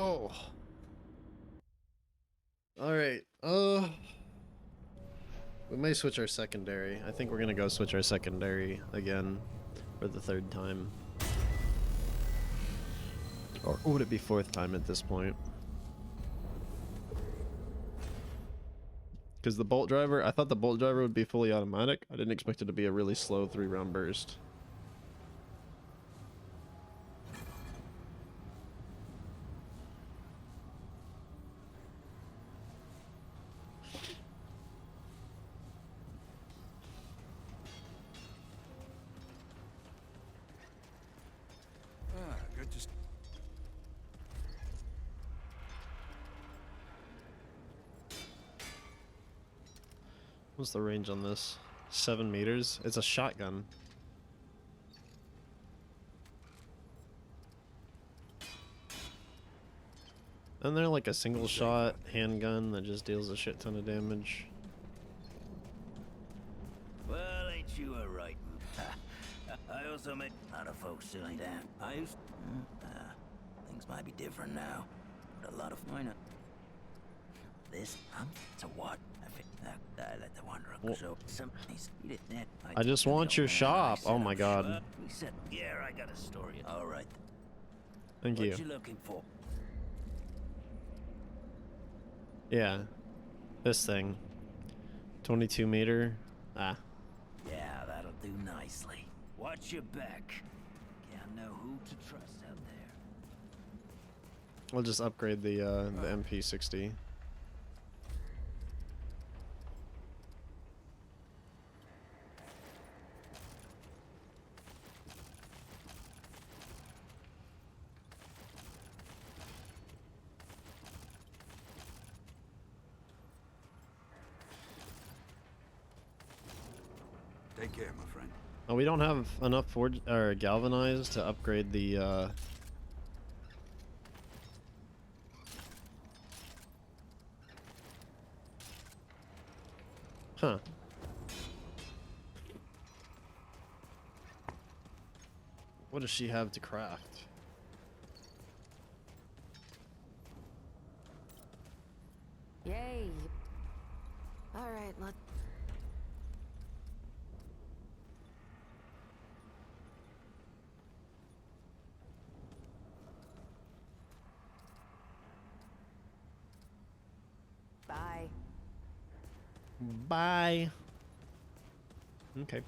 Oh. Alright. We may switch our secondary. I think we're gonna go switch our secondary again for the third time. Or would it be fourth time at this point? Because the bolt driver, I thought the bolt driver would be fully automatic. I didn't expect it to be a really slow 3-round burst. Good to... What's the range on this? 7 meters? It's a shotgun. And they're like a single shot handgun that just deals a shit ton of damage. Well, ain't you a right? I also met a lot of folks silly down. I used things might be different now, but a lot of mine. This, to what? I let the wander up. So somebody's eat it net. I just want your shop. Oh my god. We said, yeah, I got a story. All right. Thank you. What you looking for? Yeah. This thing. 22 meter. Ah. Yeah, that'll do nicely. Watch your back. Can't know who to trust out there. We'll just upgrade the MP60. Take care, my friend. Oh, we don't have enough forge or galvanized to upgrade the Huh. What does she have to craft? Yay. All right, let's... Bye. Bye. Okay.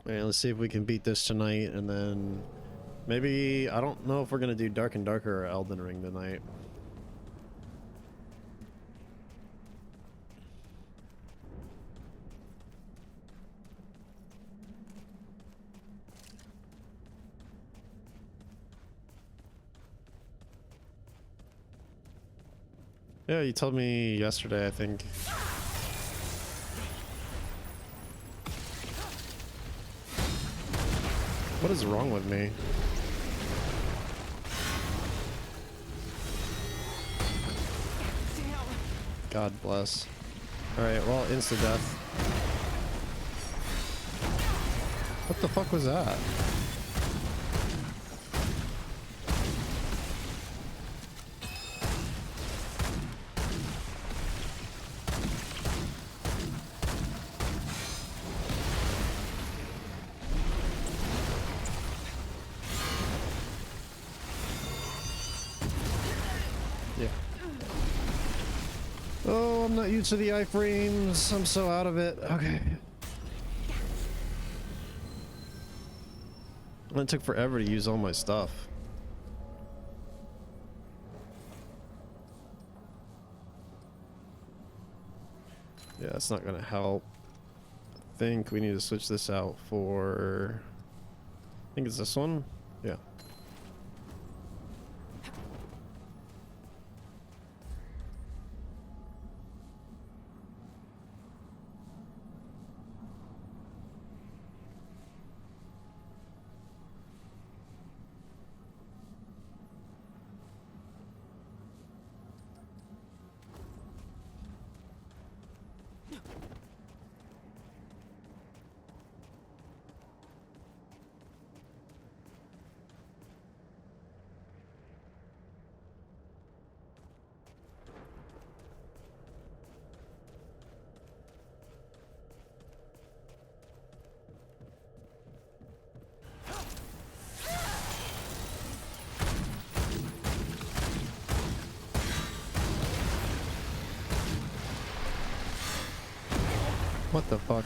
Alright, let's see if we can beat this tonight, and then maybe, I don't know if we're gonna do Dark and Darker or Elden Ring tonight. Yeah, you told me yesterday, I think. What is wrong with me? God bless. Alright, well, insta-death. What the fuck was that? Yeah. Oh, I'm not used to the iframes. I'm so out of it. Okay. It took forever to use all my stuff. Yeah, it's not gonna help. I think we need to switch this out for... I think it's this one? Yeah. What the fuck?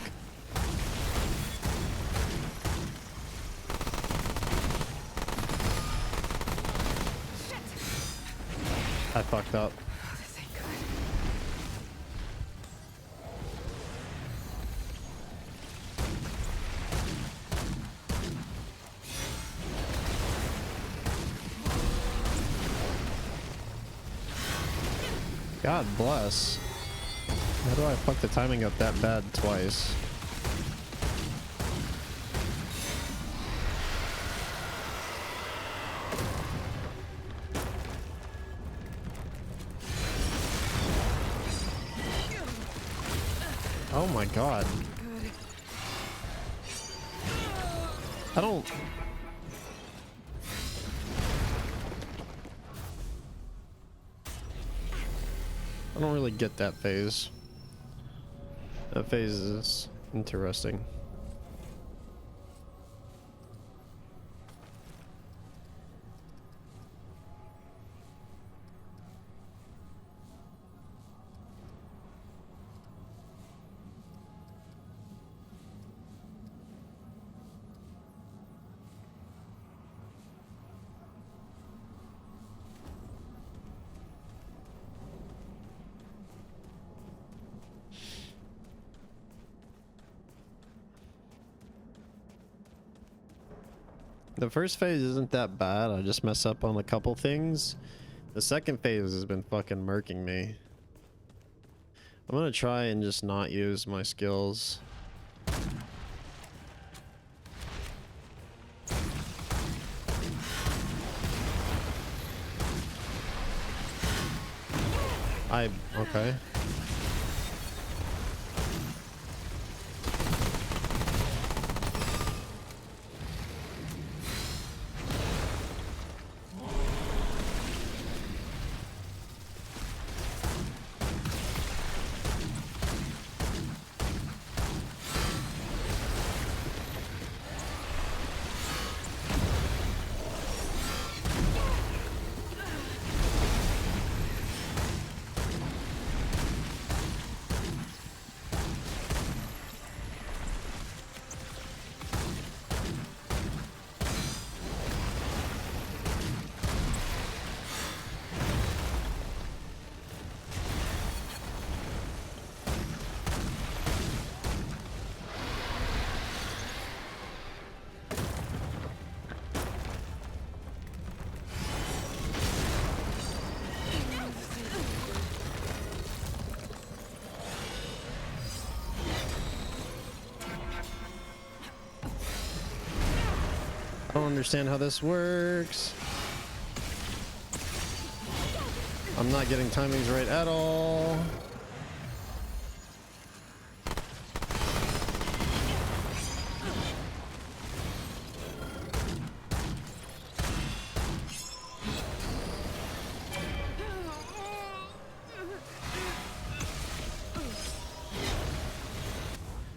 I fucked up. Oh, this ain't good. God bless. How do I fuck the timing up that bad twice? Oh my god. Good. I don't... I don't really get that phase. That phase is interesting. The first phase isn't that bad. I just mess up on a couple things. The second phase has been fucking murking me. I'm gonna try and just not use my skills. Okay. I don't understand how this works. I'm not getting timings right at all.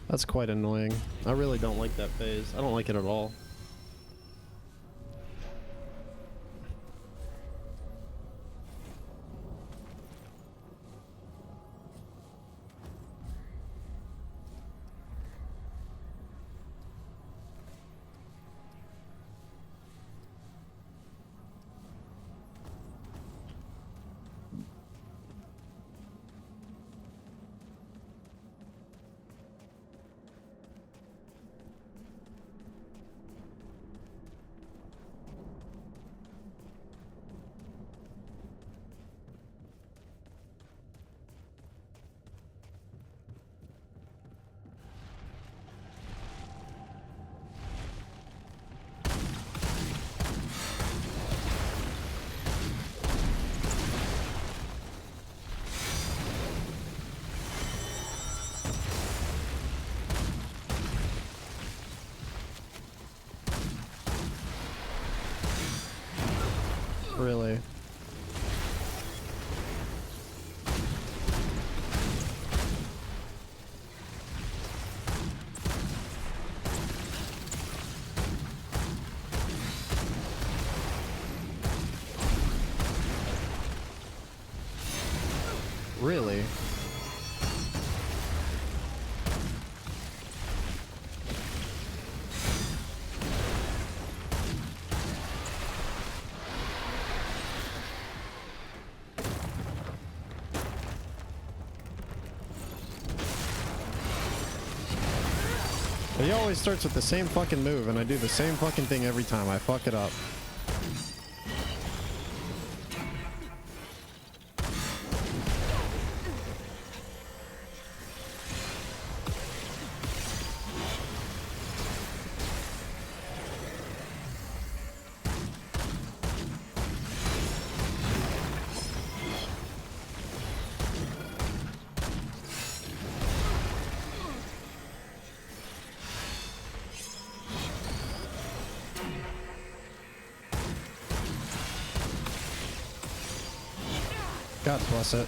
That's quite annoying. I really don't like that phase. I don't like it at all. Really? Really? always starts with the same fucking move, and I do the same fucking thing every time. I fuck it up. God bless it.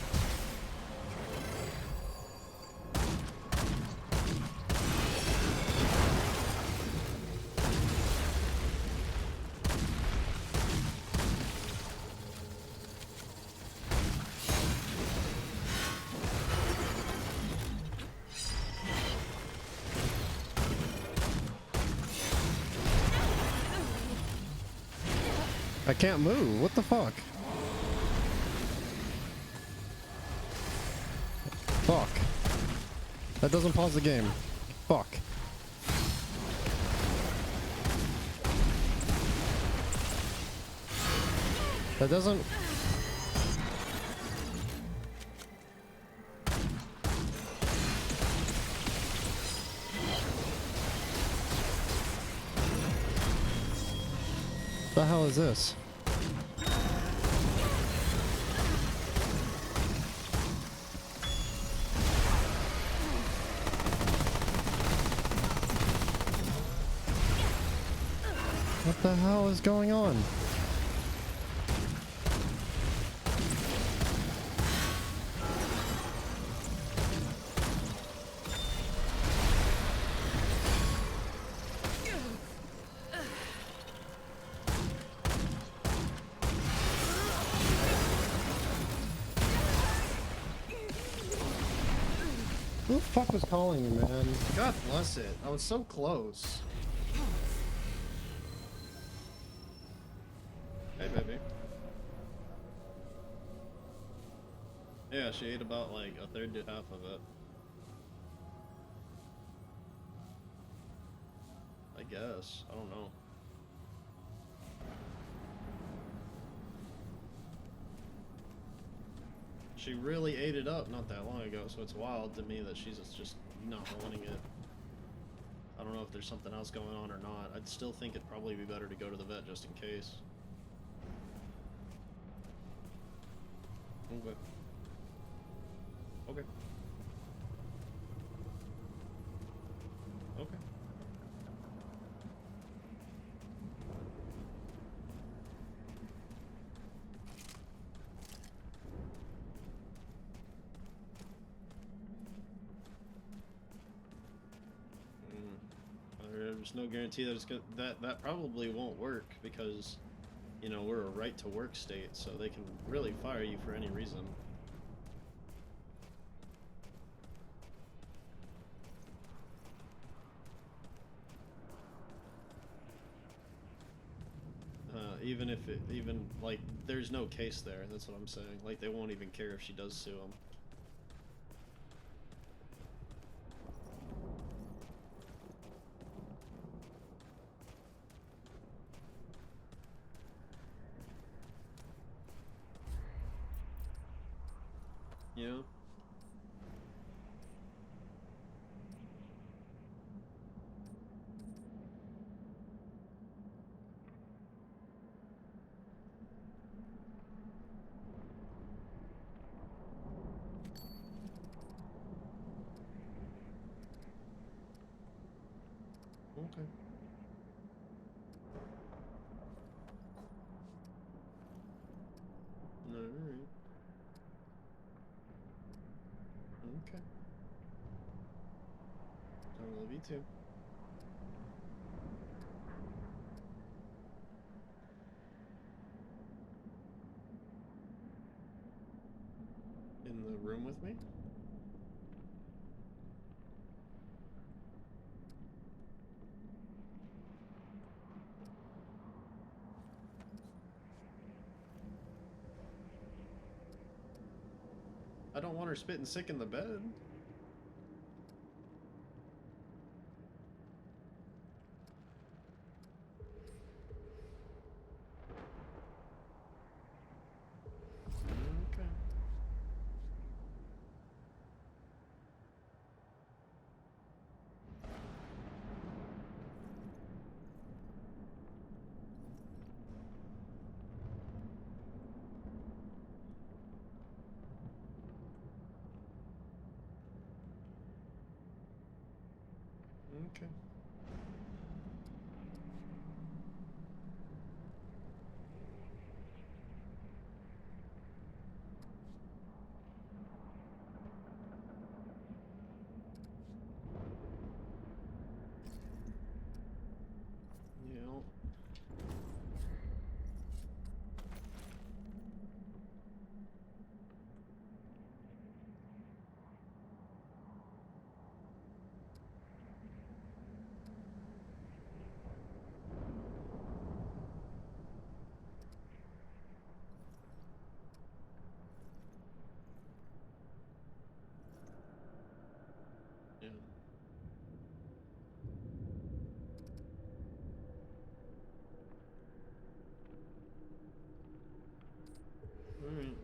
I can't move. What the fuck? Fuck. That doesn't pause the game. Fuck. That doesn't... The hell is this? What the hell is going on? Who the fuck was calling me, man? God bless it. I was so close. Hey, baby. Yeah, she ate about like a third to half of it. I guess. I don't know. She really ate it up not that long ago, so it's wild to me that she's just not wanting it. I don't know if there's something else going on or not. I'd still think it'd probably be better to go to the vet just in case. Okay. Okay. Okay. There's no guarantee that it's gonna, that probably won't work because, you know, we're a right to work state, so they can really fire you for any reason. Even if like, there's no case there, that's what I'm saying. Like, they won't even care if she does sue them. Yeah. Okay. Alright. Okay. I love you too. In the room with me? I don't want her spitting sick in the bed.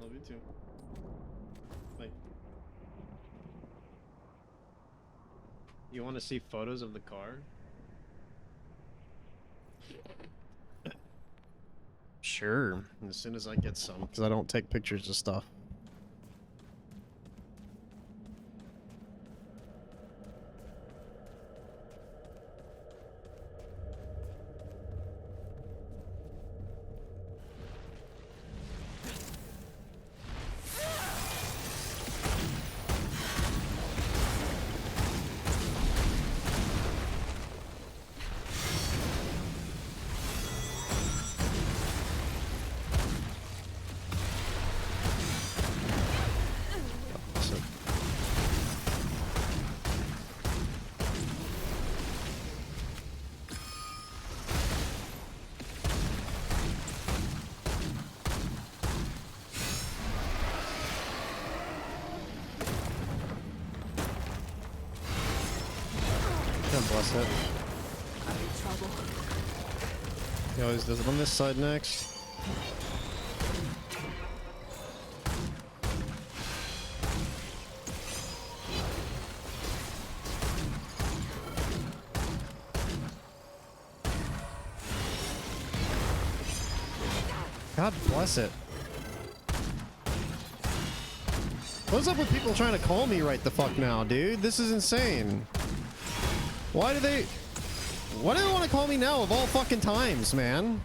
Love you too. Bye. You want to see photos of the car? Sure, as soon as I get some, because I don't take pictures of stuff. God bless it. Are you in trouble? He always does it on this side next. God bless it. What's up with people trying to call me right the fuck now, dude? This is insane. Why do they want to call me now of all fucking times, man?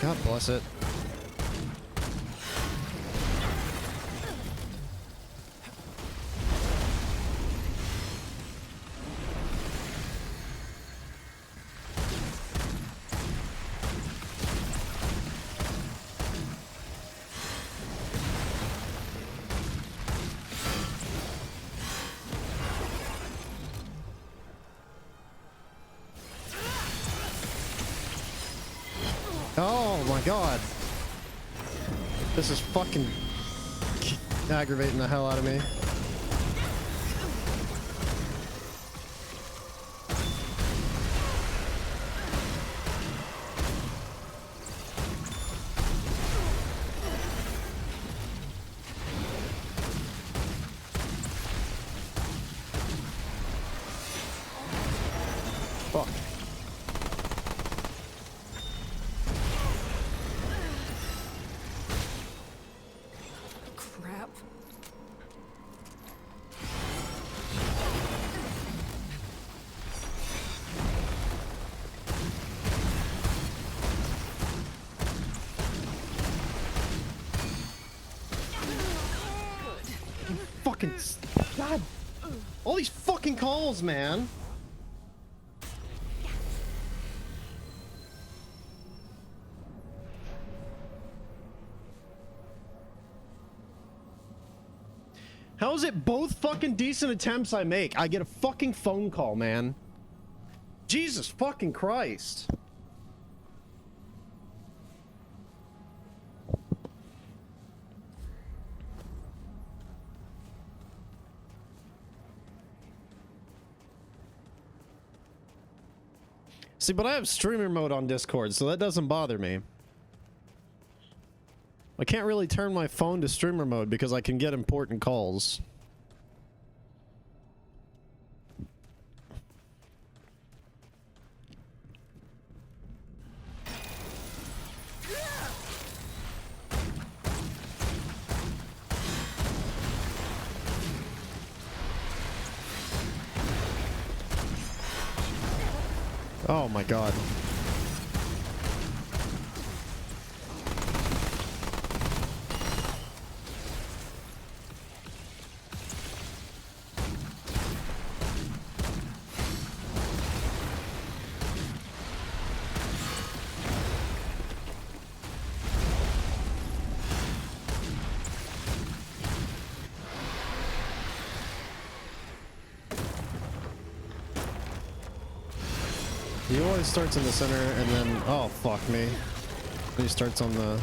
God bless it. Oh my god. This is fucking aggravating the hell out of me. Fuck. Crap. Fucking god. All these fucking calls, man. How is it both fucking decent attempts I make? I get a fucking phone call, man. Jesus fucking Christ. See, but I have streamer mode on Discord, so that doesn't bother me. I can't really turn my phone to streamer mode because I can get important calls. Oh my god. He always starts in the center and then, oh fuck me. He starts on the...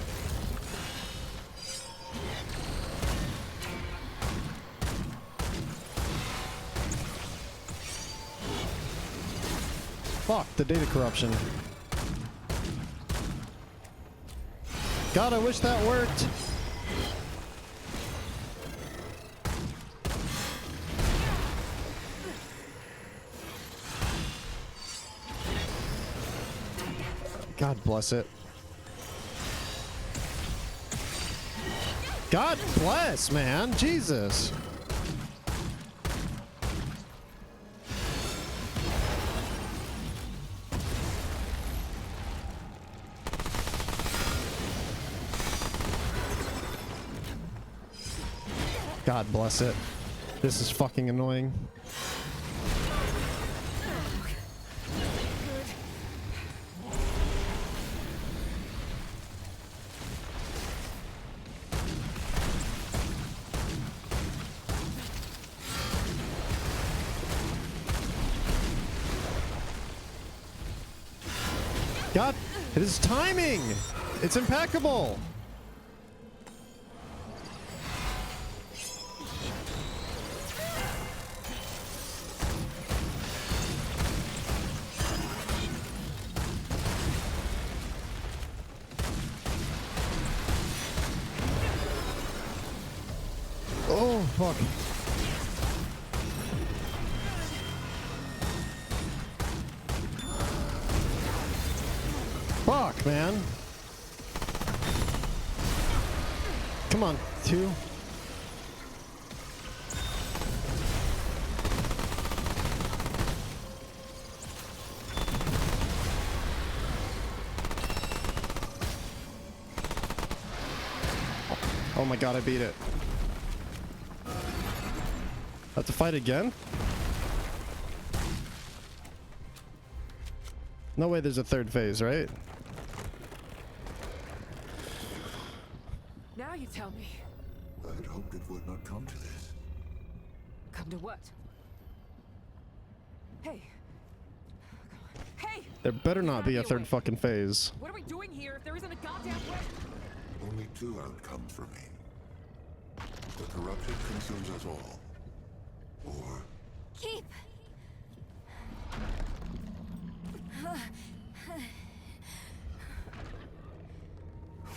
Fuck, the data corruption. God, I wish that worked. God bless it. God bless, man. Jesus. God bless it. This is fucking annoying. God, it is timing. It's impeccable. Oh, fuck. Fuck, man. Come on, 2. Oh my god, I beat it. Have to fight again? No way there's a third phase, right? Now you tell me. I had hoped it would not come to this. Come to what? Hey. Hey! There better not be a Gotta third away. fucking phase. What are we doing here if there isn't a goddamn way? Only 2 outcomes remain. The corruption consumes us all. Or Keep!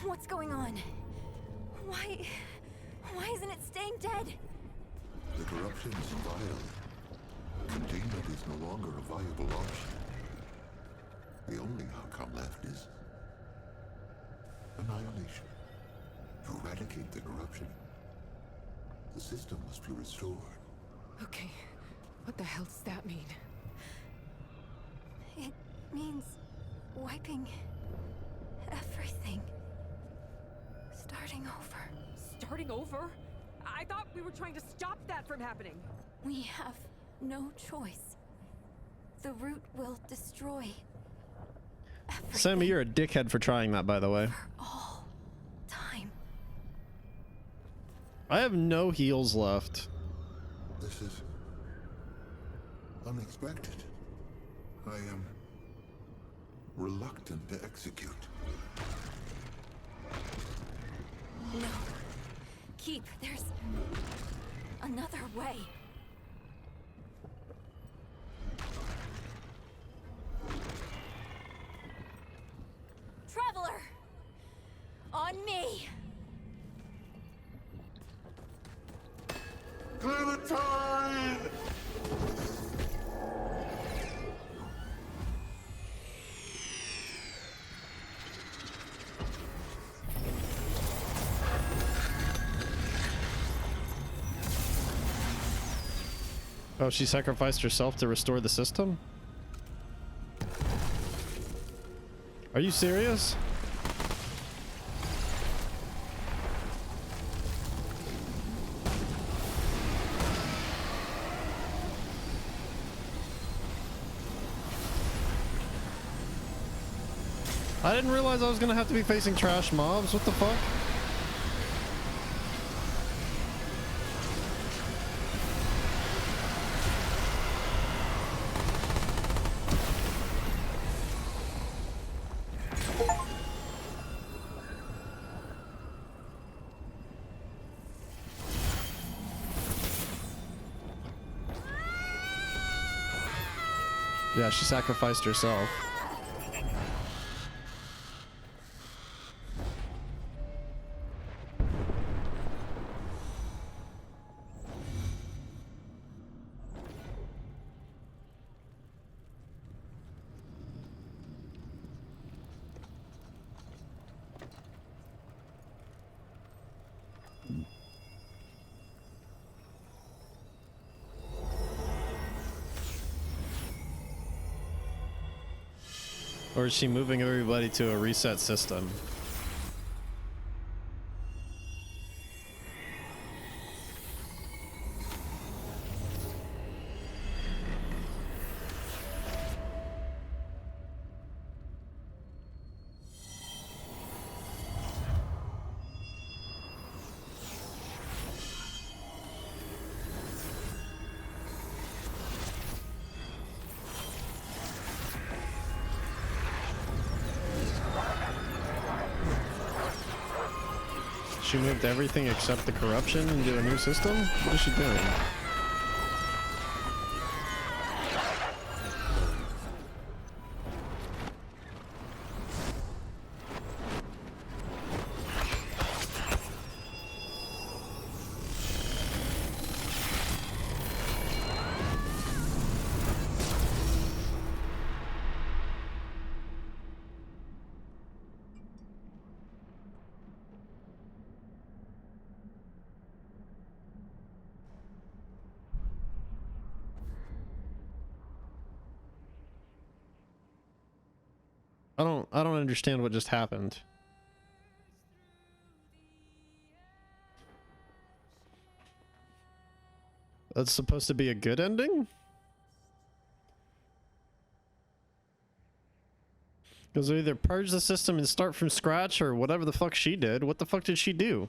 What's going on? Why isn't it staying dead? the corruption is vile. Containment is no longer a viable option. The only outcome left is annihilation. To eradicate the corruption, the system must be restored. Okay. What the hell does that mean? It means wiping everything. Starting over. Starting over? I thought we were trying to stop that from happening. We have no choice. The root will destroy everything. Sammy, you're a dickhead for trying that, by the way. For all time. I have no heals left. This is unexpected. I am reluctant to execute. No. Keep. There's another way. Traveler! On me! Clementine! Oh, she sacrificed herself to restore the system? Are you serious? I didn't realize I was gonna have to be facing trash mobs. What the fuck? Yeah, she sacrificed herself. Or is she moving everybody to a reset system? She moved everything except the corruption into a new system? What is she doing? I don't understand what just happened. That's supposed to be a good ending? Because they either purge the system and start from scratch or whatever the fuck she did. What the fuck did she do?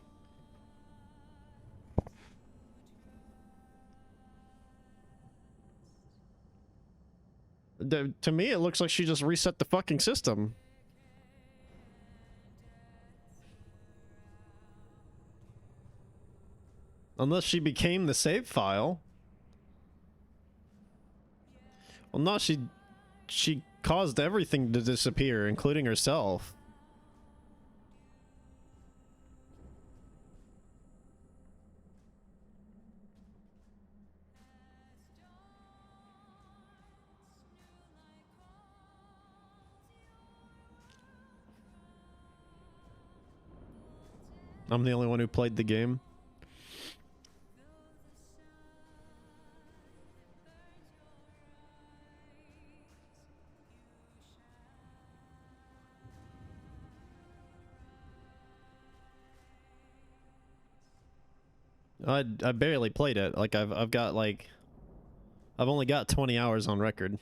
To me, it looks like she just reset the fucking system. Unless she became the save file. Well, no, she caused everything to disappear, including herself. I'm the only one who played the game. I barely played it. Like I've got like I've only got 20 hours on record.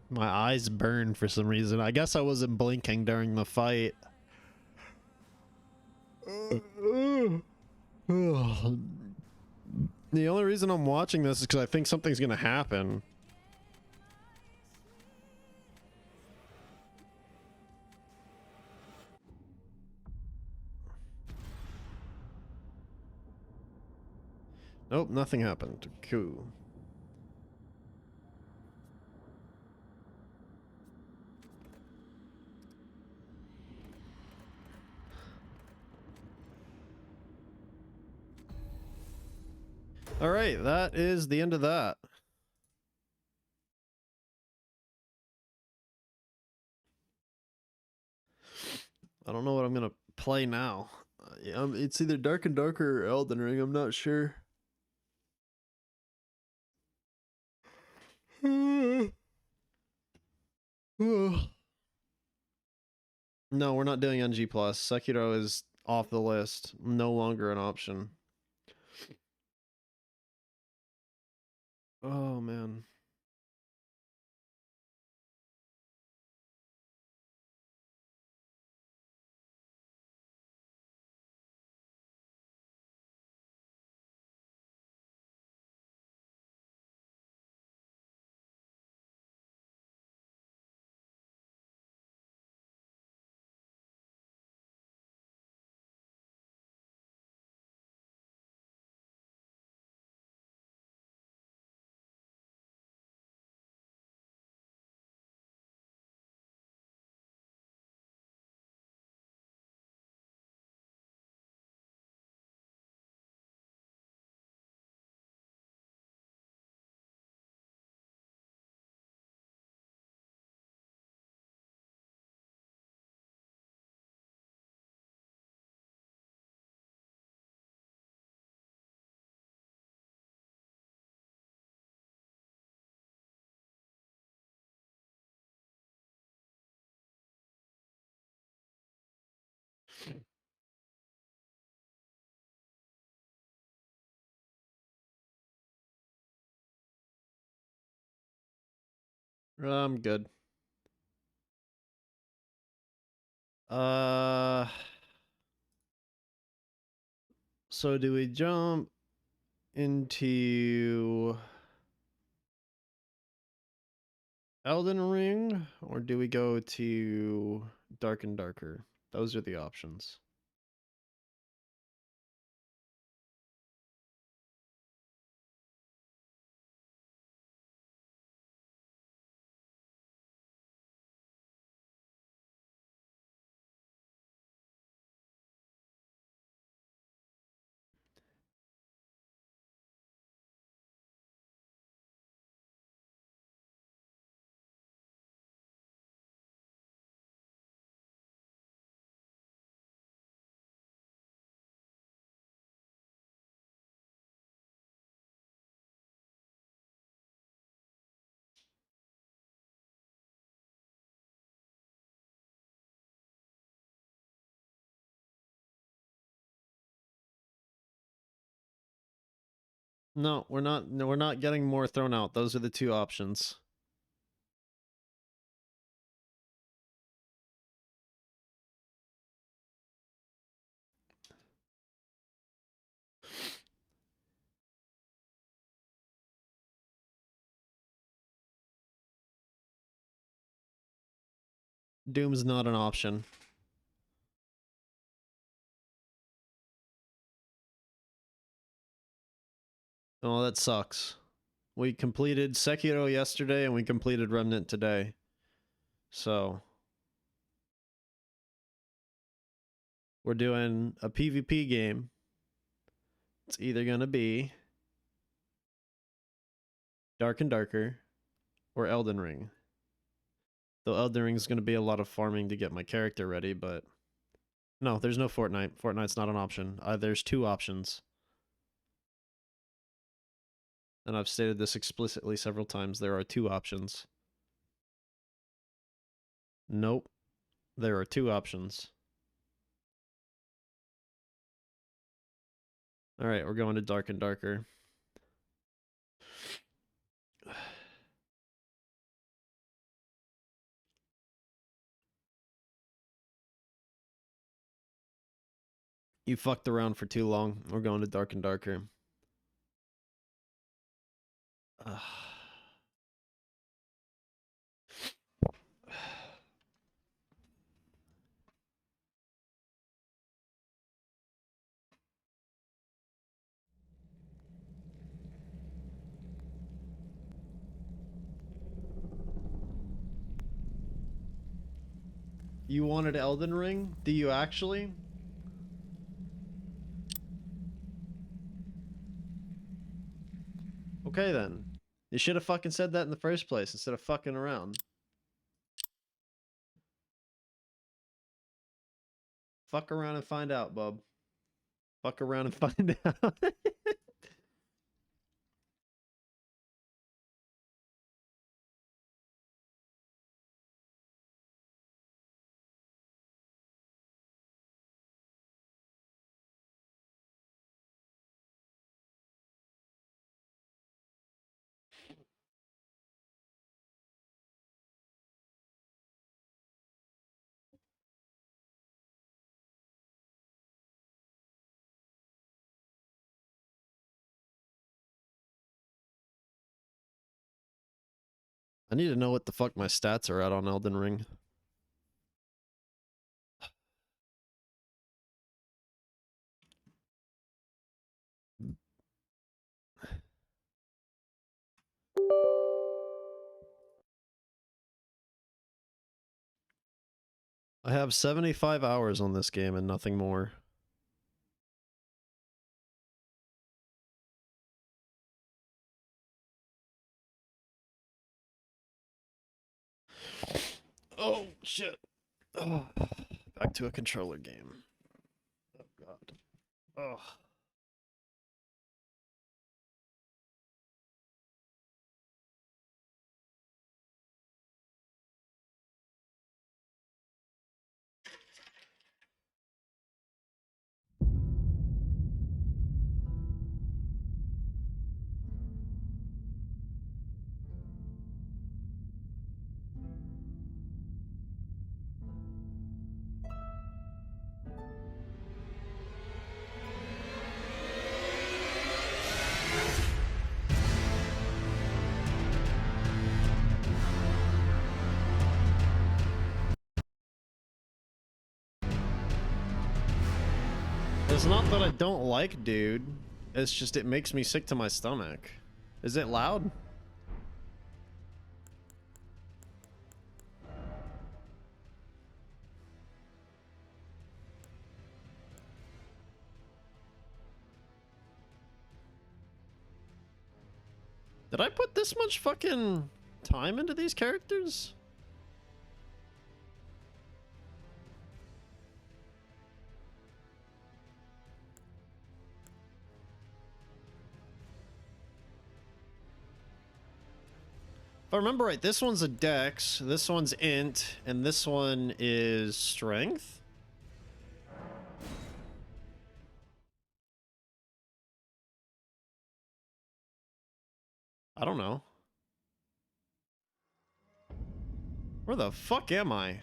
My eyes burned for some reason. I guess I wasn't blinking during the fight. The only reason I'm watching this is because I think something's gonna happen. Nope, nothing happened. Cool. All right, that is the end of that. I don't know what I'm gonna play now. It's either Dark and Darker or Elden Ring. I'm not sure. No, we're not doing NG+. Sekiro is off the list. No longer an option. Oh, man. I'm good. So do we jump into Elden Ring, or do we go to Dark and Darker? Those are the options. No, we're not. No, we're not getting more thrown out. Those are the two options. Doom's not an option. Oh, that sucks. We completed Sekiro yesterday and we completed Remnant today. So we're doing a PvP game. It's either gonna be Dark and Darker or Elden Ring. Though Elden Ring is gonna be a lot of farming to get my character ready, but no, there's no Fortnite. Fortnite's not an option. There's two options. And I've stated this explicitly several times. There are two options. Nope. There are two options. Alright, we're going to Dark and Darker. You fucked around for too long. We're going to Dark and Darker. You wanted Elden Ring? Do you actually? Okay then. You should have fucking said that in the first place instead of fucking around. Fuck around and find out, bub. Fuck around and find out. I need to know what the fuck my stats are at on Elden Ring. I have 75 hours on this game and nothing more. Oh, shit. Oh, back to a controller game. Oh, God. Oh. It's not that I don't like dude. It's just it makes me sick to my stomach. Is it loud? Did I put this much fucking time into these characters? If I remember right, this one's a dex, this one's int, and this one is strength? I don't know. Where the fuck am I?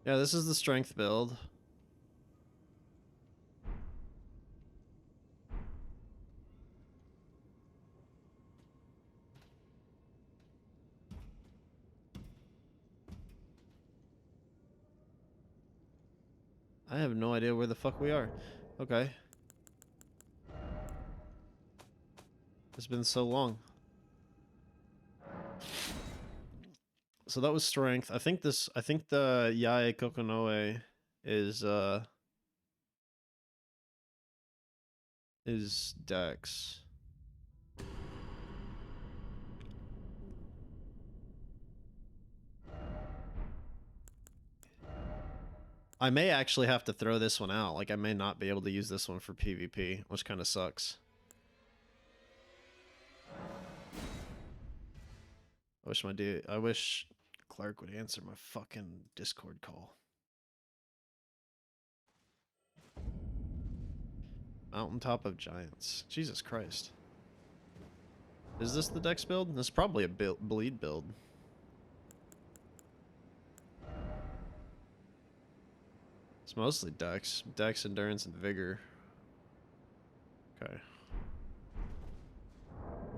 Yeah, this is the strength build. I have no idea where the fuck we are. Okay. It's been so long. So that was strength. I think the Yae Kokonoe is dex. I may actually have to throw this one out. Like, I may not be able to use this one for PvP, which kind of sucks. I wish Clark would answer my fucking Discord call. Mountaintop of Giants. Jesus Christ. Is this the dex build? This is probably a bleed build. It's mostly dex. Dex, endurance, and vigor. Okay.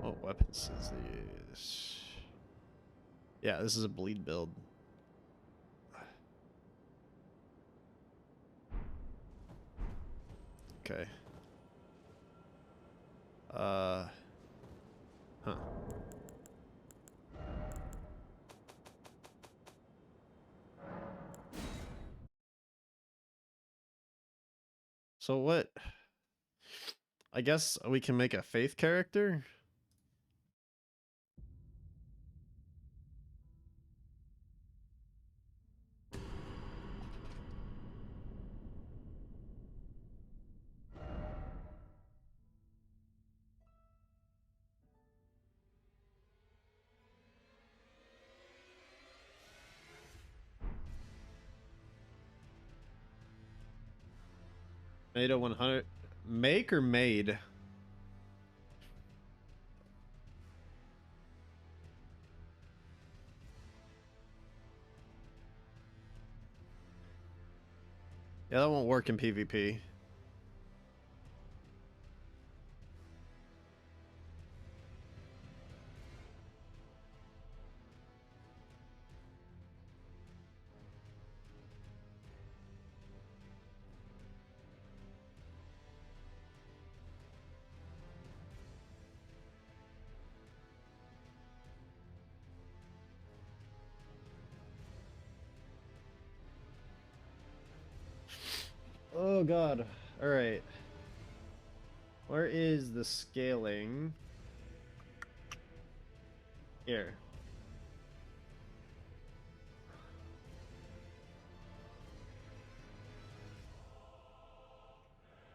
What weapons is this? Yeah, this is a bleed build. Okay. Huh. So what? I guess we can make a faith character? Made a 100. Make or made? Yeah, that won't work in PvP. Oh god. Alright. Where is the scaling? Here.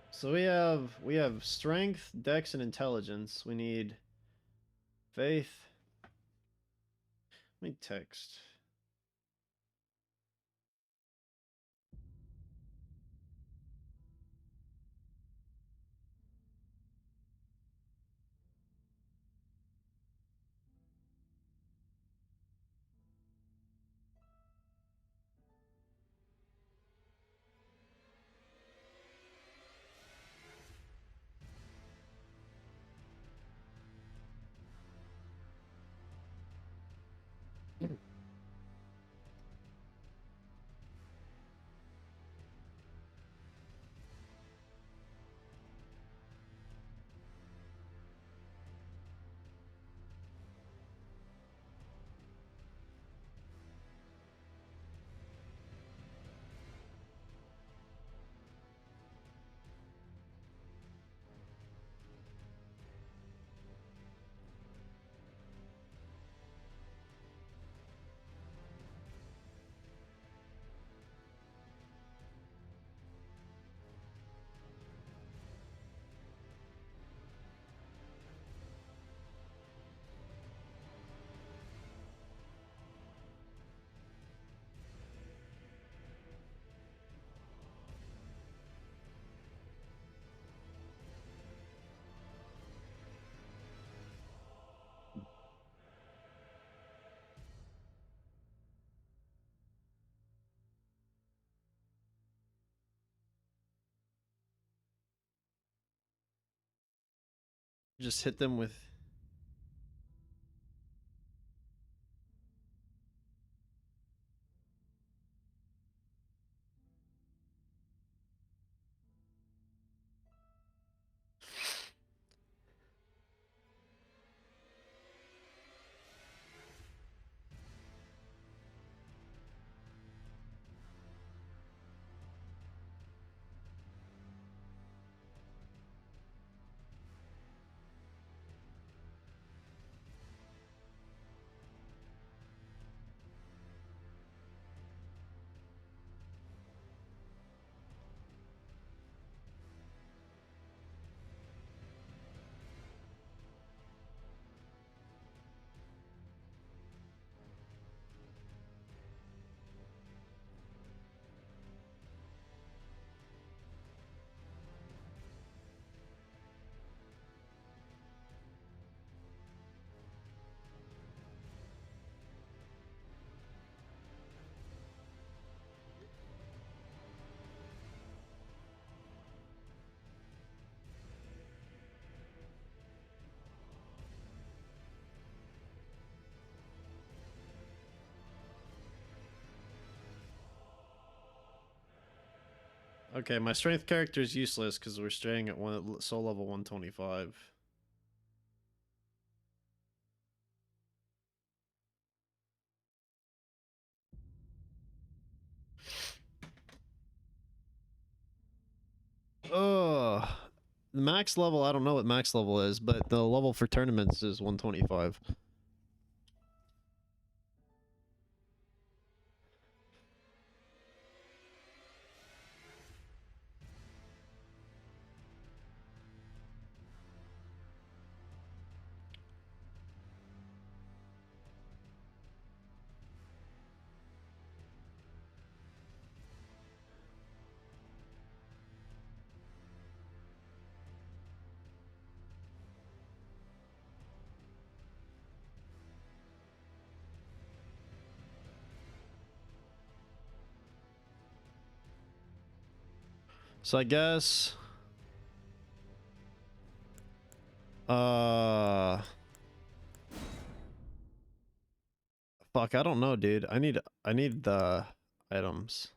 So we have strength, dex, and intelligence. We need faith. Let me text. Just hit them with. Okay, my strength character is useless because we're staying at soul level 125. Oh, max level. I don't know what max level is, but the level for tournaments is 125. So I guess fuck, I don't know, dude. I need the items.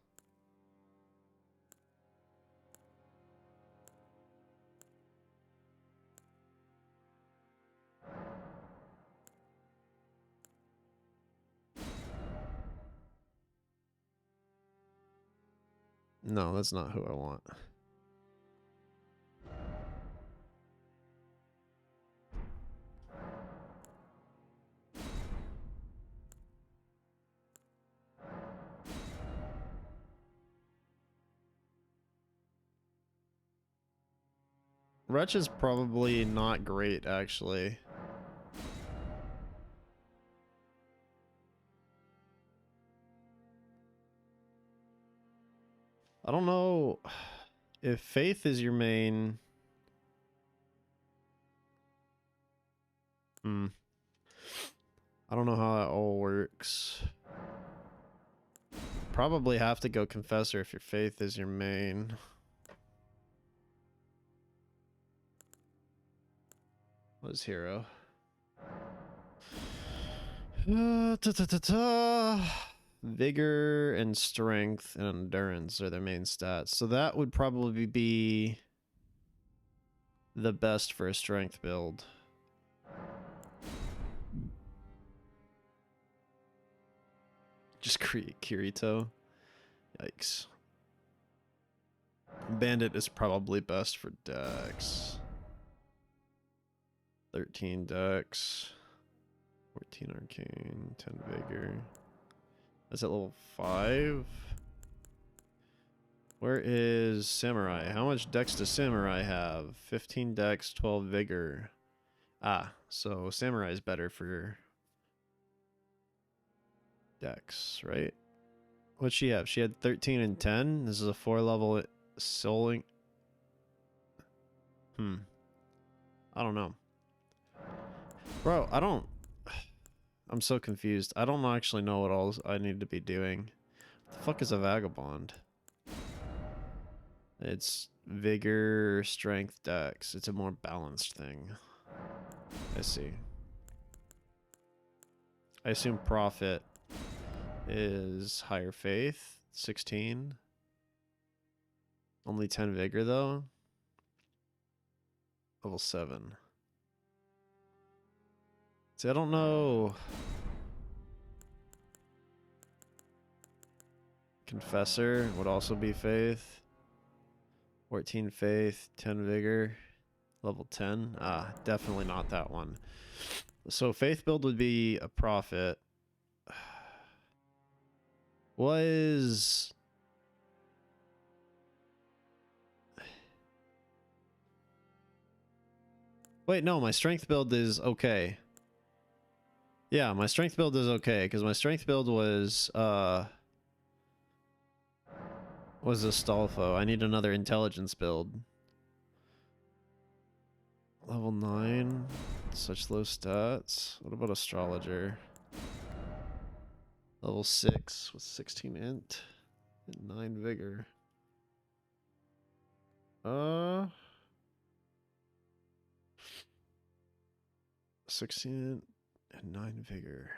No, that's not who I want. Wretch is probably not great, actually. I don't know if Faith is your main. I don't know how that all works. Probably have to go Confessor if your Faith is your main. What is Hero? Vigor and Strength and Endurance are their main stats. So that would probably be the best for a Strength build. Just create Kirito. Yikes. Bandit is probably best for Dex. 13 Dex. 14 Arcane. 10 Vigor. That's at level 5. Where is Samurai? How much Dex does Samurai have? 15 Dex, 12 Vigor. Ah, so Samurai is better for Dex, right? What'd she have? She had 13 and 10. This is a 4-level souling. I don't know. Bro, I'm so confused. I don't actually know what all I need to be doing. What the fuck is a Vagabond? It's Vigor, Strength, Dex. It's a more balanced thing. I see. I assume Prophet is higher Faith. 16. Only 10 Vigor, though. Level 7. See, I don't know. Confessor would also be Faith. 14 Faith, 10 Vigor. Level 10. Ah, definitely not that one. So Faith build would be a Prophet. Was... Wait, no, my Strength build is okay. Yeah, my Strength build is okay, because my Strength build was Astolfo. I need another Intelligence build. Level 9. Such low stats. What about Astrologer? Level 6 with 16 int and 9 vigor. 16 and 9 vigor.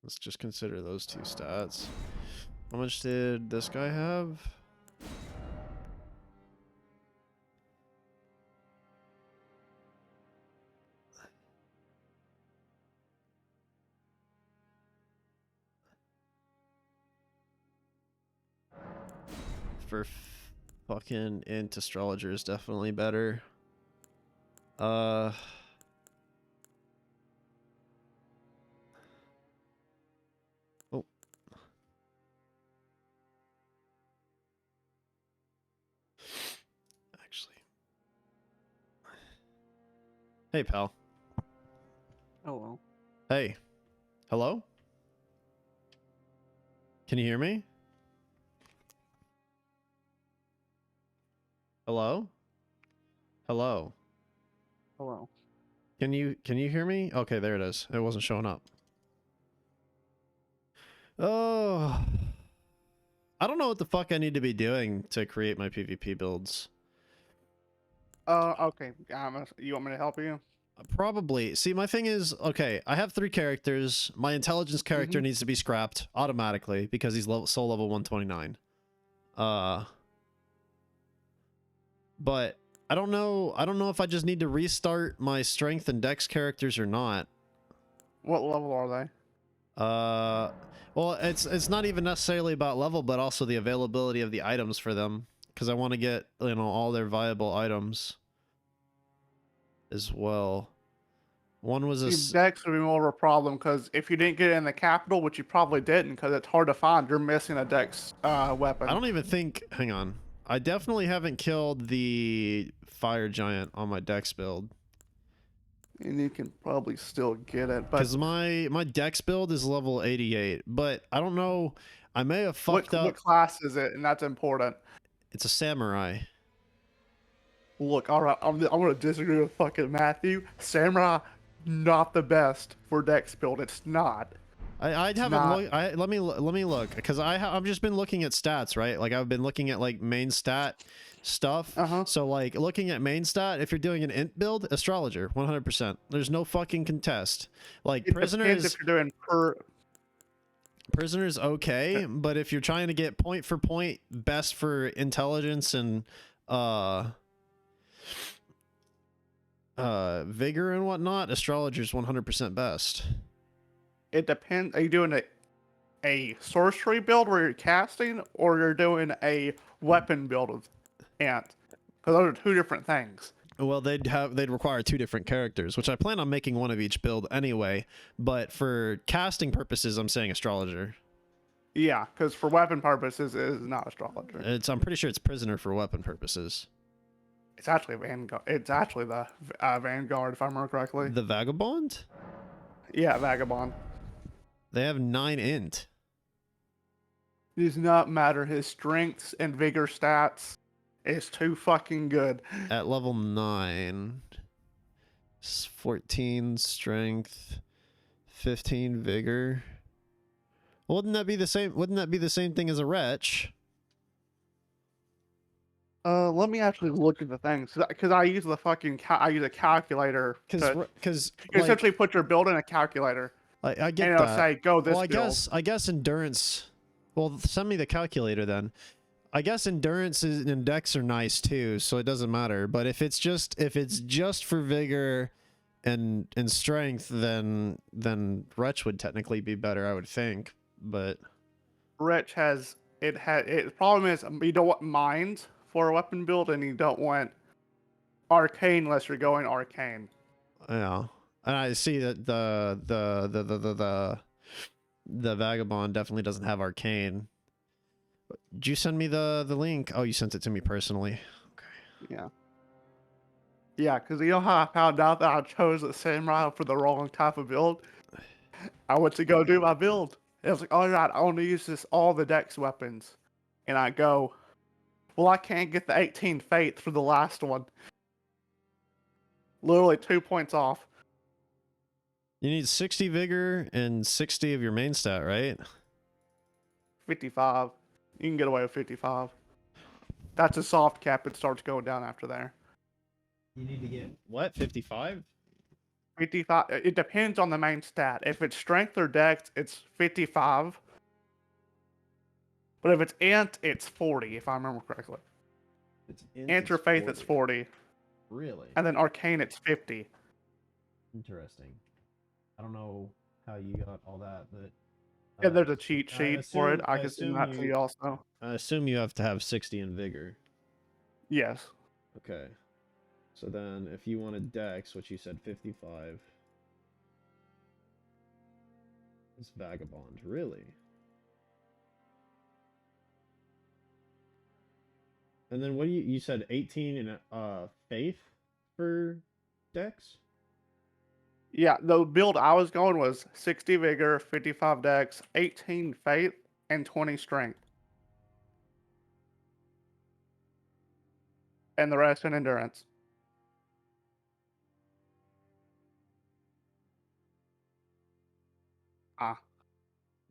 Let's just consider those two stats. How much did this guy have? For fucking int, Astrologer is definitely better. Oh. Actually. Hey, pal. Hello. Hey. Hello? Can you hear me? Hello? Hello? Hello. Can you hear me? Okay, there it is. It wasn't showing up. Oh. I don't know what the fuck I need to be doing to create my PvP builds. Okay. You want me to help you? Probably. See, my thing is, okay, I have 3 characters. My intelligence character needs to be scrapped automatically because he's soul level 129. But I don't know if I just need to restart my strength and dex characters or not. What level are they? Well, it's not even necessarily about level, but also the availability of the items for them, because I want to get, you know, all their viable items as well. One was a Dex would be more of a problem because if you didn't get it in the capital, which you probably didn't, because it's hard to find, you're missing a Dex weapon. I don't even think. Hang on. I definitely haven't killed the fire giant on my dex build. And you can probably still get it, but Because my dex build is level 88, but I don't know. I may have fucked what up. class is it? And that's important. It's a samurai. Look, all right, I'm gonna disagree with fucking Matthew. Samurai, not the best for dex build. It's not. I haven't not. looked. Let me look because I've just been looking at stats, right? Like I've been looking at like main stat stuff. So like looking at main stat, if you're doing an int build, astrologer, 100%. There's no fucking contest. Like It prisoner depends is if you're doing per. prisoner's okay, but if you're trying to get point for point best for intelligence and vigor and whatnot, astrologer's 100% best. It depends. Are you doing a sorcery build where you're casting, or you're doing a weapon build with ant? Because those are two different things. Well, they'd require two different characters, which I plan on making one of each build anyway. But for casting purposes, I'm saying astrologer. Yeah, because for weapon purposes, it is not astrologer. I'm pretty sure it's prisoner for weapon purposes. It's actually Vanguard. It's actually the Vanguard, if I remember correctly. The vagabond? Yeah, Vagabond. They have 9 int. It does not matter. His strengths and vigor stats is too fucking good. At level 9, 14 strength, 15 vigor. Wouldn't that be the same? Wouldn't that be the same thing as a wretch? Let me actually look at the things because I use the fucking I use a calculator Because you essentially put your build in a calculator. I get And it'll that. say go this Well, build. I guess endurance. Well, send me the calculator then. I guess endurance and dex are nice too, so it doesn't matter. But if it's just for vigor and strength, then wretch would technically be better, I would think. But Wretch has it. The problem is you don't want mind for a weapon build, and you don't want arcane unless you're going arcane. yeah, and I see that the vagabond definitely doesn't have arcane. Did you send me the link? Oh, you sent it to me personally. Okay. Yeah. Yeah, because you know how I found out that I chose the samurai for the wrong type of build? I went to go do my build. It was like, all right, I want to use all the dex weapons. And I go, well, I can't get the 18 faith for the last one. Literally 2 points off. You need 60 vigor and 60 of your main stat, right? 55. You can get away with 55. That's a soft cap. It starts going down after there. You need to get what? 55? 55. It depends on the main stat. If it's strength or dex, it's 55. But if it's int, it's 40, if I remember correctly. It's Int or faith, it's 40. Really? And then arcane, it's 50. Interesting. I don't know how you got all that, but Yeah, there's a cheat I sheet for it. assume- I I can send assume that to you- you also. I assume you have to have 60 in vigor. Yes. Okay. So then if you want a dex, which you said 55, it's vagabond, really? And then what do you said 18 in faith for dex? Yeah, the build I was going was 60 vigor, 55 dex, 18 faith, and 20 strength. And the rest in endurance.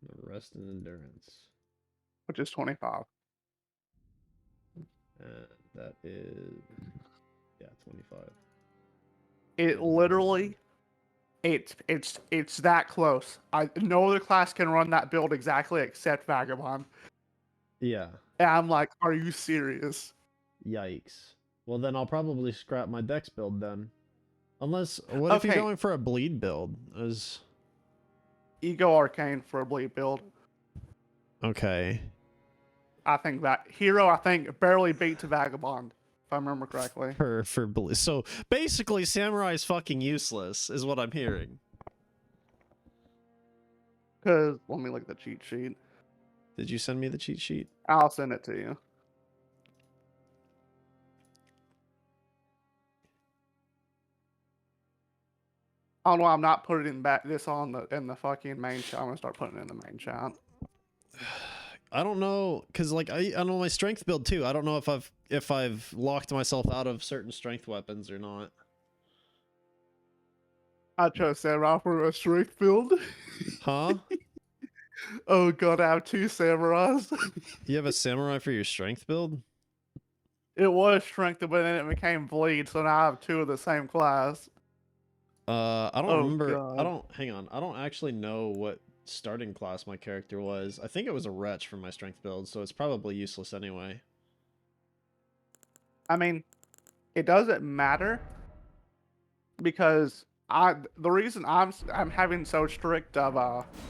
The rest in endurance. Which is 25. And that is, yeah, 25. It literally, it's that close. No other class can run that build exactly except Vagabond. Yeah. And I'm like, are you serious? Yikes. Well, then I'll probably scrap my dex build then. Unless, what if you're Okay. going for a bleed build? Ego Arcane for a bleed build. Okay. I think that Hero, I think, barely beats Vagabond, if I remember correctly. For bleed. So basically, Samurai is fucking useless, is what I'm hearing. Because, let me look at the cheat sheet. Did you send me the cheat sheet? I'll send it to you. Oh no, I'm not putting back this on the in the fucking main chat. I'm gonna start putting it in the main chat. I don't know, cause like I know my strength build too. I don't know if I've locked myself out of certain strength weapons or not. I chose Samurai for a strength build. Huh? Oh god, I have 2 samurais. You have a samurai for your strength build? It was strength, but then it became bleed, so now I have 2 of the same class. I don't Oh remember. I god. don't. Hang on. I don't actually know what starting class my character was. I think it was a wretch for my strength build, so it's probably useless anyway. I mean, it doesn't matter because the reason I'm having so strict of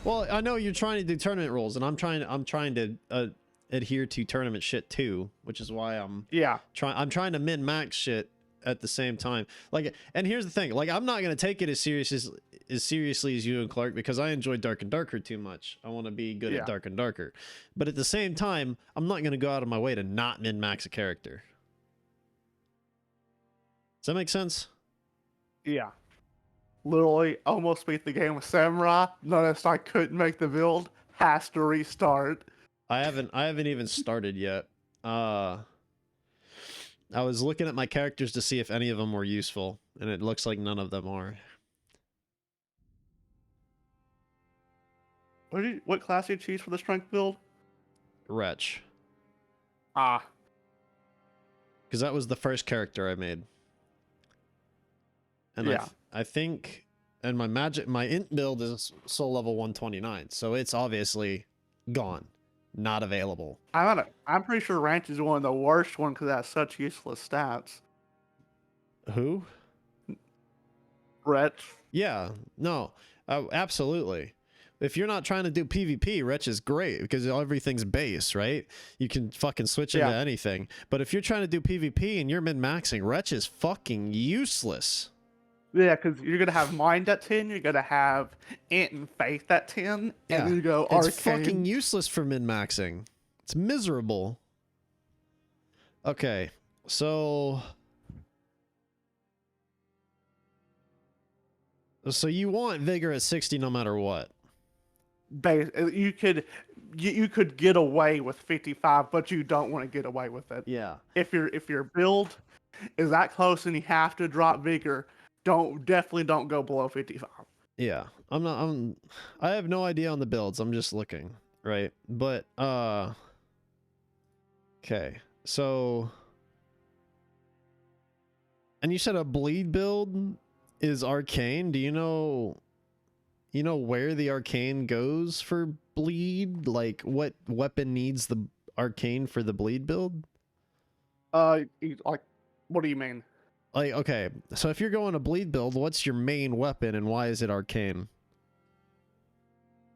Well, I know you're trying to do tournament rules, and I'm trying to adhere to tournament shit too, which is why I'm yeah. trying to min max shit at the same time. Like, and here's the thing, like, I'm not gonna take it as seriously as you and Clark because I enjoy Dark and Darker too much. I want to be good Yeah. at Dark and Darker, but at the same time, I'm not gonna go out of my way to not min max a character. Does that make sense? Yeah. Literally almost beat the game with Samurai. Noticed I couldn't make the build. Has to restart. I haven't even started yet. I was looking at my characters to see if any of them were useful, and it looks like none of them are. What class did you choose for the strength build? Wretch. Ah. Because that was the first character I made. And Yeah. I think, and my int build is soul level 129, so it's obviously gone, not available. I'm pretty sure Ranch is one of the worst ones because it has such useless stats. Who? Wretch. Yeah, no, absolutely. If you're not trying to do PvP, Wretch is great because everything's base, right? You can fucking switch into anything. But if you're trying to do PvP and you're min-maxing, Wretch is fucking useless. Yeah, because you're gonna have Mind at 10, you're gonna have Int and Faith at 10, and then you go Arcane. It's fucking useless for min-maxing. It's miserable. Okay, so you want Vigor at 60 no matter what? You could get away with 55, but you don't want to get away with it. Yeah. If your build is that close and you have to drop Vigor, definitely don't go below 55. Yeah. I have no idea on the builds. I'm just looking, right? But okay. So, and you said a bleed build is arcane. Do you know where the arcane goes for bleed? Like what weapon needs the arcane for the bleed build? Like, what do you mean? Like, okay, so if you're going a bleed build, what's your main weapon and why is it arcane?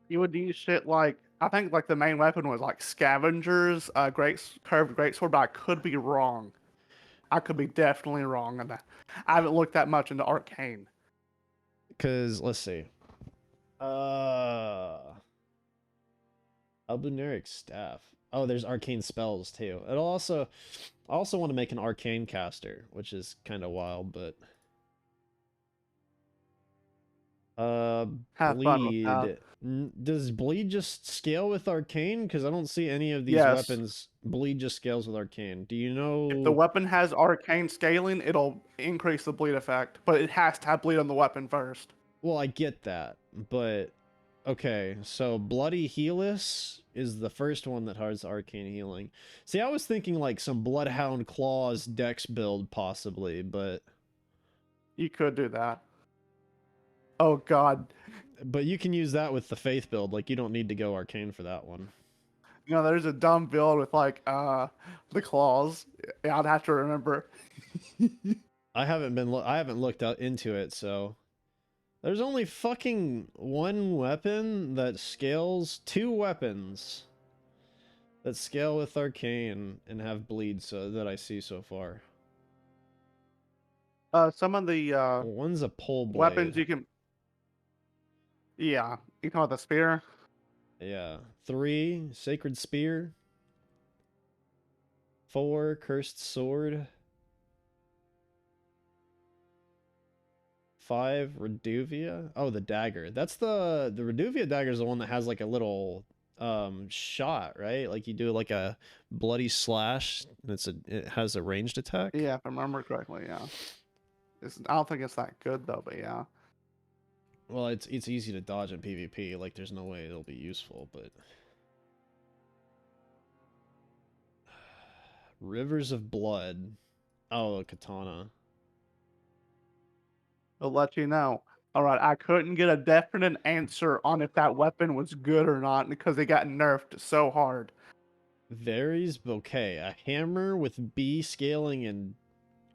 You would use shit like, I think like the main weapon was like scavengers, curved greatsword, but I could be wrong. I could be definitely wrong on that. I haven't looked that much into arcane. Cause let's see. Albuneric staff. Oh, there's arcane spells too. I also want to make an arcane caster, which is kind of wild, but Have fun with that. bleed. Does bleed just scale with arcane? Because I don't see any of these Yes. weapons. Bleed just scales with arcane. Do you know? If the weapon has arcane scaling, it'll increase the bleed effect, but it has to have bleed on the weapon first. Well, I get that, but okay, so Bloody Healus is the first one that has arcane healing. See, I was thinking like some Bloodhound Claws Dex build possibly, but You could do that. Oh god. you can use that with the Faith build. Like you don't need to go arcane for that one. You know, there's a dumb build with like the claws. Yeah, I'd have to remember. I haven't looked out into it, so there's only fucking one weapon that scales, 2 weapons that scale with arcane and have bleed, so that I see so far. Some of the One's a pole blade. weapons you can. Yeah, you call it the spear. Yeah. 3, Sacred Spear. 4, Cursed Sword. 5 Reduvia. Oh, the dagger. That's the Reduvia dagger is the one that has like a little shot, right? Like you do like a bloody slash and it has a ranged attack. Yeah, if I remember correctly, yeah. I don't think it's that good though, but yeah. Well, it's easy to dodge in PvP. Like there's no way it'll be useful, but Rivers of Blood. Oh, a katana. I'll let you know. All right, I couldn't get a definite answer on if that weapon was good or not because it got nerfed so hard. Varies bouquet. A hammer with B scaling and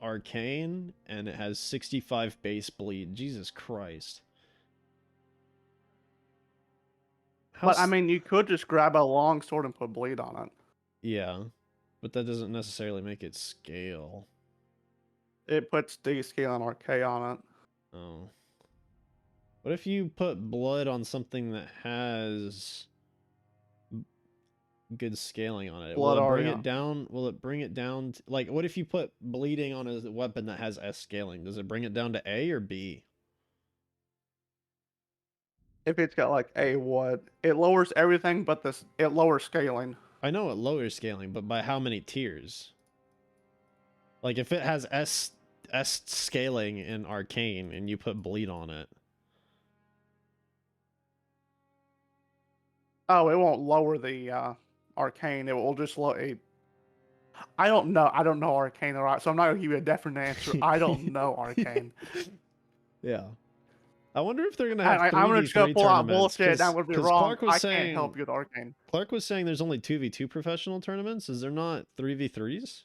arcane, and it has 65 base bleed. Jesus Christ. But I mean, you could just grab a long sword and put bleed on it. Yeah, but that doesn't necessarily make it scale. It puts D scale and RK on it. Oh. What if you put blood on something that has good scaling on it? Blood Will it bring aria. it down? Will it bring it down? Like, what if you put bleeding on a weapon that has S scaling? Does it bring it down to A or B? If it's got like a what? It lowers everything, but it lowers scaling. I know it lowers scaling, but by how many tiers? Like, if it has S scaling in arcane and you put bleed on it. Oh, it won't lower the arcane. It will just lower. I don't know. I don't know arcane, all right. So I'm not gonna give you a definite answer. I don't know arcane. Yeah. I wonder if they're gonna have I'm gonna just go 3v3 pull out tournaments, bullshit. I'm gonna be 'cause wrong. Clark was I saying, can't help you with arcane. Clark was saying there's only 2v2 professional tournaments. Is there not 3v3s?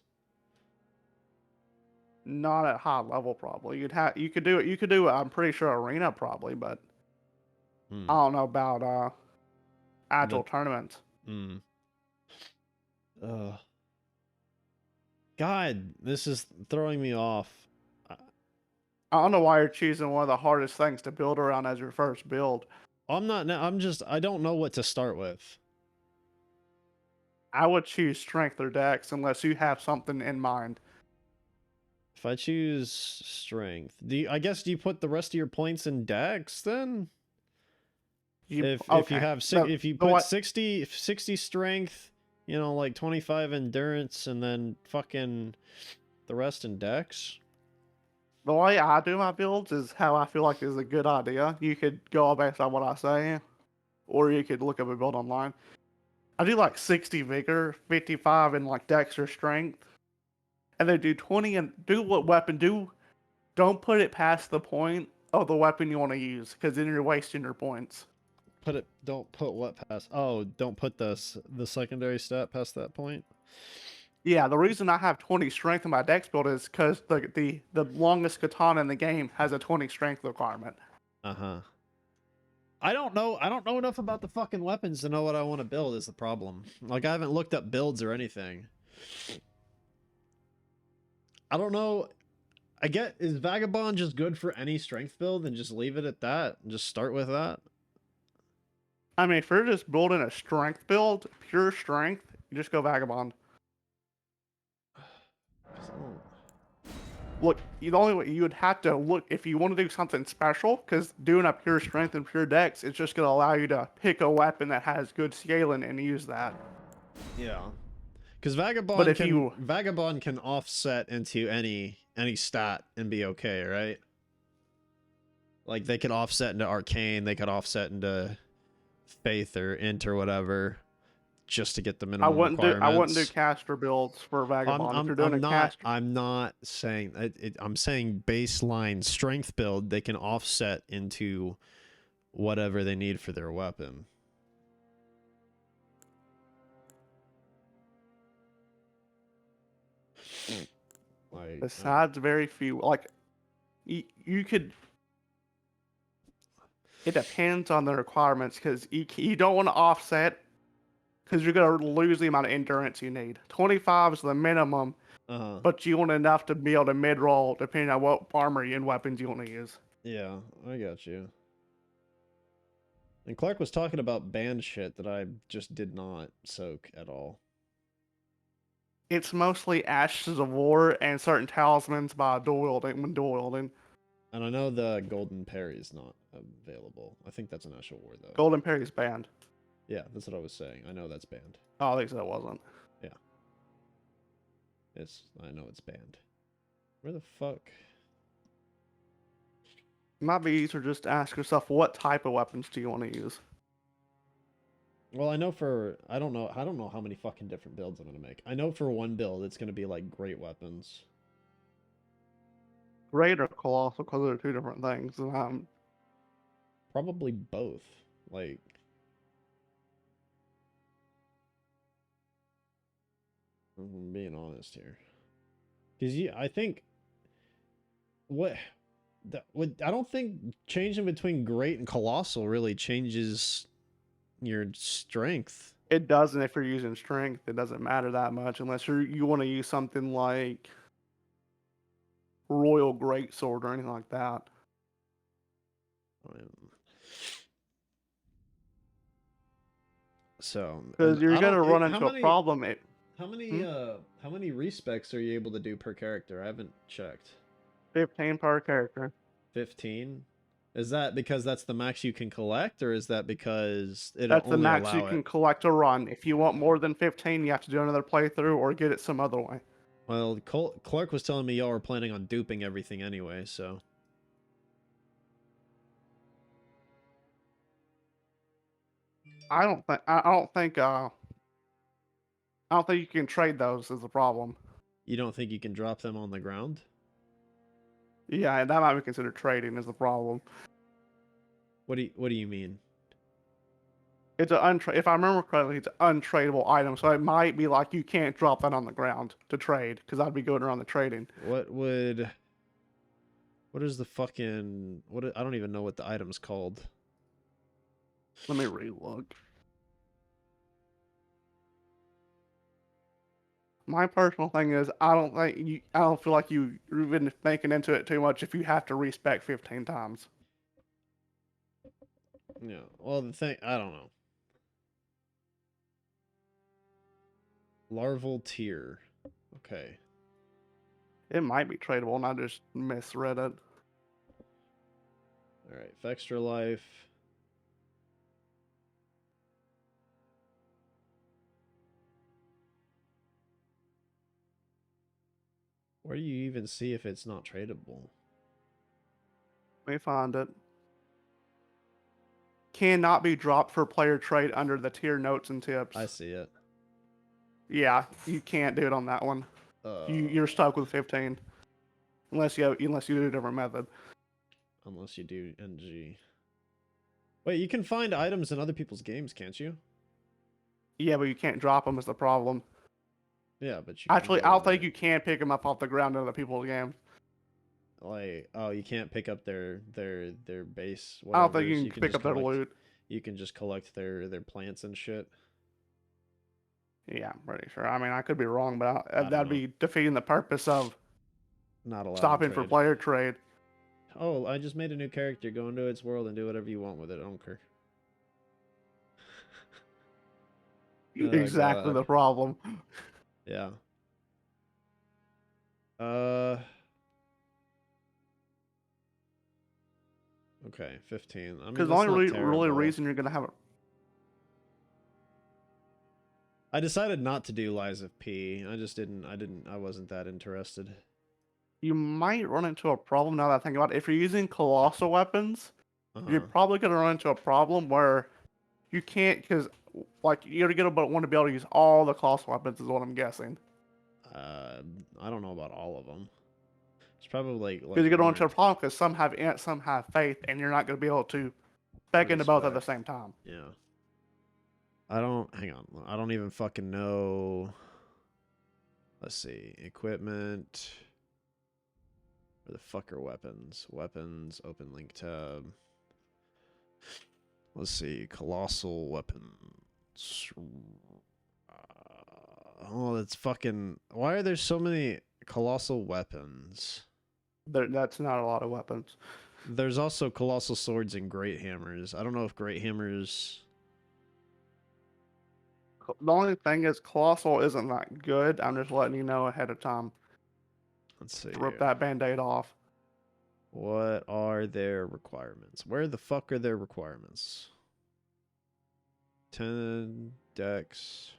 Not at high level, probably. You could do it. You could do it. I'm pretty sure arena probably, but Hmm. I don't know about agile But- tournaments. Hmm. God, this is throwing me off. I don't know why you're choosing one of the hardest things to build around as your first build. I'm not now. I don't know what to start with. I would choose strength or dex unless you have something in mind. If I choose strength, I guess do you put the rest of your points in dex then? If you okay. have if you put 60 strength, you know, like 25 endurance and then fucking the rest in dex. The way I do my builds is how I feel like is a good idea. You could go based on what I say, or you could look up a build online. I do like 60 vigor, 55 in like dex or strength, and then do 20 and do what weapon do. Don't put it past the point of the weapon you want to use, because then you're wasting your points. Don't put what past? Oh, don't put the secondary stat past that point. Yeah, the reason I have 20 strength in my dex build is because the longest katana in the game has a 20 strength requirement. Uh-huh. I don't know enough about the fucking weapons to know what I want to build is the problem. Like, I haven't looked up builds or anything. I don't know. Is Vagabond just good for any strength build and just leave it at that? And just start with that? I mean, if you're just building a strength build, pure strength, you just go Vagabond. Look, the only way you would have to look if you want to do something special, because doing a pure strength and pure dex, it's just going to allow you to pick a weapon that has good scaling and use that. Yeah, because Vagabond can But offset into any stat and be okay, right? Like they could offset into arcane, they could offset into faith or int or whatever, just to get the minimum requirements. I wouldn't do caster builds for Vagabond. If you're doing a caster, I'm not saying I'm saying baseline strength build, they can offset into whatever they need for their weapon. Like, besides very few, like you could. It depends on the requirements, because you don't want to offset, because you're going to lose the amount of endurance you need. 25 is the minimum, but you want enough to be able to mid-roll depending on what armor and weapons you want to use. Yeah, I got you. And Clark was talking about band shit that I just did not soak at all. It's mostly Ashes of War and certain talismans by dual wielding when dual wielding. And I know the golden parry is not available. I think that's an actual war though. Golden Parry's banned. Yeah, that's what I was saying. I know that's banned. Oh, I think so. It wasn't. I know it's banned. Where the fuck? It might be easier just to ask yourself, what type of weapons do you want to use? Well, I don't know how many fucking different builds I'm gonna make. I know for one build it's gonna be like great weapons. Great or Colossal, because they're two different things. Probably both. Like, I'm being honest here, because I think I don't think changing between great and colossal really changes your strength. It doesn't if you're using strength. It doesn't matter that much unless you want to use something like Royal Greatsword or anything like that. So, Because you're gonna run into a problem. How many respecs are you able to do per character? I haven't checked. 15 per character. 15? Is that because that's the max you can collect, or is that because That's the max you can collect a run. If you want more than 15, you have to do another playthrough or get it some other way. Well, Clark was telling me y'all were planning on duping everything anyway, so. I don't think you can trade those is the problem. You don't think you can drop them on the ground? Yeah, and that might be considered trading is the problem. What do you mean? It's if I remember correctly, it's an untradeable item, so it might be like you can't drop that on the ground to trade, because I'd be going around the trading. What is the fucking I don't even know what the item's called. Let me relook. My personal thing is I don't feel like you've been thinking into it too much if you have to respec 15 times. Yeah. Well, the thing, I don't know. Larval tier. Okay. It might be tradable, and I just misread it. All right. Extra life. Where do you even see if it's not tradable? Let me find it. Cannot be dropped for player trade under the tier notes and tips. I see it. Yeah, you can't do it on that one. You're stuck with 15, unless you do a different method. Unless you do NG. Wait, you can find items in other people's games, can't you? Yeah, but you can't drop them is the problem. Yeah, but you actually, I don't think you can pick them up off the ground in other people's games. Like, oh, you can't pick up their base. I don't think you can pick up their loot. You can just collect their plants and shit. Yeah, I'm pretty sure. I mean, I could be wrong, but that'd know. be defeating the purpose of not allowed stopping for player trade. Oh, I just made a new character. Go into its world and do whatever you want with it. I don't care. Exactly the problem. Yeah. Okay, 15. I mean, because the only really reason you're gonna have it. I decided not to do Lies of P. I wasn't that interested. You might run into a problem now that I think about it. If you're using colossal weapons, you're probably gonna run into a problem where you can't, because like you're gonna want to be able to use all the colossal weapons is what I'm guessing. I don't know about all of them. It's probably because you're gonna run into a problem because some have faith, and you're not gonna be able to spec into both at the same time. Yeah. Hang on. I don't even fucking know. Let's see. Equipment. Where the fuck are weapons? Weapons, open link tab. Let's see. Colossal weapons. Oh, that's fucking... Why are there so many colossal weapons? That's not a lot of weapons. There's also colossal swords and great hammers. I don't know if great hammers... The only thing is, colossal isn't that good. I'm just letting you know ahead of time. Let's see. Rip that band-aid off. What are their requirements? Where the fuck are their requirements? 10 dex.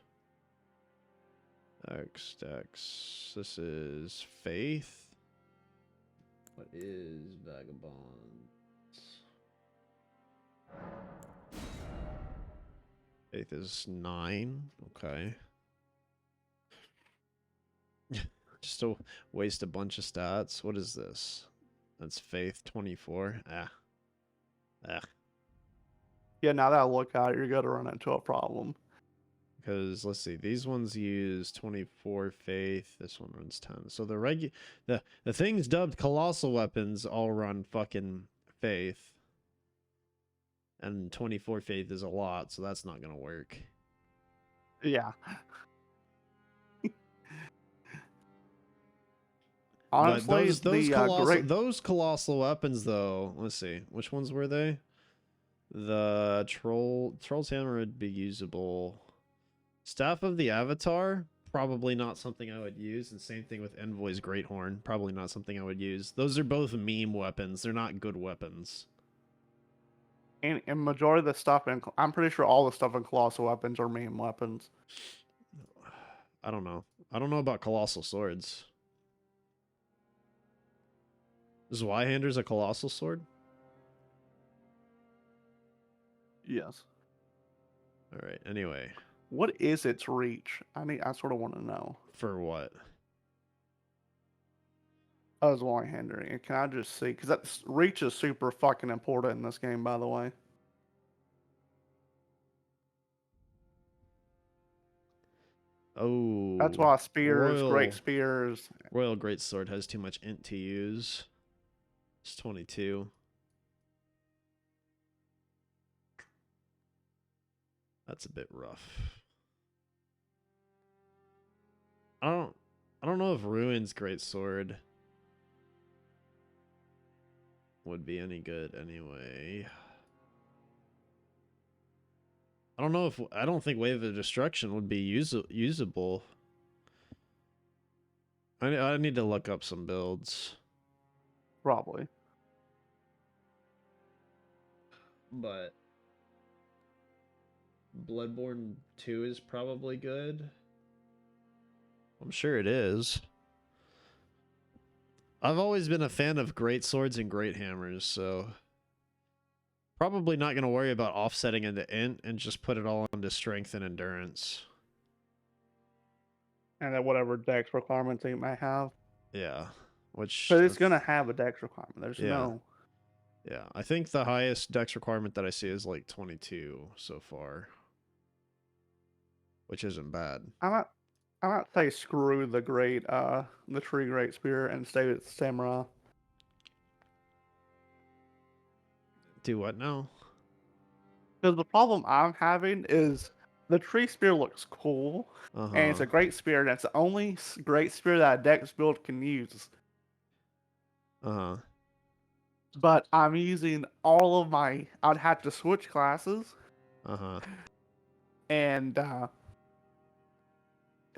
Dex. This is faith. What is vagabonds? Faith is 9. Okay. Just to waste a bunch of stats. What is this? That's faith 24. Yeah, now that I look at it, you're gonna run into a problem. Because let's see, these ones use 24 faith. This one runs 10. So the things dubbed colossal weapons all run fucking faith. And 24 faith is a lot, so that's not gonna work. Yeah. But Honestly, those colossal weapons though, let's see, which ones were they? The troll's hammer would be usable. Staff of the Avatar, probably not something I would use, and same thing with Envoy's Great Horn, probably not something I would use. Those are both meme weapons. They're not good weapons. and majority of the stuff in, I'm pretty sure all the stuff in colossal weapons are meme weapons. I don't know. I don't know about colossal swords. Is Zweihander's a colossal sword? Yes. All right. Anyway, What is its reach? I sort of want to know. for what? As one-hander, and can I just see? Because that reach is super fucking important in this game, by the way. Oh, That's why spears, Royal, great spears. Royal Greatsword has too much int to use. It's 22. That's a bit rough. I don't know if Ruin's Greatsword would be any good anyway. I don't think Wave of Destruction would be usable. I need to look up some builds. Probably. But Bloodborne 2 is probably good. I'm sure it is. I've always been a fan of great swords and great hammers, so probably not going to worry about offsetting into int and just put it all into strength and endurance. And then whatever dex requirements it might have. Yeah, which But it's going to have a dex requirement. There's Yeah. no... Yeah, I think the highest dex requirement that I see is like 22 so far, which isn't bad. I might say screw the tree great spear and stay with samurai. Do what now? Because the problem I'm having is the tree spear looks cool, and it's a great spear, and it's the only great spear that a dex build can use. But I'm using all of my... I'd have to switch classes and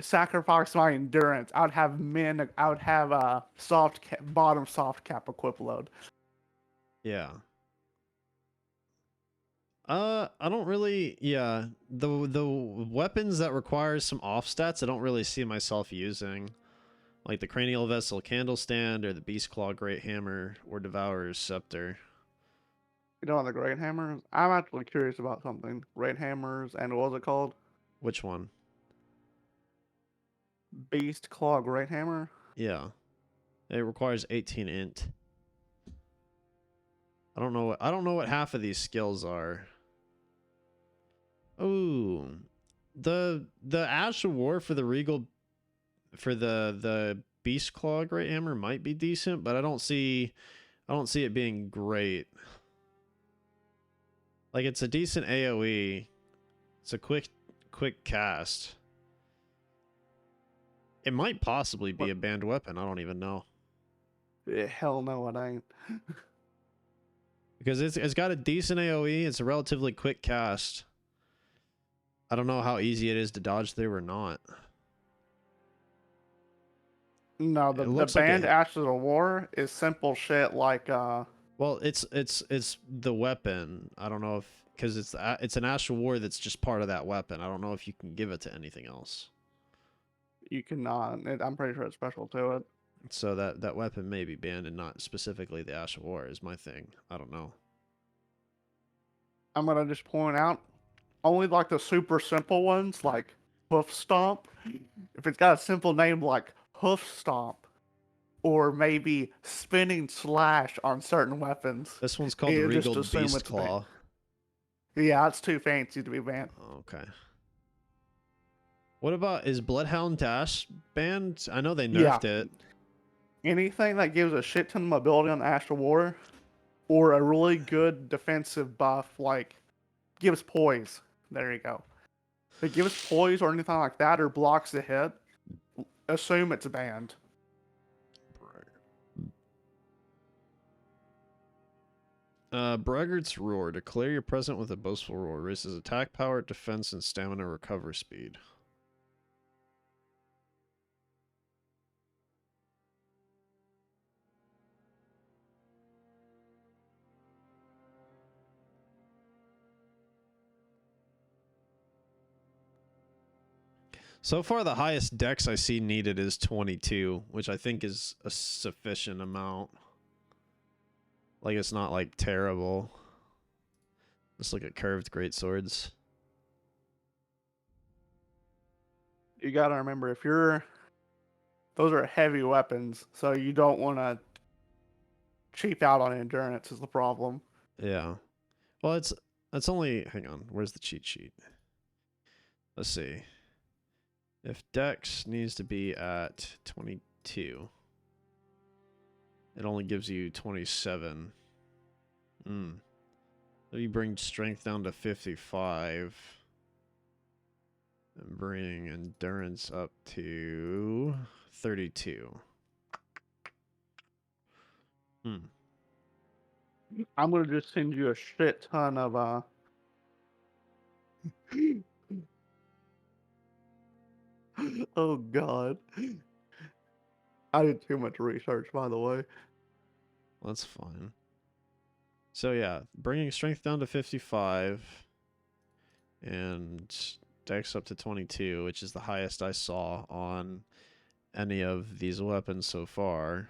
sacrifice my endurance. I would have bottom soft cap equip load. Yeah. I don't really, the weapons that require some off stats, I don't really see myself using, like the Cranial Vessel Candlestand or the Beast Claw Great Hammer or Devourer's Scepter. You know, on the great hammers, I'm actually curious about something. Great hammers and what was it called? Which one? Beast Claw Great Hammer. Yeah, it requires 18 int. I don't know what half of these skills are. Oh, the Ash of War for the Regal, for the Beast Claw Great Hammer might be decent, but I don't see it being great. Like, it's a decent AoE. It's a quick cast. It might possibly be a banned weapon. I don't even know. Hell no, it ain't. Because it's got a decent AoE. It's a relatively quick cast. I don't know how easy it is to dodge through or not. No, It the looks like banned it. Ashes of War is simple shit like Well, it's the weapon. I don't know if because it's an Ash of War that's just part of that weapon. I don't know if you can give it to anything else. you cannot. I'm pretty sure it's special to it. So that weapon may be banned and not specifically the Ash of War is my thing. I don't know. I'm gonna just point out only like the super simple ones like Hoof Stomp. If it's got a simple name like Hoof Stomp or maybe Spinning Slash on certain weapons, This one's called you just Regal assume Beast it's banned. Claw. Yeah, it's too fancy to be banned. Okay. What about is Bloodhound Dash banned? I know they Yeah. nerfed it. Anything that gives a shit ton of mobility on Ash of War or a really good defensive buff like gives poise. There you go. If it gives poise or anything like that or blocks the hit, assume it's banned. Braggart's Roar. Declare you're present with a boastful roar. Raises attack power, defense, and stamina recover speed. So far, the highest dex I see needed is 22, which I think is a sufficient amount. Like, it's not, like, terrible. Let's look at curved greatswords. You gotta remember those are heavy weapons, so you don't want to cheap out on endurance is the problem. Yeah. Well, it's only... Hang on. Where's the cheat sheet? Let's see. If dex needs to be at 22, it only gives you 27. So you bring strength down to 55. And bring endurance up to 32. I'm gonna just send you a shit ton of oh god. I did too much research, by the way. That's fine. So yeah, bringing strength down to 55 and dex up to 22, which is the highest I saw on any of these weapons so far.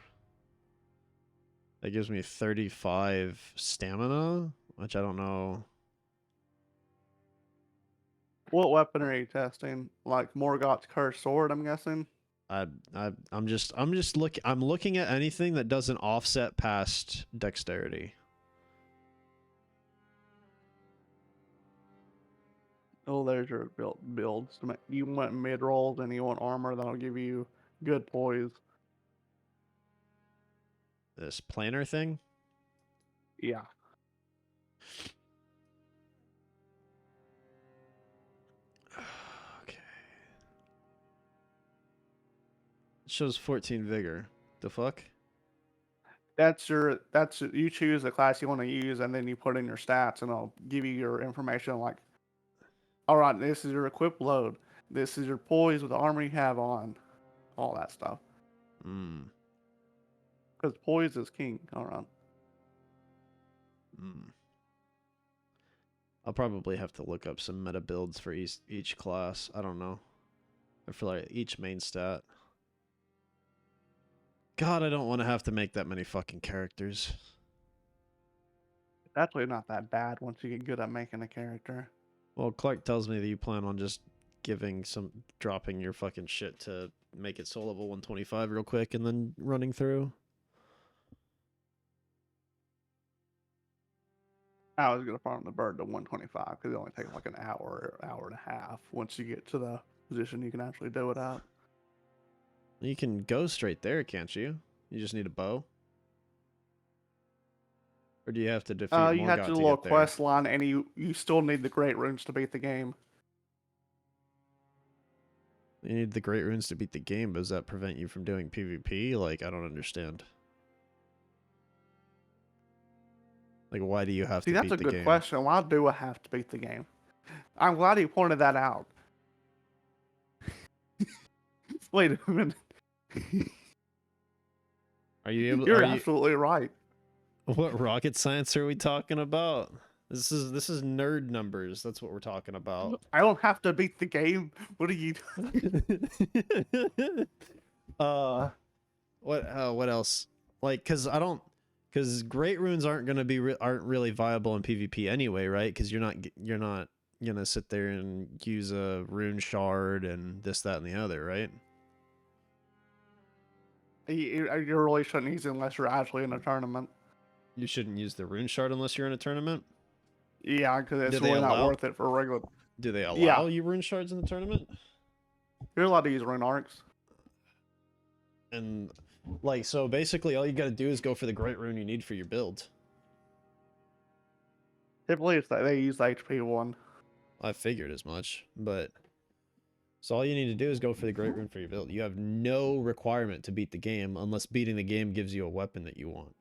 That gives me 35 stamina, which I don't know. What weapon are you testing? Like Morgoth's cursed sword, I'm guessing. I'm looking at anything that doesn't offset past dexterity. Oh, there's your builds. You want mid rolls and you want armor that'll give you good poise. This planar thing? Yeah. Okay. It shows 14 vigor. The fuck? You choose the class you want to use and then you put in your stats and it'll give you your information like, all right, this is your equip load. This is your poise with the armor you have on. All that stuff. Because poise is king. All right. I'll probably have to look up some meta builds for each class. I don't know. Or for like each main stat. God, I don't want to have to make that many fucking characters. It's actually not that bad once you get good at making a character. Well, Clark tells me that you plan on just dropping your fucking shit to make it soul level 125 real quick and then running through. I was gonna farm the bird to 125 because it only takes like an hour and a half once you get to the position you can actually do it at. You can go straight there, can't you? You just need a bow? Or do you have to defeat Morgoth You have to do a to little get there? quest line, and you still need the great runes to beat the game. You need the great runes to beat the game, but does that prevent you from doing PvP? Like, I don't understand. Like, why do you have See, to that's beat a the good game? question. Why do I have to beat the game? I'm glad you pointed that out. Wait a minute. Are you able? You're Are you? absolutely right. What rocket science are we talking about? This is nerd numbers. That's what we're talking about. I don't have to beat the game. What are you? What else? Like, cause great runes aren't really viable in PvP anyway, right? Cause you're not gonna sit there and use a rune shard and this, that, and the other, right? You really shouldn't use it unless you're actually in a tournament. You shouldn't use the rune shard unless you're in a tournament. Yeah, because it's Do they really not allow- worth it for regular. Do they allow Yeah. you rune shards in the tournament? You're allowed to use rune arcs. And like, so basically all you gotta do is go for the great rune you need for your build. Typically, it's that they use the HP one. I figured as much, but so all you need to do is go for the great rune for your build. You have no requirement to beat the game unless beating the game gives you a weapon that you want.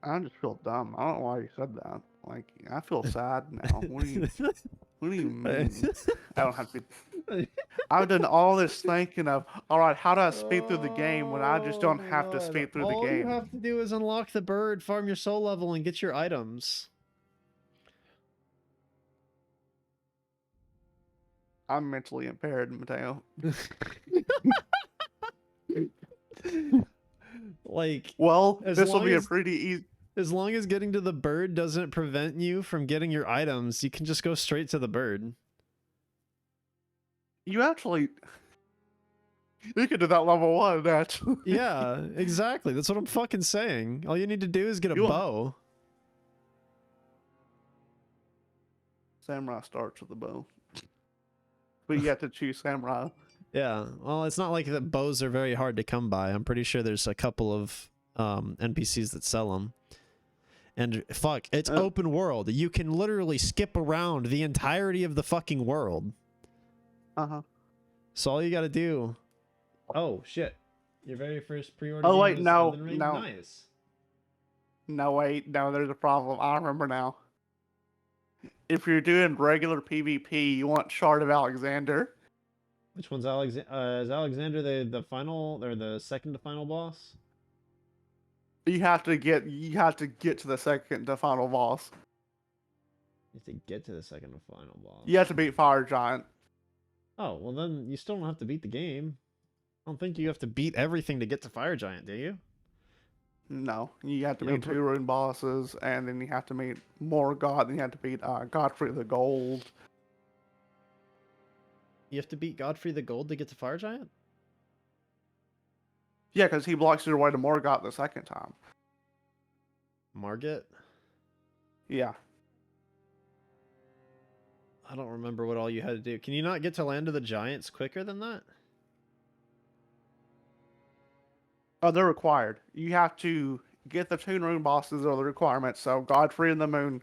I just feel dumb. I don't know why you said that. Like, I feel sad now. What do you mean? I don't have to be. I've done all this thinking of, all right, how do I speed through the game when I just don't have to speed through the All game? you have to do is unlock the bird, farm your soul level, and get your items. I'm mentally impaired, Mateo. Like, Well, As this will long be a as- pretty easy. as long as getting to the bird doesn't prevent you from getting your items, you can just go straight to the bird. You actually. You could do that level 1, actually. Yeah, exactly. That's what I'm fucking saying. All you need to do is get a You want- bow. Samurai starts with a bow. But you have to choose Samurai. Yeah, well, it's not like that bows are very hard to come by. I'm pretty sure there's a couple of NPCs that sell them. And fuck, it's open world. You can literally skip around the entirety of the fucking world. Uh-huh. So all you gotta do... Oh, shit. Your very first pre-order Oh, game wait, was no, Elden Ring? no. Nice. No, wait, no, there's a problem. I remember now. If you're doing regular PvP, you want Shard of Alexander. Which one's Alexander? Is Alexander the final, or the second to final boss? You have to get to the second to final boss. You have to get to the second to final boss. You have to beat Fire Giant. Oh, well then you still don't have to beat the game. I don't think you have to beat everything to get to Fire Giant, do you? No, you have to Yeah, beat 2 rune bosses, and then you have to meet Morgott, then you have to beat Godfrey the Gold. You have to beat Godfrey the Gold to get to Fire Giant? Yeah, because he blocks your way to Morgott the second time. Margit? Yeah. I don't remember what all you had to do. Can you not get to Land of the Giants quicker than that? Oh, they're required. You have to get the 2 rune bosses are the requirements. So Godfrey and the Moon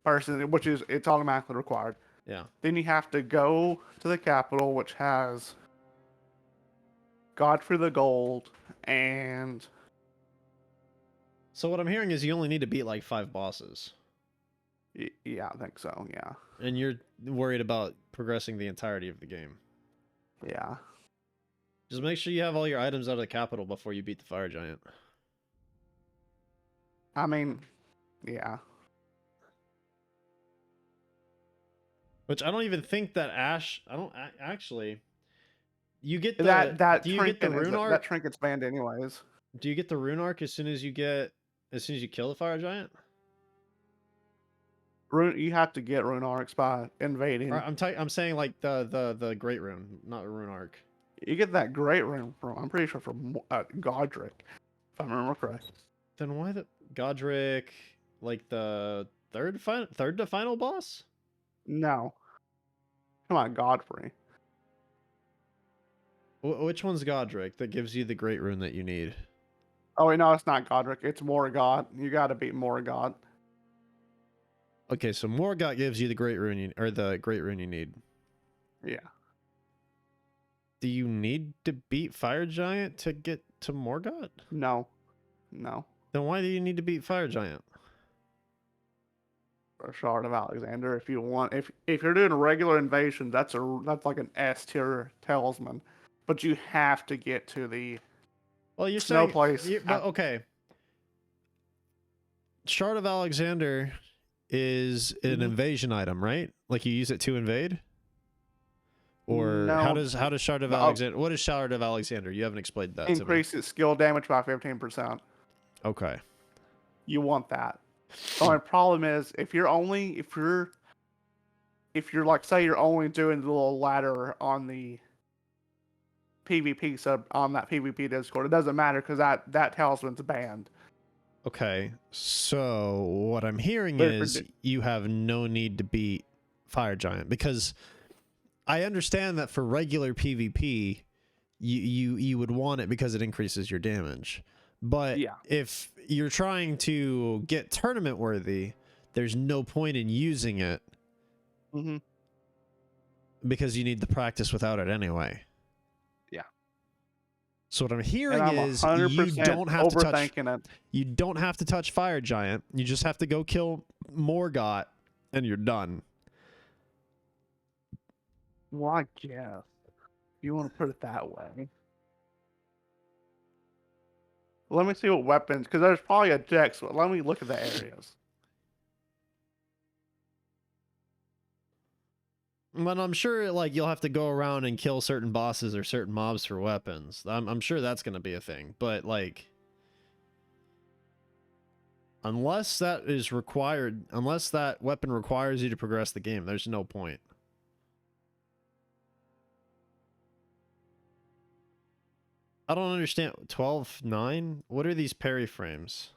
person, which is it's automatically required. Yeah. Then you have to go to the capital, which has Godfrey the Gold and So what I'm hearing is you only need to beat like 5 bosses. yeah, I think so. Yeah, And you're worried about progressing the entirety of the game. yeah. Just make sure you have all your items out of the capital before you beat the Fire Giant. I mean, yeah. Which I don't even think that Ash... I don't actually... You get the... That do you get the trinket rune arc? that trinket's banned anyways. Do you get the rune arc as soon as you kill the Fire Giant? You have to get rune arcs by invading. Or I'm saying like the Great Rune, not the rune arc. You get that great rune from, I'm pretty sure, from Godric, if I remember correct. Then why the Godric, like the third to final boss? No. Come on, Godfrey. Which one's Godric that gives you the Great Rune that you need? Oh, wait, no, it's not Godric. It's Morgott. You gotta beat Morgott. Okay, so Morgott gives you the Great Rune, or the Great Rune you need. Yeah. Do you need to beat Fire Giant to get to Morgott? No. No. Then why do you need to beat Fire Giant? Or Shard of Alexander, if you want. If you're doing a regular invasion, that's like an S tier talisman. But you have to get to the Well, you're No saying place. but okay. Shard of Alexander is an Mhm. invasion item, right? Like you use it to invade? Or No. how does Shard of No. Alexander? What is Shard of Alexander? You haven't explained that to me. Increases skill damage by 15%. Okay. You want that. The only problem is if you're like, say you're only doing the little ladder on the PvP sub on that PvP Discord, it doesn't matter because that talisman's banned. Okay. So what I'm hearing But is you have no need to beat Fire Giant, because I understand that for regular PvP you would want it because it increases your damage. But Yeah. if you're trying to get tournament worthy, there's no point in using it Mm-hmm. because you need the practice without it anyway. Yeah. So what I'm And hearing I'm is 100% you don't have to touch overthinking it. you don't have to touch Fire Giant. You just have to go kill Morgott and you're done. Well, I guess. If you want to put it that way. Let me see what weapons, because there's probably a dex. So let me look at the areas. But I'm sure like you'll have to go around and kill certain bosses or certain mobs for weapons. I'm sure that's going to be a thing. But like unless that is required, unless that weapon requires you to progress the game, there's no point. I don't understand. 12-9? What are these parry frames?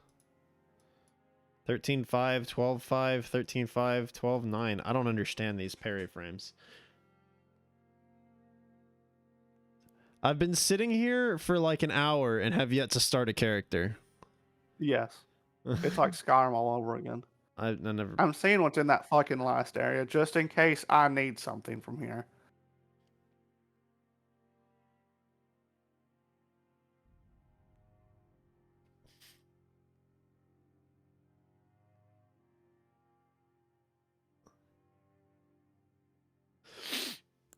13-5, 12-5, 13-5, 12-9. I don't understand these parry frames. I've been sitting here for like an hour and have yet to start a character. Yes. It's like Skyrim all over again. I never... I'm seeing what's in that fucking last area, just in case I need something from here.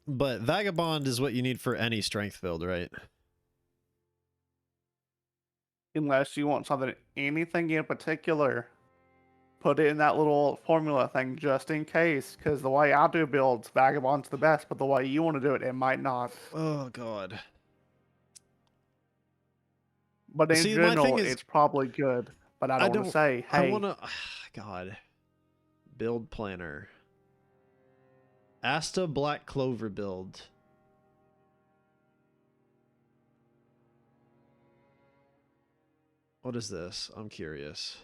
But Vagabond is what you need for any strength build, right? Unless you want something, anything in particular, put it in that little formula thing just in case. Because the way I do builds, Vagabond's the best, but the way you want to do it, it might not. Oh, God. But in See, my general, thing is, it's probably good. But I don't want to say, hey, I want to... God. Build planner. Asta Black Clover build. What is this? I'm curious.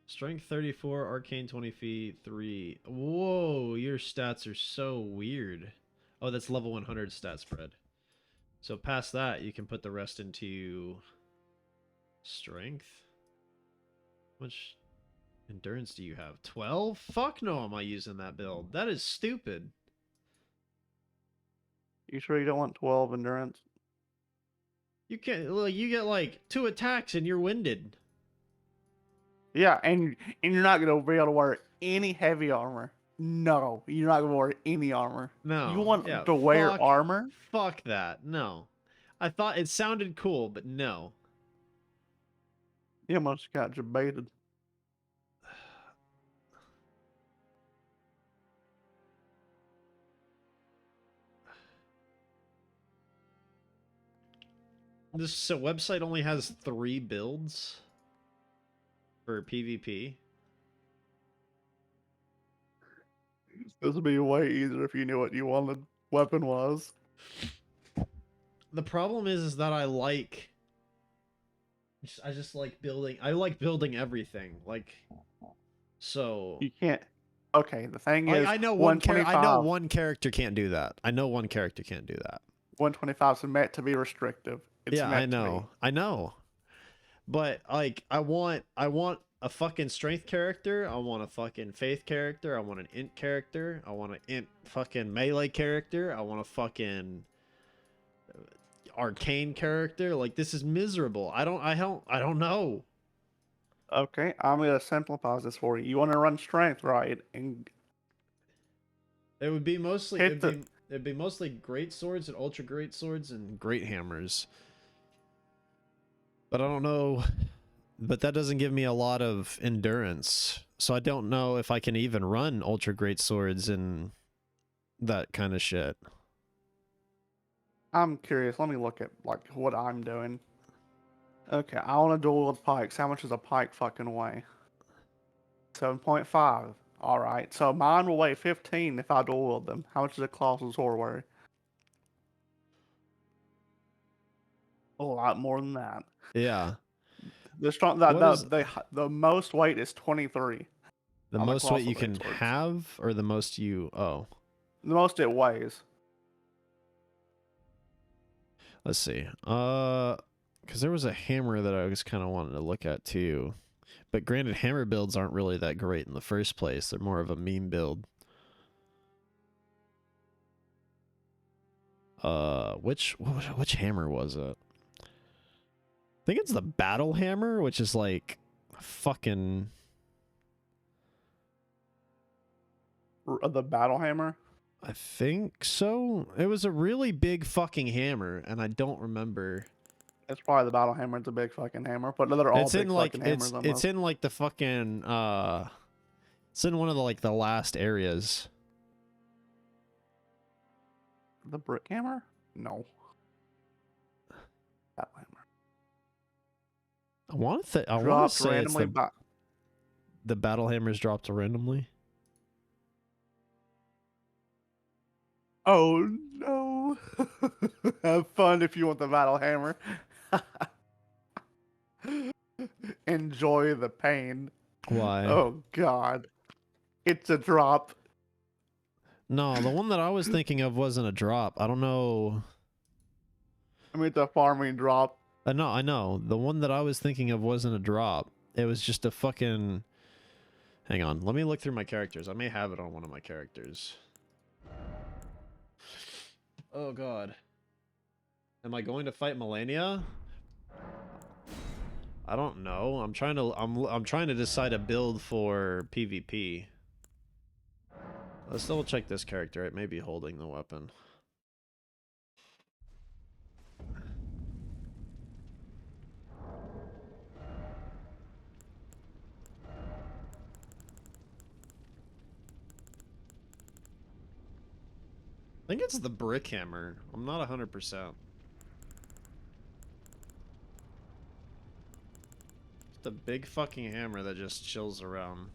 Strength 34, Arcane 20 feet, 3. Whoa, your stats are so weird. Oh, that's level 100 stat spread. So past that, you can put the rest into strength. How much endurance do you have? 12? Fuck no, am I using that build? That is stupid. you sure you don't want 12 endurance? You can't. Like, you get like 2 attacks and you're winded. Yeah, and you're not gonna be able to wear any heavy armor. No, you're not gonna wear any armor. No. You want yeah, to wear fuck- armor? Fuck that. No. I thought it sounded cool, but no. You almost got debated. This website only has 3 builds for PvP. This would be way easier if you knew what you wanted weapon was. The problem is that I just like building. I like building everything. Like, so You can't. Okay, the thing is, I know I know one character can't do that. I know one character can't do that. 125 is meant to be restrictive. It's yeah, meant I know. I know. But like I want a fucking strength character. I want a fucking faith character. I want an int character. I want an int fucking melee character. I want a fucking arcane character. Like, this is miserable. I don't know. Okay, I'm gonna simplify this for you. You want to run strength, right? And It would be mostly Hit it'd be mostly great swords and ultra great swords and great hammers. But I don't know. But that doesn't give me a lot of endurance. So I don't know if I can even run ultra great swords and that kind of shit. I'm curious. Let me look at like what I'm doing. Okay, I want to duel with pikes. How much does a pike fucking weigh? 7.5. All right, so mine will weigh 15 if I duel with them. How much does a colossal sword weigh? A lot more than that. Yeah. The strong, the most weight is 23. The on a most weight you colossal can greatsword. have or the most you The most it weighs. let's see. Because there was a hammer that I was kind of wanting to look at too. But granted, hammer builds aren't really that great in the first place. They're more of a meme build. Which hammer was it? I think it's the battle hammer, which is like fucking The battle hammer. I think so. It was a really big fucking hammer, and I don't remember. It's probably the battle hammer. It's a big fucking hammer, but they're all It's big in like fucking hammers. it's in like the fucking it's in one of the like the last areas. The brick hammer? No. Battle hammer. I want to Dropped say it's randomly by. the battle hammers dropped randomly. Oh no! Have fun if you want the battle hammer. Enjoy the pain. Why? Oh god. It's a drop. No, the one that I was thinking of wasn't a drop. I don't know. I mean, it's a farming drop. No, I know. The one that I was thinking of wasn't a drop. It was just a fucking... Hang on. Let me look through my characters. I may have it on one of my characters. Oh, God. Am I going to fight Melania? I don't know. I'm trying to decide a build for PvP. Let's double check this character. It may be holding the weapon. I think it's the brick hammer. I'm not 100%. It's the big fucking hammer that just chills around.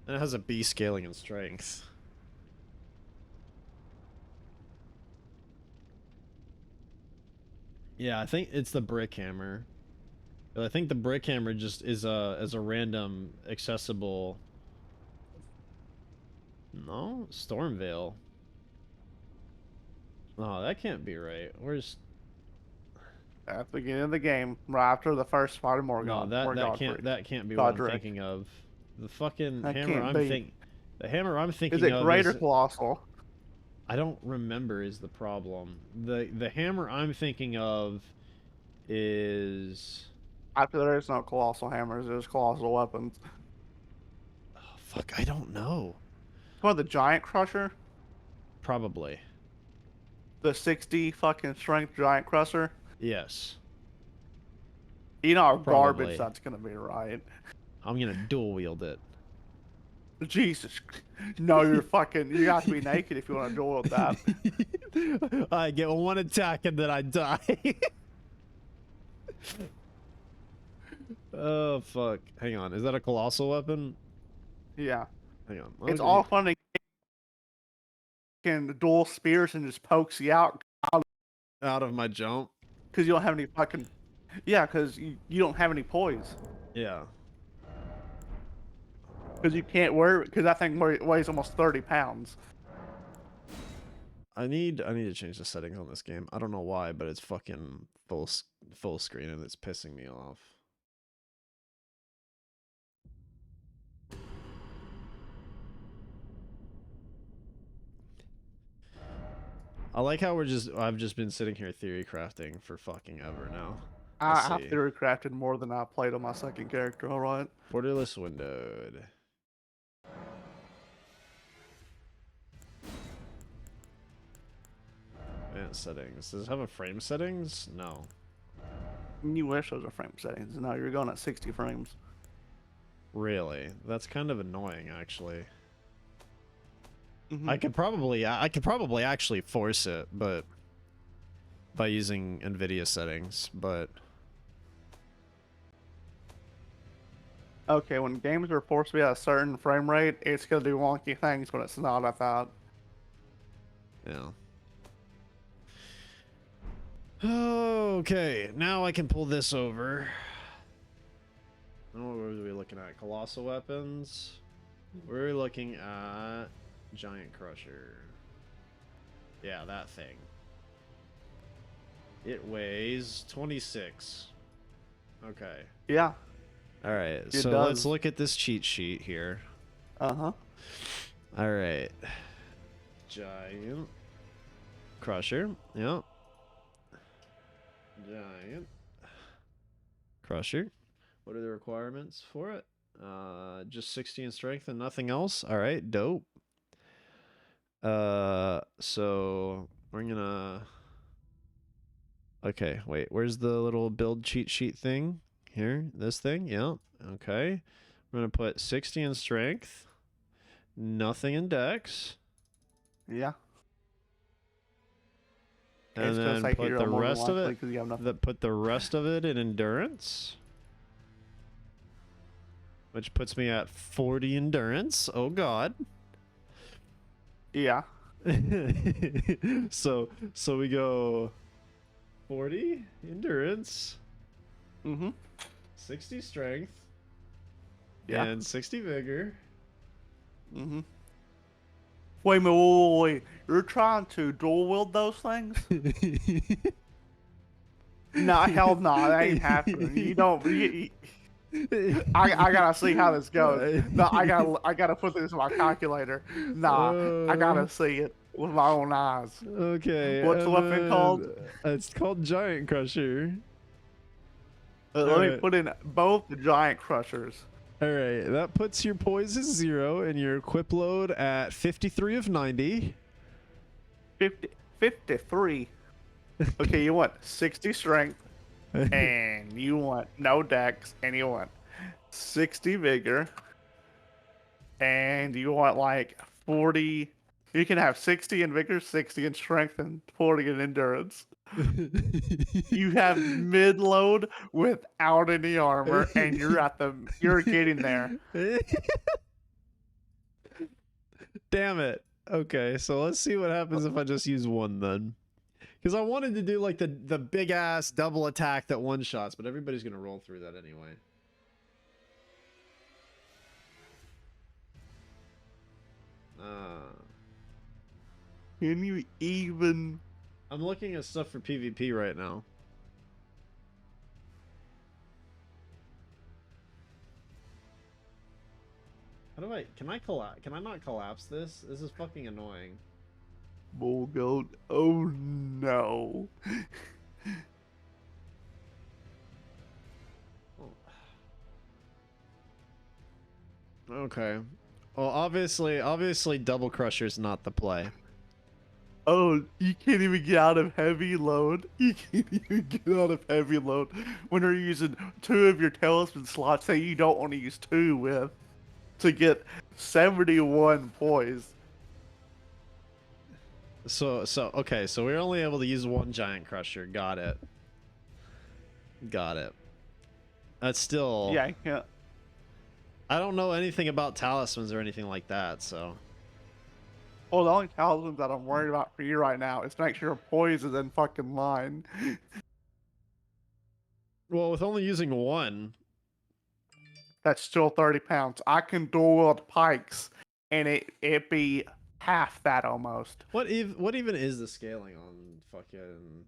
And it has a B scaling and strength. Yeah, I think it's the brick hammer. But I think the brick hammer just is a random accessible. No, Stormveil. Oh, that can't be right. Where's At the beginning of the game, right after the first fight of Morgoth. no that can't be what I'm Godric. thinking of. The fucking That hammer can't be. the hammer I'm thinking Is it of great or is, colossal? I don't remember is the problem. The hammer I'm thinking of is After there is no colossal hammers, there's colossal weapons. oh, fuck, I don't know. What, the giant crusher? Probably. The 60 fucking strength giant crusher? Yes. You know how Probably. garbage that's gonna be, right? I'm gonna dual wield it. Jesus. No, you're fucking. You have to be naked if you want to duel with that. I get one attack and then I die. Oh fuck. Hang on. Is that a colossal weapon? Yeah. Hang on. It's all funny. Can dual spears and just pokes you out out of my jump. because you don't have any fucking. Yeah, because you don't have any poise. Yeah. Because you can't wear. Because that thing weighs almost 30 pounds. I need to change the settings on this game. I don't know why, but it's fucking full screen and it's pissing me off. I like how I've just been sitting here theory crafting for fucking ever now. I Let's have see. theory crafted more than I played on my second character. All right. Borderless windowed. Advanced settings. Does it have a frame settings? No. You wish those are frame settings. No, you're going at 60 frames. Really? That's kind of annoying, actually. Mhm. I could probably actually force it, but by using NVIDIA settings, but Okay, when games are forced to be at a certain frame rate, it's gonna do wonky things when it's not, I thought. yeah. Okay, now I can pull this over. What were we looking at? Colossal weapons. We're looking at Giant Crusher. Yeah, that thing. It weighs 26. Okay. Yeah. All right. It So does. let's look at this cheat sheet here. Uh-huh. All right. Giant Crusher. Yep. Giant Crusher. What are the requirements for it? Just 60 in strength and nothing else. All right, dope. So we're gonna. Okay, wait. Where's the little build cheat sheet thing? Here, this thing. Yeah. Okay. We're gonna put 60 in strength, nothing in dex, Yeah. and It's gonna then say put hero the more than rest of likely it. 'cause you have nothing. Put the rest of it in endurance. Which puts me at 40 endurance. Oh god. Yeah. so we go 40 endurance, Mm-hmm. 60 strength, Yeah. and 60 vigor. Mm-hmm. Wait a minute, wait. You're trying to dual wield those things? Nah, hell no, that ain't happening. You don't. I gotta see how this goes. No, I gotta put this in my calculator. Nah, I gotta see it with my own eyes. Okay. What's the and weapon then called? It's called Giant Crusher. Let me Alright. put in both the giant crushers. All right, that puts your poise as 0 and your equip load at 53 of 90. 53. Okay, you want 60 strength, and you want no dex, and you want 60 vigor, and you want like 40. You can have 60 in vigor, 60 in strength, and 40 in endurance. You have mid load without any armor, and you're getting there. Damn it. Okay, so let's see what happens if I just use one then. Because I wanted to do like the big ass double attack that one shots, but everybody's gonna roll through that anyway. Can you even? I'm looking at stuff for PvP right now. How do I? Can I collapse? Can I not collapse this? This is fucking annoying. Bull goat. Oh no. Okay. Well, obviously, double crusher's not the play. Oh, you can't even get out of heavy load. You can't even get out of heavy load when you're using 2 of your talisman slots that you don't want to use 2 with to get 71 poise. So okay, so we're only able to use one giant crusher. Got it. Got it. That's still. Yeah, you can't. I don't know anything about talismans or anything like that, so. Well, the only talismans that I'm worried about for you right now is to make sure poise is in fucking line. Well, with only using one. That's still 30 pounds. I can dual wield pikes, and it be half that almost. What even is the scaling on fucking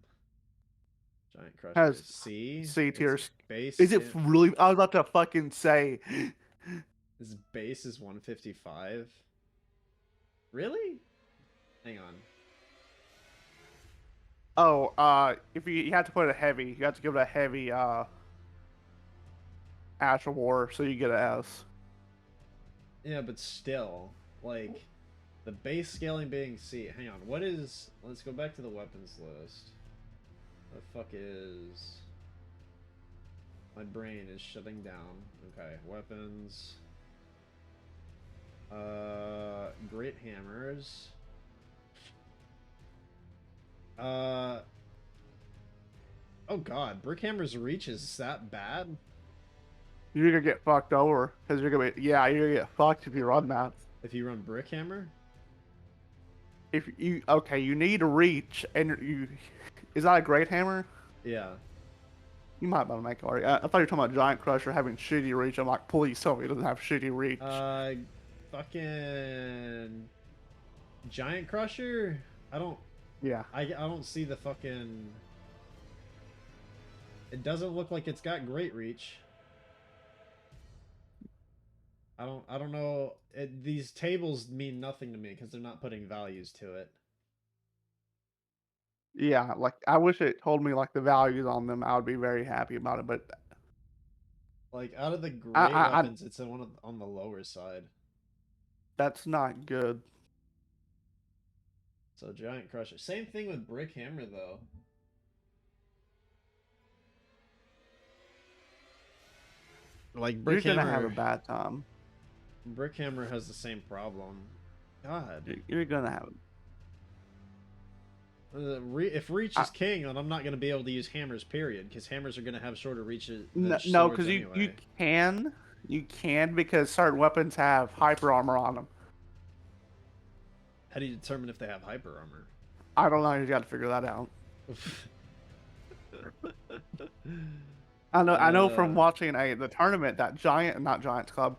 giant crusher? Has C. C It's tiers. Base. Is it really? I was about to fucking say. His base is 155. Really? Hang on. Oh, if you have to put it heavy, you have to give it a heavy Astral War, so you get an S. Yeah, but still, like, the base scaling being C. Hang on, what is? Let's go back to the weapons list. The fuck is? My brain is shutting down. Okay, weapons. Great hammers. Oh god, brick hammer's reach is that bad? You're gonna get fucked over because you're gonna be you're gonna get fucked if you run that. If you run brick hammer? If you okay, you need a reach, and you is that a great hammer? Yeah. You might be able to make it already. I thought you were talking about Giant Crusher having shitty reach. I'm like, please tell me it doesn't have shitty reach. Fucking Giant Crusher? Yeah. I don't see the fucking. It doesn't look like it's got great reach. I don't know. These tables mean nothing to me because they're not putting values to it. Yeah, like I wish it told me like the values on them. I would be very happy about it. But Like out of the great I weapons, it's on the lower side. that's not good. So Giant Crusher. Same thing with Brick Hammer though. Like Brick You're Hammer. gonna have a bad time. Brick Hammer has the same problem. God. You're gonna have it. If reach is king, then I'm not going to be able to use hammers, period, because hammers are going to have shorter reaches. No, because you can because certain weapons have hyper armor on them. How do you determine if they have hyper armor? I don't know. You got to figure that out. I know from watching the tournament that not Giants Club,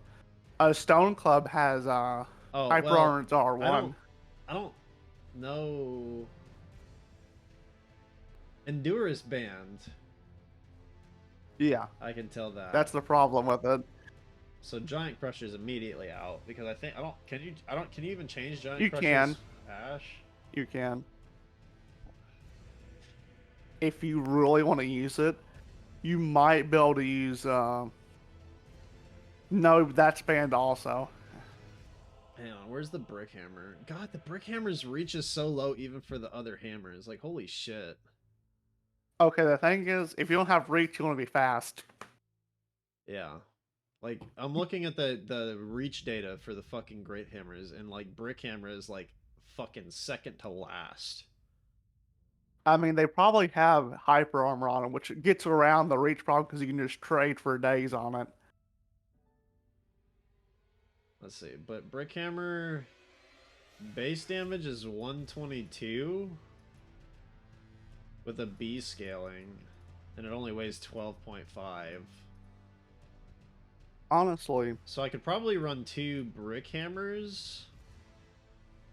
Stone Club has hyper armor to R1. I don't know. Endure is banned. Yeah, I can tell that. that's the problem with it. So Giant Crusher is immediately out because I think Can you even change Giant You Crusher's can. Ash? You can. If you really want to use it, you might be able to use. No, that's banned also. Hang on, where's the Brick Hammer? God, the Brick Hammer's reach is so low even for the other hammers. Like, holy shit. Okay, the thing is, if you don't have reach, you want to be fast. Yeah. Like, I'm looking at the reach data for the fucking Great Hammers, and, like, Brick Hammer is, like, fucking second to last. I mean, they probably have hyper armor on them, which gets around the reach problem because you can just trade for days on it. Let's see, but Brick Hammer base damage is 122 with a B scaling, and it only weighs 12.5. Honestly. So I could probably run 2 Brick Hammers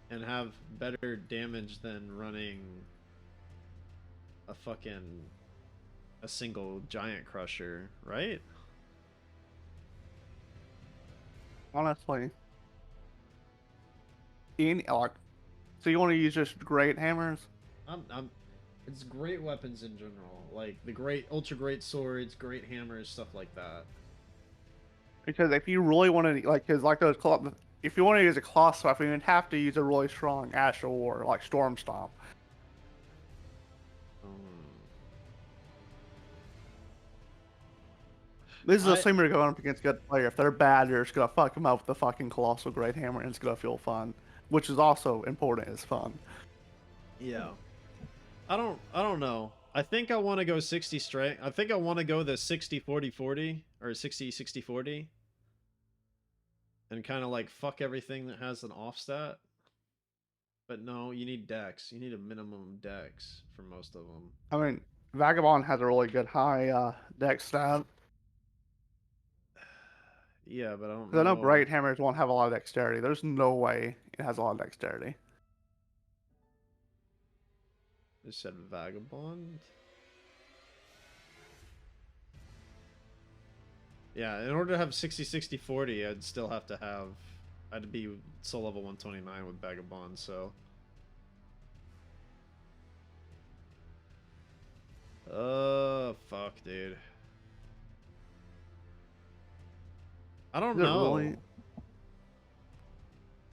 and have better damage than running a single Giant Crusher, right? Honestly. So you want to use just great hammers? It's great weapons in general, like the ultra great swords, great hammers, stuff like that. Because if you really want to, if you want to use a claw weapon, you'd have to use a really strong Astral War, like Storm Stomp. This is assuming you're going up against a good player. If they're bad, you're just gonna fuck them up with the fucking Colossal Great Hammer, and it's gonna feel fun, which is also important as fun. Yeah. I don't know. I think I want to go 60 strength. I think I want to go the 60-40-40 or 60-60-40 and kind of like fuck everything that has an off stat. But no, you need dex. You need a minimum dex for most of them. I mean, Vagabond has a really good high dex stat. Yeah, but I don't know. I know Great Hammers won't have a lot of dexterity. There's no way it has a lot of dexterity. It said Vagabond. Yeah, in order to have 60-60-40, I'd still have to have... I'd be soul level 129 with Vagabond, so... Fuck, dude. I don't Is it know. really?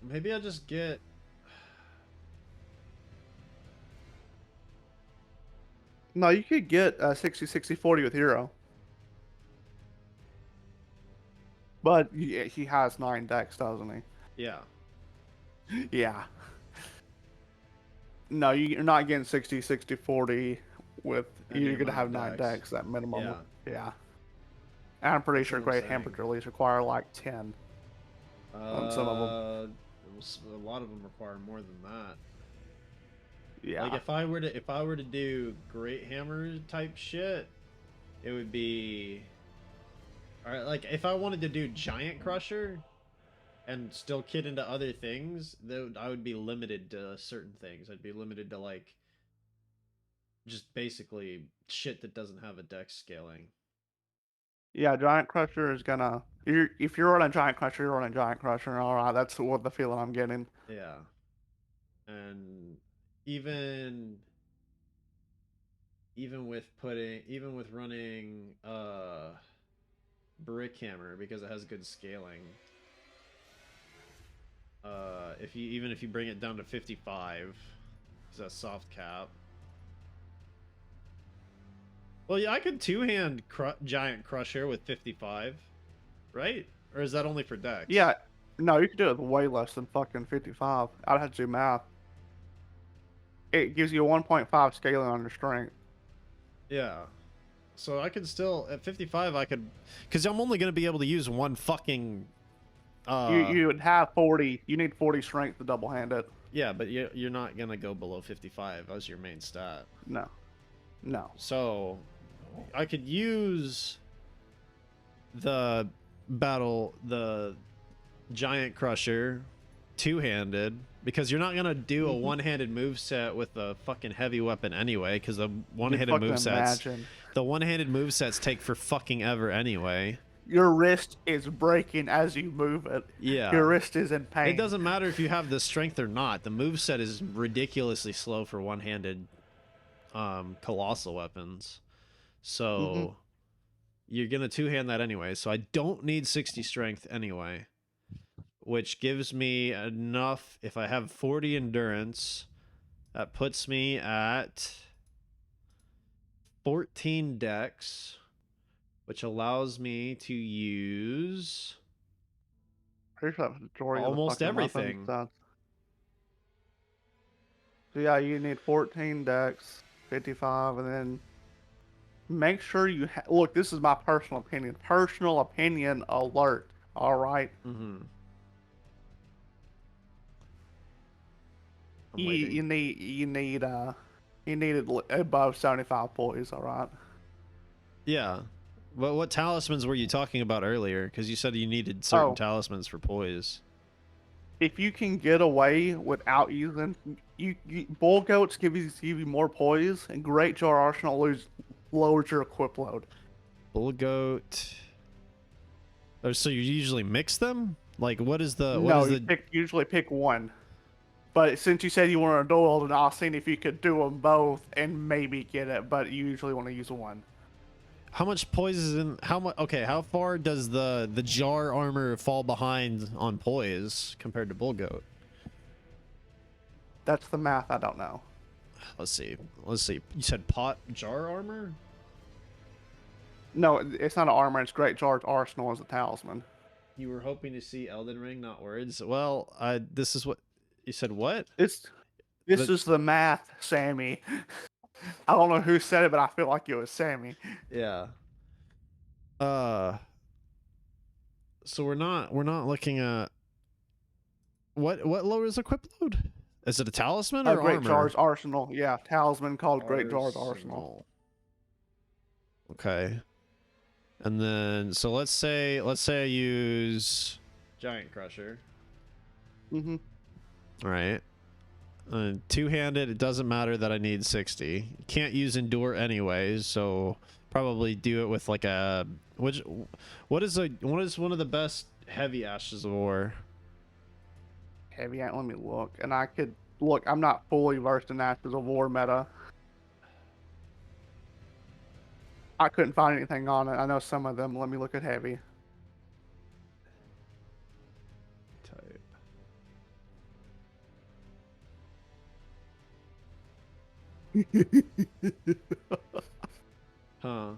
Maybe I just get. No, you could get 60, 60, 40 with Hero. But he has 9 decks, doesn't Yeah. he? Yeah. No, you're not getting 60, 60, 40 with. Any You're going to amount have of 9 decks. decks at minimum. Yeah. Yeah. And I'm pretty That's sure what I'm Great Hampered saying. Release require like 10 on some of them. A lot of them require more than that. Yeah. Like if I were to do Great Hammer type shit, it would be. Alright, like if I wanted to do Giant Crusher and still kit into other things, I would be limited to certain things. I'd be limited to like just basically shit that doesn't have a dex scaling. Yeah, Giant Crusher is gonna. If you're running Giant Crusher, you're running Giant Crusher. All right, that's what the feeling I'm getting. Yeah. And even even with running Brick Hammer because it has good scaling. If you bring it down to 55, is that soft cap? Well, yeah, I could two-hand Giant Crusher with 55, right? Or is that only for decks? Yeah, no, you can do it with way less than fucking 55. I'd have to do math. It gives you a 1.5 scaling on your strength. Yeah. So I could still at 55 I could, because I'm only gonna be able to use one fucking. You would have 40. You need 40 strength to double hand it. Yeah, but you're not gonna go below 55 as your main stat. No, no. So I could use the Giant Crusher two-handed because you're not gonna do a one-handed move set with a fucking heavy weapon anyway, because the one-handed fucking move sets imagine. the one-handed move sets take for fucking ever anyway. Your wrist is breaking as you move it. Yeah. Your wrist is in pain. It doesn't matter if you have the strength or not. The move set is ridiculously slow for one-handed colossal weapons. So you're gonna two-hand that anyway. So I don't need 60 strength anyway, which gives me enough. If I have 40 endurance, that puts me at 14 dex, which allows me to use Pretty sure that's the majority of the almost fucking weapon everything. stats. So yeah, you need 14 dex, 55, and then make sure you look. This is my personal opinion. Personal opinion alert. All right. Mm-hmm. You need it above 75 poise. All right. Yeah. But what talismans were you talking about earlier? Because you said you needed certain Oh. talismans for poise. If you can get away without using bull goats give you more poise, and Great Jar Arsenal lowers your equip load. Bull goat. Oh, so you usually mix them? Like, what is the? What No, is you the? usually pick one. But since you said you want to duel, and I was seeing if you could do them both and maybe get it, but you usually want to use one. How much poise is in? How much? Okay, how far does the jar armor fall behind on poise compared to bull goat? That's the math. I don't know. Let's see. Let's see. You said pot jar armor? No, it's not an armor. It's Great Jar's Arsenal as a talisman. You were hoping to see Elden Ring, not words. Well, this is what you said. What? This is the math, Sammy. I don't know who said it, but I feel like it was Sammy. Yeah. So we're not looking at what lowers equip load? Is it a talisman or Great armor? Jar's Arsenal. Yeah, talisman called Great Jar's Arsenal. Okay. And then so let's say I use Giant Crusher. Mm-hmm. All right. Two-handed, it doesn't matter that I need 60. Can't use Endure anyways, so probably do it with like a what is one of the best heavy Ashes of War? Heavy, let me look. And I could look, I'm not fully versed in Ashes of War meta. I couldn't find anything on it. I know some of them. Let me look at heavy. Type. Huh.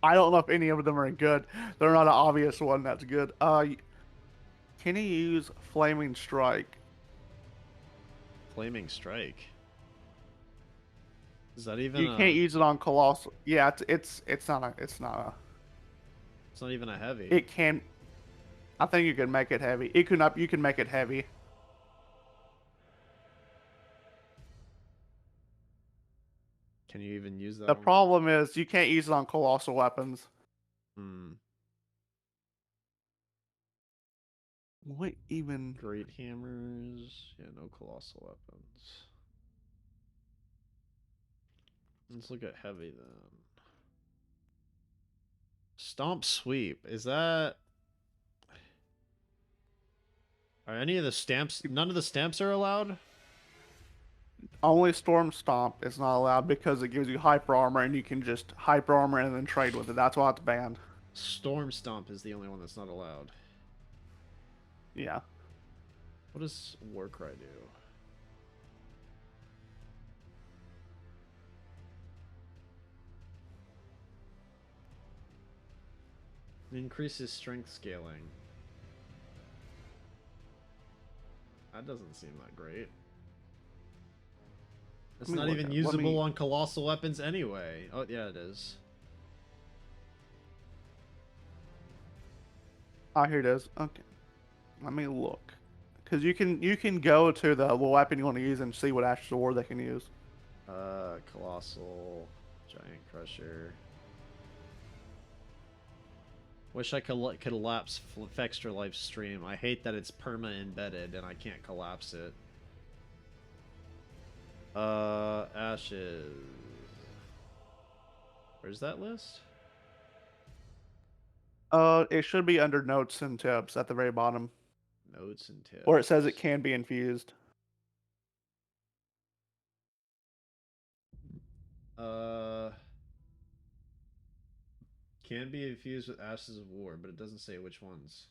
I don't know if any of them are good. They're not an obvious one that's good. Can you use Flaming Strike? Flaming Strike. Is that even You can't use it on Colossal. Yeah, it's not a It's not even a heavy. it can. I think you can make it heavy. It can up. You can make it heavy. Can you even use that The on? problem is you can't use it on Colossal weapons. Hmm. What even? Great hammers. Yeah, no colossal weapons. Let's look at heavy then. Stomp sweep. Is that... Are any of the stamps... None of the stamps are allowed? Only Storm Stomp is not allowed because it gives you hyper armor and you can just hyper armor and then trade with it. That's why it's banned. Storm Stomp is the only one that's not allowed. Yeah. What does Warcry do? It increases strength scaling. That doesn't seem that great. It's Let me not look even at it. usable on colossal weapons anyway. Oh, yeah, it is. Oh, here it is. Okay. Let me look. Because you can go to the weapon you want to use and see what Ashes of War they can use. Colossal, Giant Crusher. Wish I could collapse Fextra Life Stream. I hate that it's perma embedded and I can't collapse it. Ashes. Where's that list? It should be under notes and tips at the very bottom, Notes and tips. where it says it can be infused. Can be infused with Ashes of War, but it doesn't say which ones.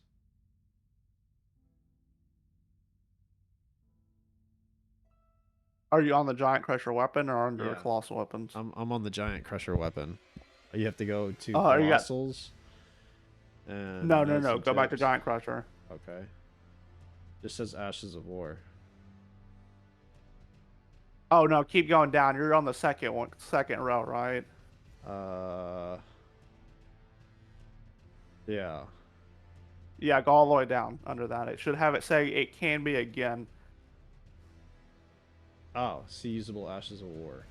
Are you on the Giant Crusher weapon or under Yeah. Colossal weapons? I'm on the Giant Crusher weapon. You have to go to You got- Colossals. And No. Notes and Go back to Tips. Giant Crusher. Okay. Just says Ashes of War. Oh no, keep going down. You're on the second row, right? Yeah. Yeah, go all the way down under that. It should have it say it can be again. Oh, see usable Ashes of War.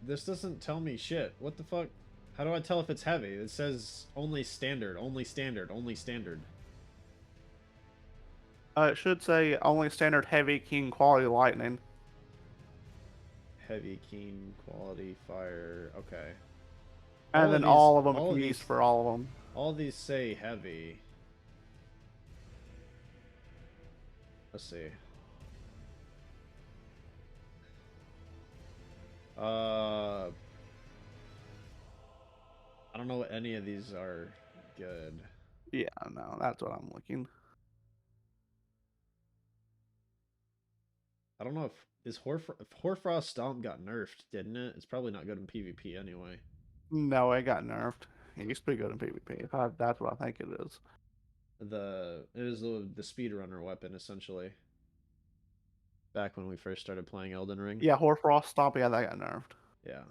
This doesn't tell me shit. What the fuck? How do I tell if it's heavy? It says only standard, only standard, only standard. It should say only standard heavy keen quality lightning. Heavy, keen, quality, fire. Okay. And then all of them can be used for all of them. All these say heavy. Let's see. I don't know what any of these are good. Yeah, no, that's what I'm looking. I don't know if Hoarfrost Stomp got nerfed, didn't it? It's probably not good in PvP anyway. No, it got nerfed. It used to be good in PvP. That's what I think it is. It was the speedrunner weapon essentially. Back when we first started playing Elden Ring. Yeah, Hoarfrost Stomp, yeah, that got nerfed. Yeah.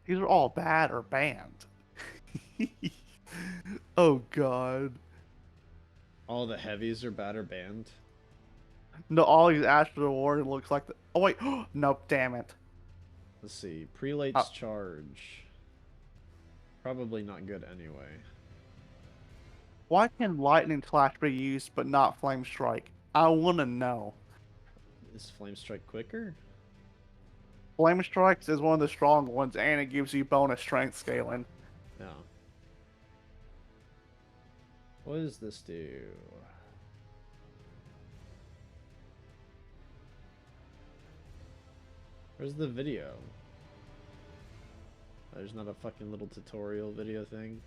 These are all bad or banned. Oh god. All the heavies are bad or banned. No, all these Ashes of War looks like the. Oh wait, nope, damn it. Let's see. Prelate's Charge. Probably not good anyway. Why can Lightning Slash be used but not Flame Strike? I want to know. Is Flame Strike quicker? Flame Strikes is one of the strong ones, and it gives you bonus strength scaling. Yeah. What does this do? Where's the video? There's not a fucking little tutorial video thing.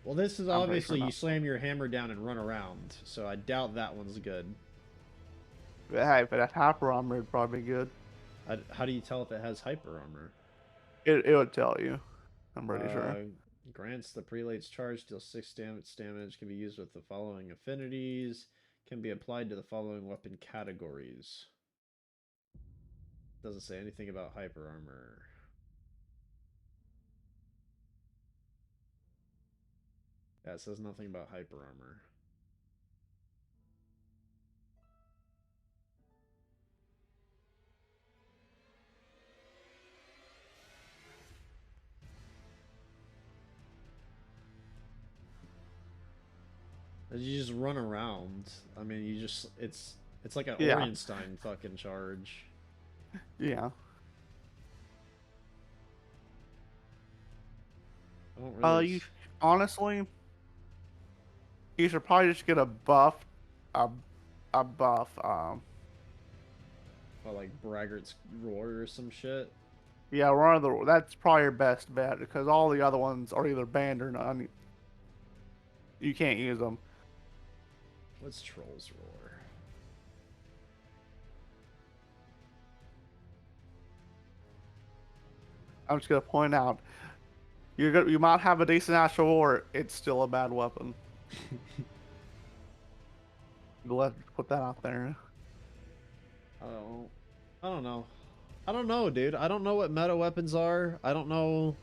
Well, this is I'm pretty obviously sure you not. slam your hammer down and run around, so I doubt that one's good. But hey, if it had hyper armor, it'd probably be good. How do you tell if it has hyper armor? It would tell you. I'm pretty sure. Grants the prelate's charge, deals 6 damage, can be used with the following affinities, can be applied to the following weapon categories. Doesn't say anything about hyper armor. Yeah, it says nothing about hyper armor. You just run around. I mean, you just it's like an Yeah. Orienstein fucking charge. Yeah. I don't really You honestly, you should probably just get a buff, a buff. like Braggart's Roar or some shit. Yeah, that's probably your best bet because all the other ones are either banned or not. You can't use them. What's Troll's Roar? I'm just gonna point out, you might have a decent ass war. It's still a bad weapon. Let's put that out there. I don't know. I don't know, dude. I don't know what meta weapons are. I don't know.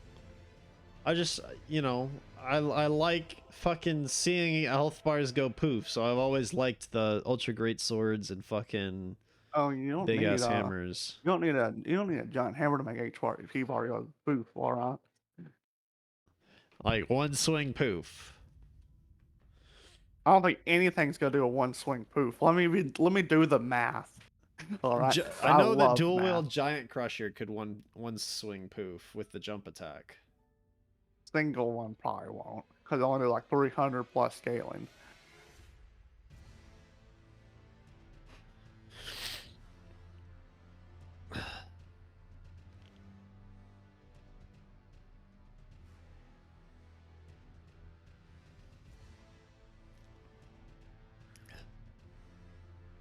I just, you know, I like fucking seeing health bars go poof. So I've always liked the ultra great swords and fucking Oh, you don't big need ass hammers. you don't need a giant hammer to make H4 if you've already got booth, alright? Like one swing poof. I don't think anything's gonna do a one swing poof. Let me do the math. All right. I know the love dual math. wield giant crusher could one swing poof with the jump attack. Single one probably won't, because I only do like 300 plus scaling.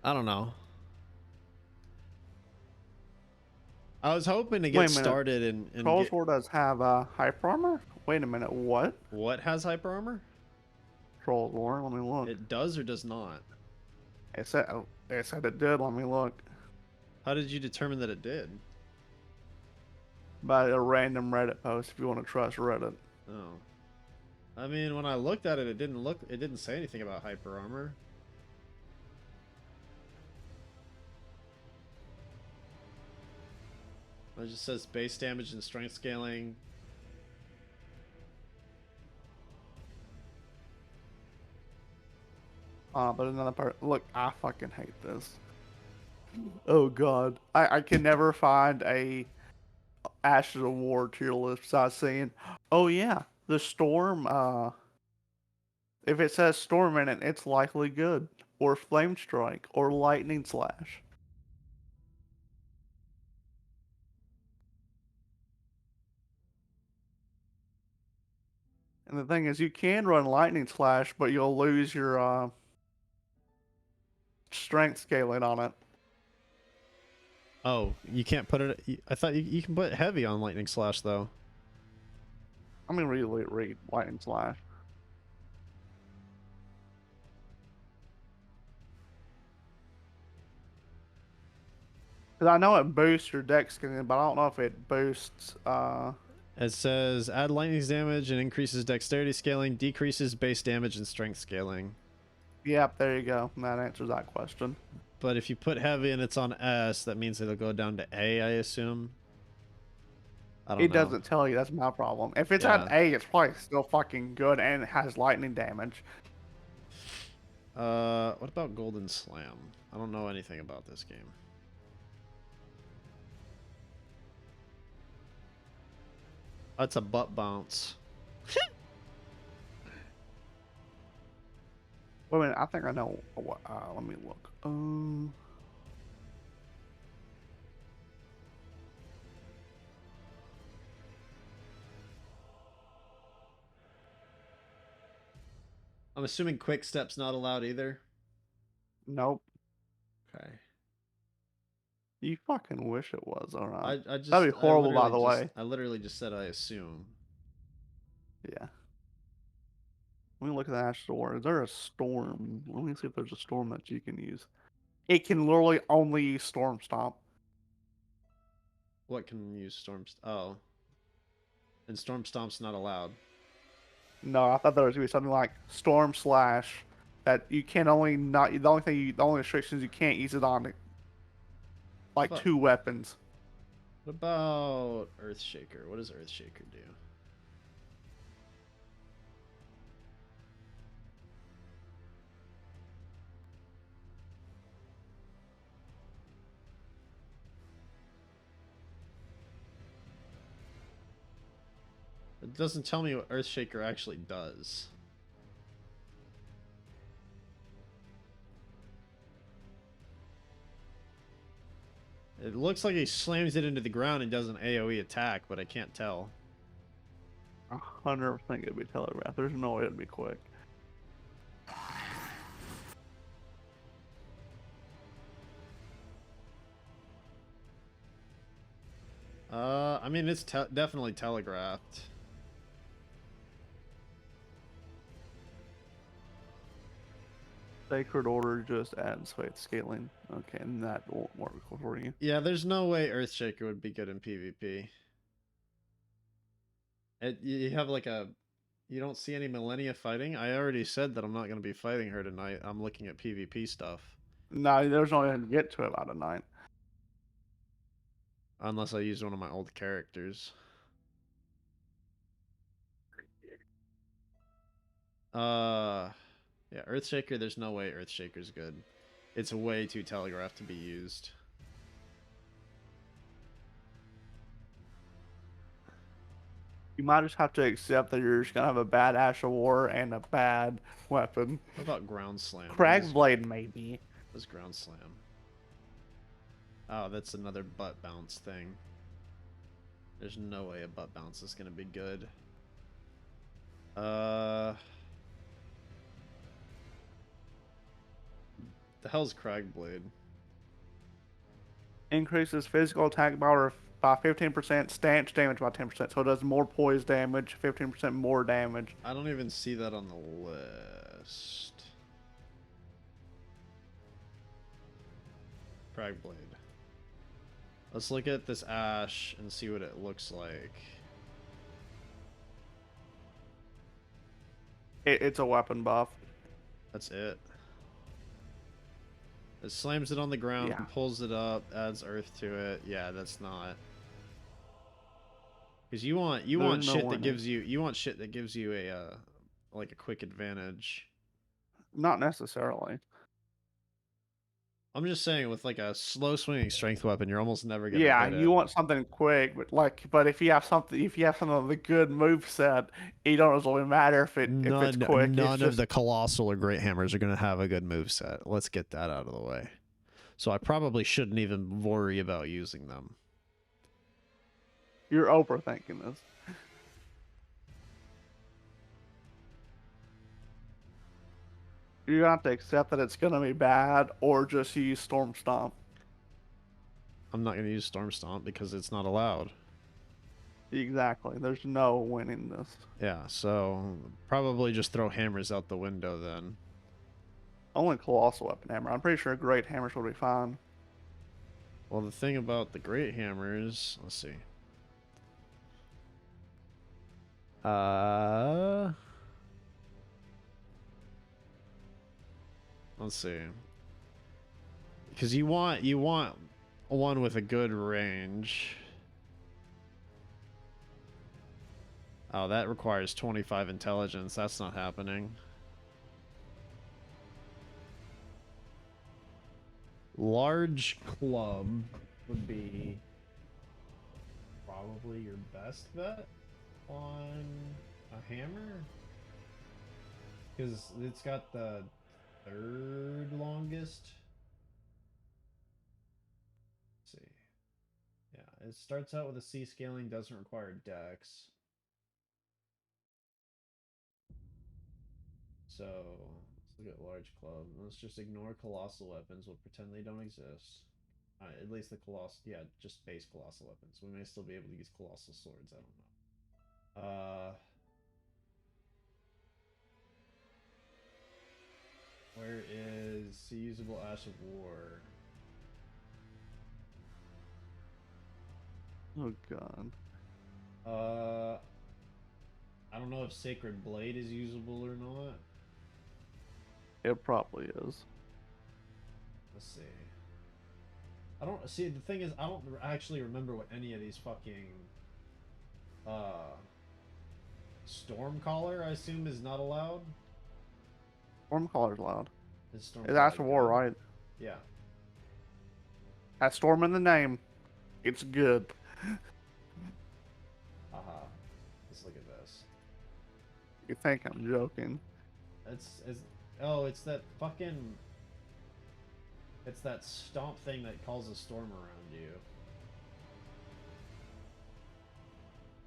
I don't know. I was hoping to Wait get a minute. started and Trolls get... War does have hyper armor? Wait a minute, what? What has hyper armor? Trolls War, let me look. It does or does not? It said it did, let me look. How did you determine that it did? By a random Reddit post if you want to trust Reddit. Oh. I mean, when I looked at it, it didn't say anything about hyper armor. It just says base damage and strength scaling. But another part, look, I fucking hate this. Oh god. I can never find a Ashes of War tier list besides saying, oh yeah, the Storm, if it says Storm in it, it's likely good. Or Flame Strike, or Lightning Slash. And the thing is, you can run Lightning Slash, but you'll lose your strength scaling on it. Oh, you can't put it... I thought you can put heavy on lightning slash, though. I'm gonna read Lightning Slash. Because I know it boosts your dex scaling, but I don't know if it boosts... It says add lightning damage and increases dexterity scaling, decreases base damage and strength scaling. Yep, there you go. That answers that question. But if you put heavy and it's on S, that means it'll go down to A, I assume. I don't It know. doesn't tell you. That's my problem. If it's Yeah. at A, it's probably still fucking good and it has lightning damage. What about Golden Slam? I don't know anything about this game. That's a butt bounce. Wait a minute, I think I know what. Let me look. I'm assuming quick step's not allowed either. Nope. Okay. You fucking wish it was, alright. I just That'd be horrible, by the literally way. I literally just said I assume. Yeah. Let me look at the Ash Store. Is there a storm? Let me see if there's a storm that you can use. It can literally only use Storm Stomp. What can use storm? Oh, and storm stomp's not allowed. No, I thought there was gonna be something like Storm Slash that you can only not. The only restrictions you can't use it on like Fuck. 2 weapons. What about Earthshaker? What does Earthshaker do? It doesn't tell me what Earthshaker actually does. It looks like he slams it into the ground and does an AoE attack, but I can't tell. 100% it'd be telegraphed. There's no way it'd be quick. I mean, it's definitely telegraphed. Sacred Order just adds faith scaling. Okay, and that won't work for you. Yeah, there's no way Earthshaker would be good in PvP. You have like a... You don't see any Millennia fighting? I already said that I'm not going to be fighting her tonight. I'm looking at PvP stuff. No, there's no way to get to it out of 9. Unless I use one of my old characters. Yeah, Earthshaker, there's no way Earthshaker's good. It's way too telegraphed to be used. You might just have to accept that you're just gonna have a bad Ash of War and a bad weapon. What about Ground Slam? Cragblade, maybe. What's Ground Slam? Oh, that's another butt bounce thing. There's no way a butt bounce is gonna be good. The hell's Cragblade? Increases physical attack power by 15%, stance damage by 10%. So it does more poise damage, 15% more damage. I don't even see that on the list. Cragblade. Let's look at this Ash and see what it looks like. It's a weapon buff. That's it. It slams it on the ground, Yeah. pulls it up, adds earth to it. Yeah, that's not. Because you want no shit that winning. gives you a like a quick advantage. Not necessarily. I'm just saying, with like a slow swinging strength weapon, you're almost never gonna Yeah, hit you it. want something quick, but if you have something of the good move set, it don't really matter if it's quick. None It's of just, the colossal or great hammers are gonna have a good move set. Let's get that out of the way. So I probably shouldn't even worry about using them. you're overthinking this. You have to accept that it's gonna be bad, or just use Storm Stomp. I'm not gonna use Storm Stomp because it's not allowed. Exactly. There's no winning this. Yeah, so probably just throw hammers out the window then. Only Colossal Weapon Hammer. I'm pretty sure Great Hammers will be fine. Well, the thing about the great hammers, let's see. Let's see. Because you want one with a good range. Oh, that requires 25 intelligence. That's not happening. Large club would be probably your best bet. on a hammer? Because it's got the third longest. Let's see. Yeah, it starts out with a C scaling, doesn't require dex. So let's look at large club. Let's just ignore colossal weapons. We'll pretend they don't exist. At least the colossal, yeah, just base colossal weapons. We may still be able to use colossal swords. I don't know. Where is the usable Ash of War? Oh god. I don't know if Sacred Blade is usable or not. It probably is. Let's see. I don't see. The thing is, I don't actually remember what any of these fucking Stormcaller, I assume, is not allowed. Stormcaller's loud. Is It's Ash of War, good? right? Yeah. Has Storm in the name. It's good. Haha. Let's look at this. You think I'm joking? It's that fucking. It's that stomp thing that calls a storm around you.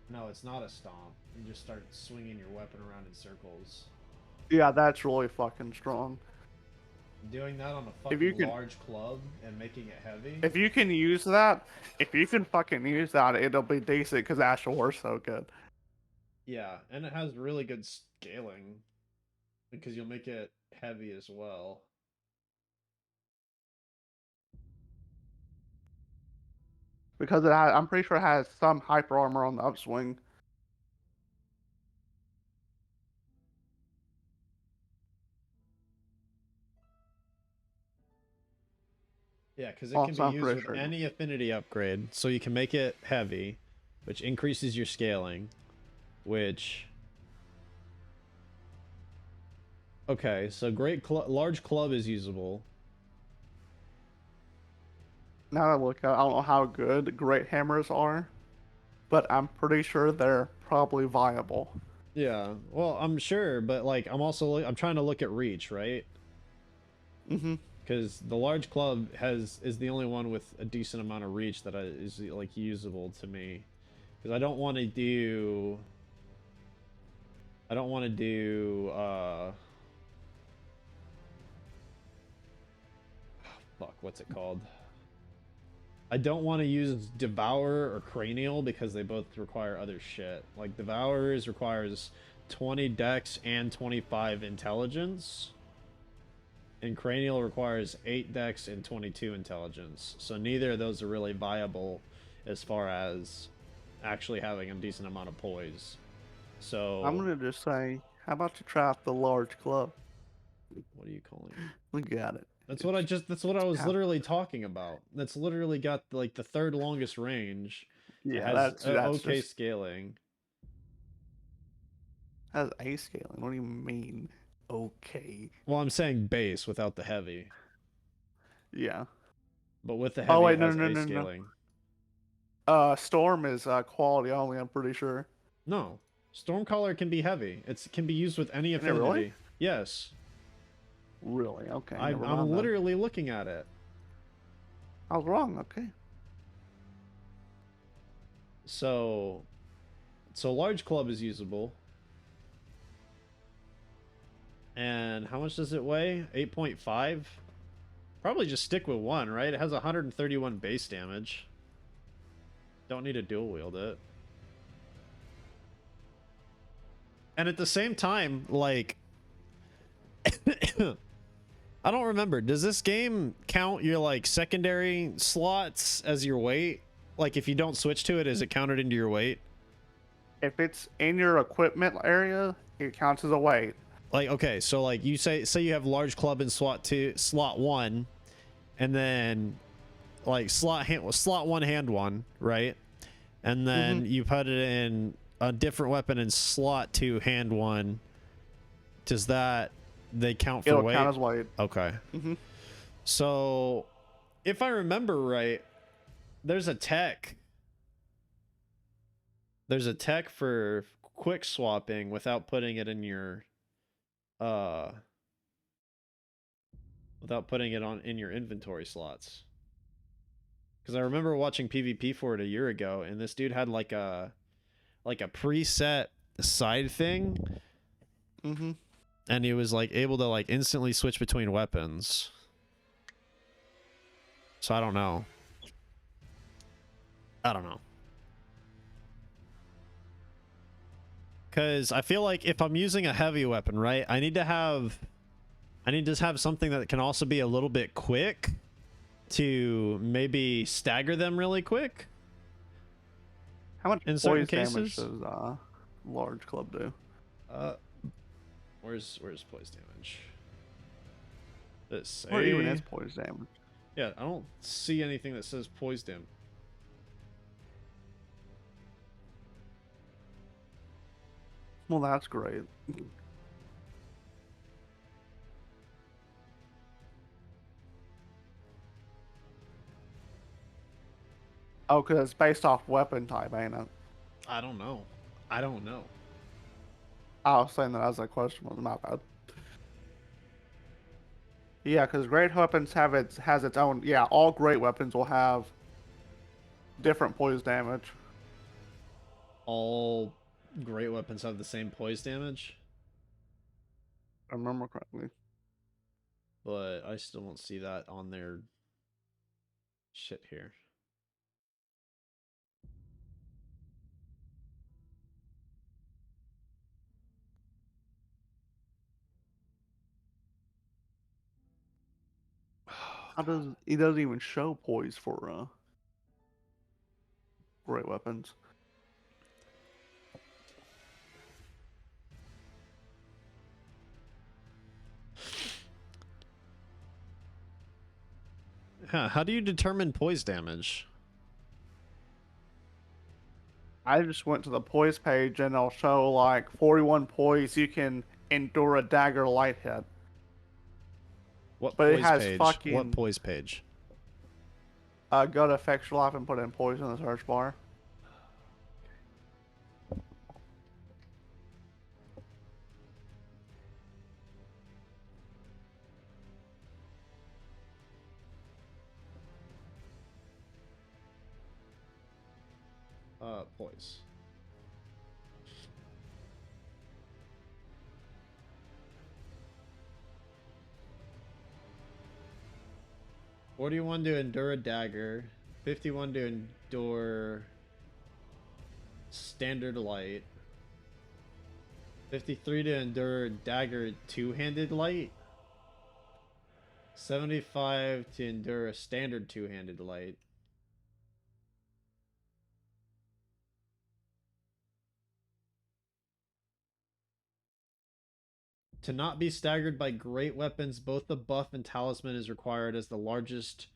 No, it's not a stomp. You just start swinging your weapon around in circles. Yeah, that's really fucking strong. Doing that on a If you fucking can- large club and making it heavy. If you can use that, if you can fucking use that, it'll be decent because Ash of War's so good. Yeah, and it has really good scaling because you'll make it heavy as well. Because I'm pretty sure it has some hyper armor on the upswing. Yeah, because it Also, can I'm be used pretty with sure. any affinity upgrade, so you can make it heavy, which increases your scaling, which... Okay, so large club is usable. Now that I look at it, I don't know how good great hammers are, but I'm pretty sure they're probably viable. Yeah, well, I'm sure, but like I'm also I'm trying to look at reach, right? Mm-hmm. Because the large club is the only one with a decent amount of reach that is like usable to me. Because I don't want to do fuck, what's it called? I don't want to use Devour or Cranial because they both require other shit. Like Devourers requires 20 dex and 25 intelligence. And Cranial requires 8 dex and 22 intelligence. So neither of those are really viable as far as actually having a decent amount of poise. So I'm gonna just say, how about you try out the large club? what are you calling it? Look at it. That's what I was Yeah. literally talking about. That's literally got like the third longest range. It Yeah, has that's okay just scaling. has A scaling. What do you mean? Okay. Well, I'm saying base without the heavy. Yeah. But with the heavy, Oh wait, it no, has no, A no, no. scaling. Storm is quality only. I'm pretty sure. No. Stormcaller can be heavy. It can be used with any it affinity. really? Yes. Really? Okay. I'm never mind then. literally looking at it. I was wrong. Okay. So large club is usable. And how much does it weigh? 8.5? Probably just stick with one, right? It has 131 base damage. Don't need to dual wield it. And at the same time, like... I don't remember. Does this game count your, like, secondary slots as your weight? Like, if you don't switch to it, is it counted into your weight? If it's in your equipment area, it counts as a weight. Like, okay, so like you say you have large club in slot 1, and then like slot 1 hand 1, right? And then you put it in a different weapon in slot 2 hand 1. Does that they count for It'll weight? count as weight. Okay. Mm-hmm. So if I remember right, there's a tech for quick swapping without putting it in your uh without putting it on in your inventory slots. Because I remember watching PvP for it a year ago, and this dude had like a preset side thing, Mm-hmm. and he was like able to like instantly switch between weapons. So I don't know. Because I feel like if I'm using a heavy weapon, right, I need to have something that can also be a little bit quick to maybe stagger them really quick. How much In certain poise damage cases? does large club do? Where's poise damage? Let's say, Or even is poise damage? yeah, I don't see anything that says poise damage. Well, that's great. Oh, because it's based off weapon type, ain't it? I don't know. I was saying that as a question, was my bad. Yeah, because great weapons has its own. Yeah, all great weapons will have different poise damage. All great weapons have the same poise damage, If I remember correctly. but I still don't see that on their shit here. How does it doesn't even show poise for great weapons? Huh, how do you determine poise damage? I just went to the poise page and it'll show like 41 poise. You can endure a dagger light hit. What But it poise has page? fucking- What poise page? Go to effects your life and put in poise in the search bar. Poise. $41 to endure a dagger, 51 to endure standard light, 53 to endure dagger two-handed light, 75 to endure a standard two-handed light. To not be staggered by great weapons, both the buff and talisman is required, as the largest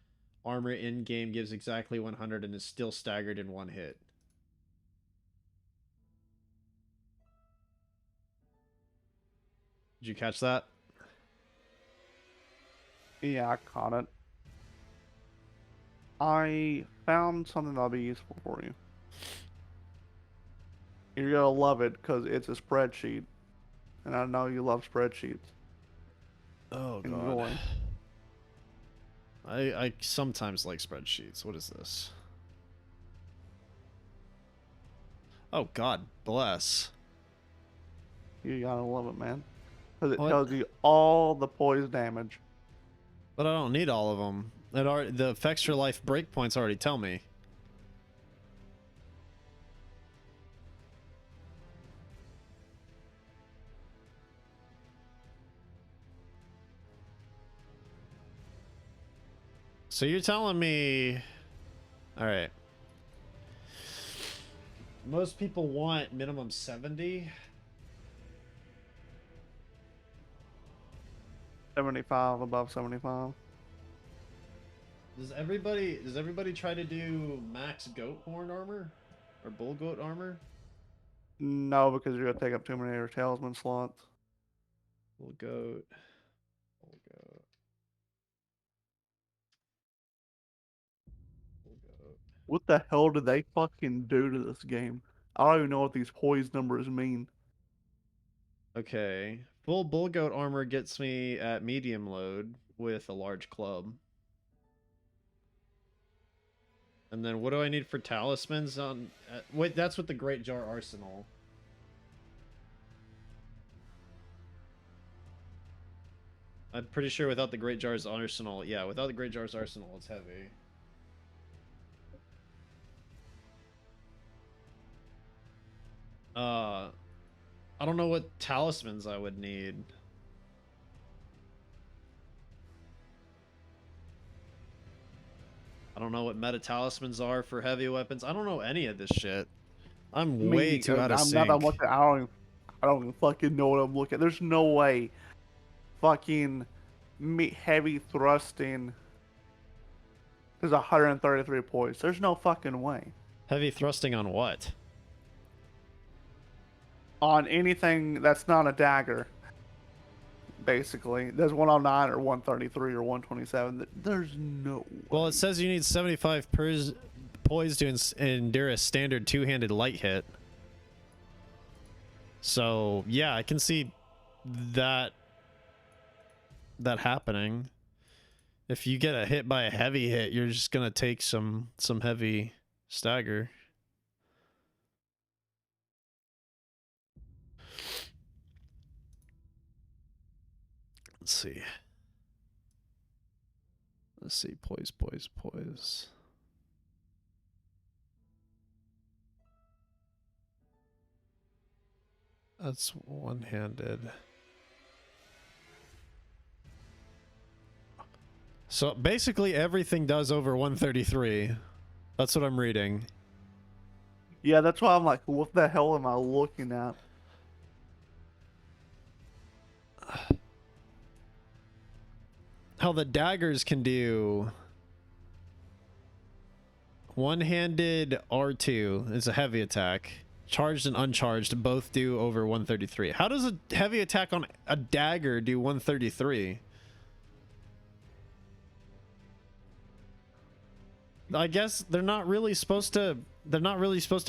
armor in game gives exactly 100 and is still staggered in one hit. Did you catch that? Yeah, I caught it. I found something that'll be useful for you. You're gonna love it because it's a spreadsheet, and I know you love spreadsheets. Oh god. Enjoy. I sometimes like spreadsheets. What is this? Oh god, bless. You gotta love it, man, because it What? tells you all the poise damage. But I don't need all of them. The effects for life breakpoints already tell me. So you're telling me... Alright. Most people want minimum 70. 75 above 75. Does everybody try to do max goat horn armor? Or bull goat armor? No, because you're gonna take up too many of your talisman slots. Bull goat. Bull goat. Bull goat. What the hell did they fucking do to this game? I don't even know what these poise numbers mean. Okay. Full bull goat armor gets me at medium load with a large club. And then what do I need for talismans on... wait, that's with the Great Jar Arsenal. I'm pretty sure without the Great Jar's Arsenal... Yeah, without the Great Jar's Arsenal, it's heavy. I don't know what talismans I would need. I don't know what meta talismans are for heavy weapons. I don't know any of this shit. I'm way too out of sync. I'm looking. I don't even fucking know what I'm looking at. There's no way fucking heavy thrusting is 133 poise. There's no fucking way. Heavy thrusting on what? On anything that's not a dagger. Basically, there's 109 or 133 or 127. There's no way. Well, it says you need 75 poise to endure a standard two-handed light hit. So yeah, I can see that happening. If you get a hit by a heavy hit, you're just gonna take some heavy stagger. Let's see. Let's see. Poise, poise, poise. That's one-handed. So basically everything does over 133. That's what I'm reading. Yeah, that's why I'm like, what the hell am I looking at? How the daggers can do one-handed R2 is a heavy attack. Charged and uncharged both do over 133. How does a heavy attack on a dagger do 133? I guess they're not really supposed to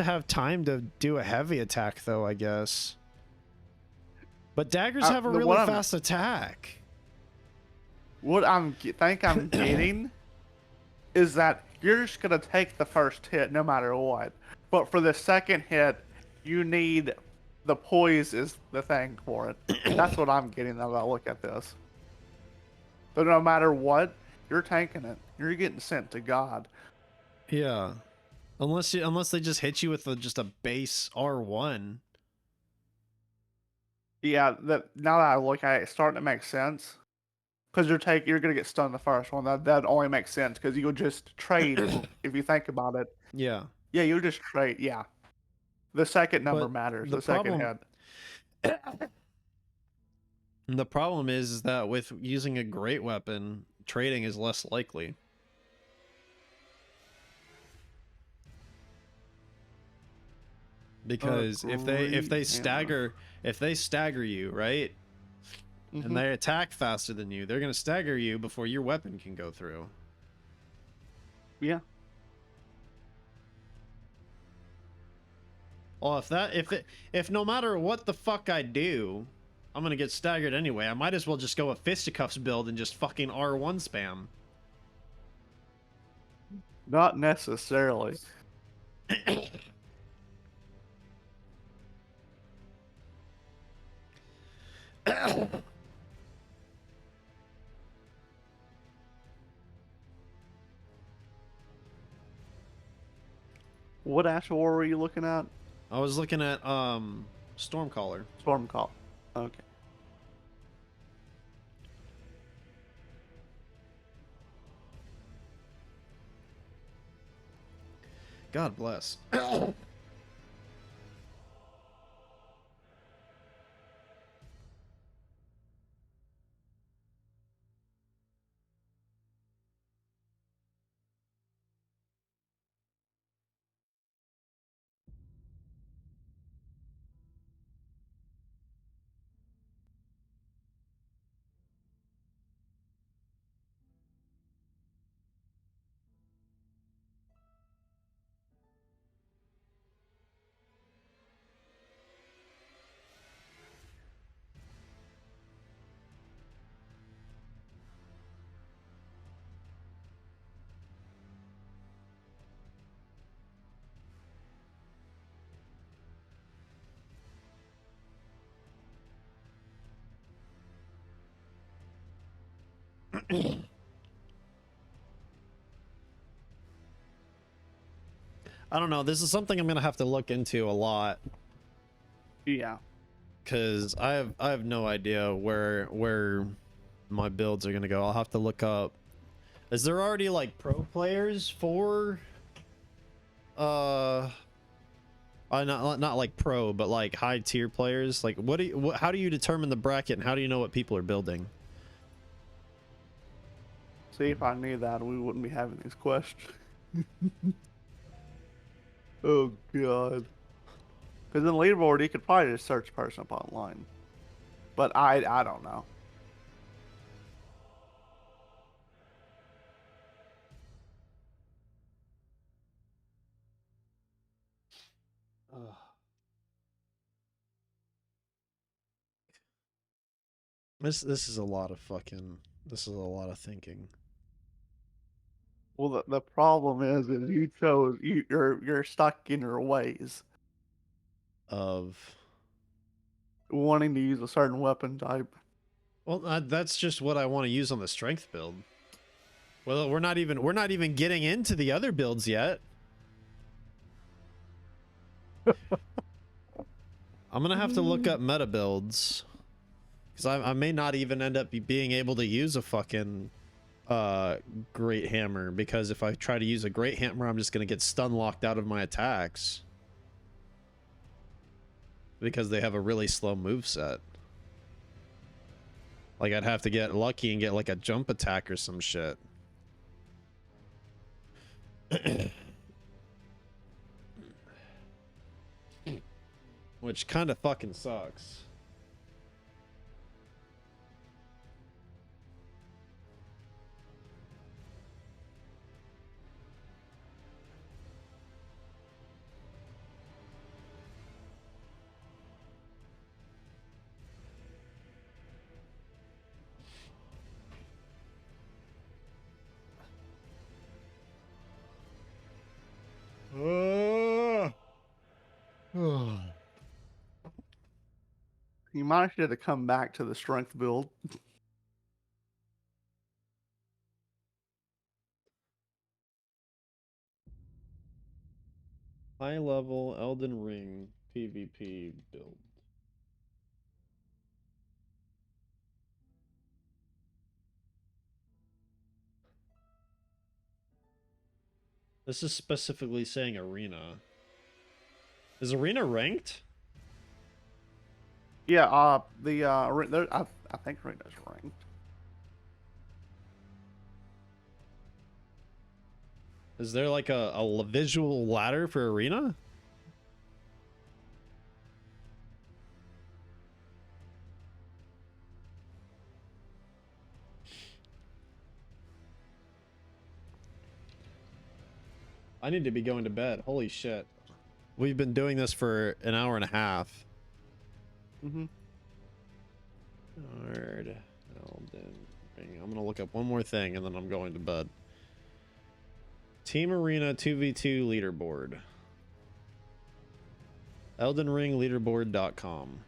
have time to do a heavy attack though, I guess. But daggers have a really fast attack. What think I'm getting is that you're just gonna take the first hit no matter what. But for the second hit, you need the poise is the thing for it. That's what I'm getting as I look at this. But no matter what, you're tanking it. You're getting sent to God. Yeah, unless they just hit you with just a base R1. Yeah, now that I look at it, it's starting to make sense. Because you're gonna get stunned the first one. That only makes sense because you would just trade if you think about it. Yeah. Yeah, you just trade. Yeah, the second number matters. The second head. The problem is that with using a great weapon, trading is less likely. Because if they stagger you, right? Mm-hmm. And they attack faster than you, they're gonna stagger you before your weapon can go through. Yeah. Well, if no matter what the fuck I do, I'm gonna get staggered anyway, I might as well just go a fisticuffs build and just fucking R1 spam. Not necessarily. What Astral War were you looking at? I was looking at Stormcaller. Stormcaller. Okay. God bless. I don't know. This is something I'm gonna have to look into a lot Yeah. because I have no idea where my builds are gonna go. I'll have to look up. Is there already like pro players for not like pro, but like high tier players? Like how do you determine the bracket and how do you know what people are building? See, if I knew that, we wouldn't be having these questions. Oh god. Because in leaderboard, you could probably just search person up online. But I don't know. This is a lot of this is a lot of thinking. Well, the problem is you chose you're stuck in your ways, Of wanting to use a certain weapon type. well, that's just what I want to use on the strength build. Well, we're not even getting into the other builds yet. I'm gonna have to look up meta builds because I may not even end up being able to use a fucking great hammer, because if I try to use a great hammer, I'm just gonna get stun locked out of my attacks because they have a really slow move set. Like I'd have to get lucky and get like a jump attack or some shit. Which kind of fucking sucks. You might have to come back to the strength build. High level Elden Ring PvP build. This is specifically saying arena. Is arena ranked? Yeah, I think arena's ranked. Is there like a visual ladder for arena? I need to be going to bed. Holy shit. We've been doing this for an hour and a half. Mm-hmm. Hard Elden Ring. I'm gonna look up one more thing and then I'm going to bed. Team Arena 2v2 leaderboard. Elden Ring leaderboard.com.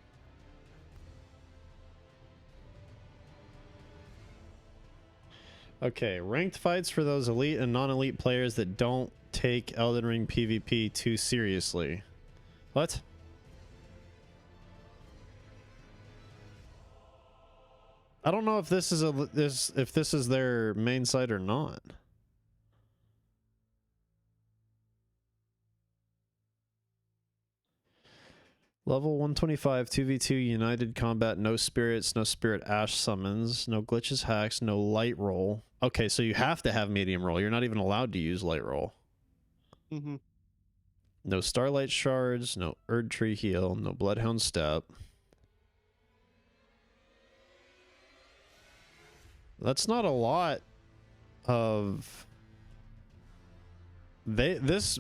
Okay, ranked fights for those elite and non-elite players that don't take Elden Ring PvP too seriously. What? I don't know if this is if this is their main site or not. Level 125 2v2 United Combat, no spirits, no spirit ash summons, no glitches, hacks, no light roll. Okay, so you have to have medium roll. You're not even allowed to use light roll. Mm-hmm. No starlight shards, no Erd Tree heal, no bloodhound step. That's not a lot of this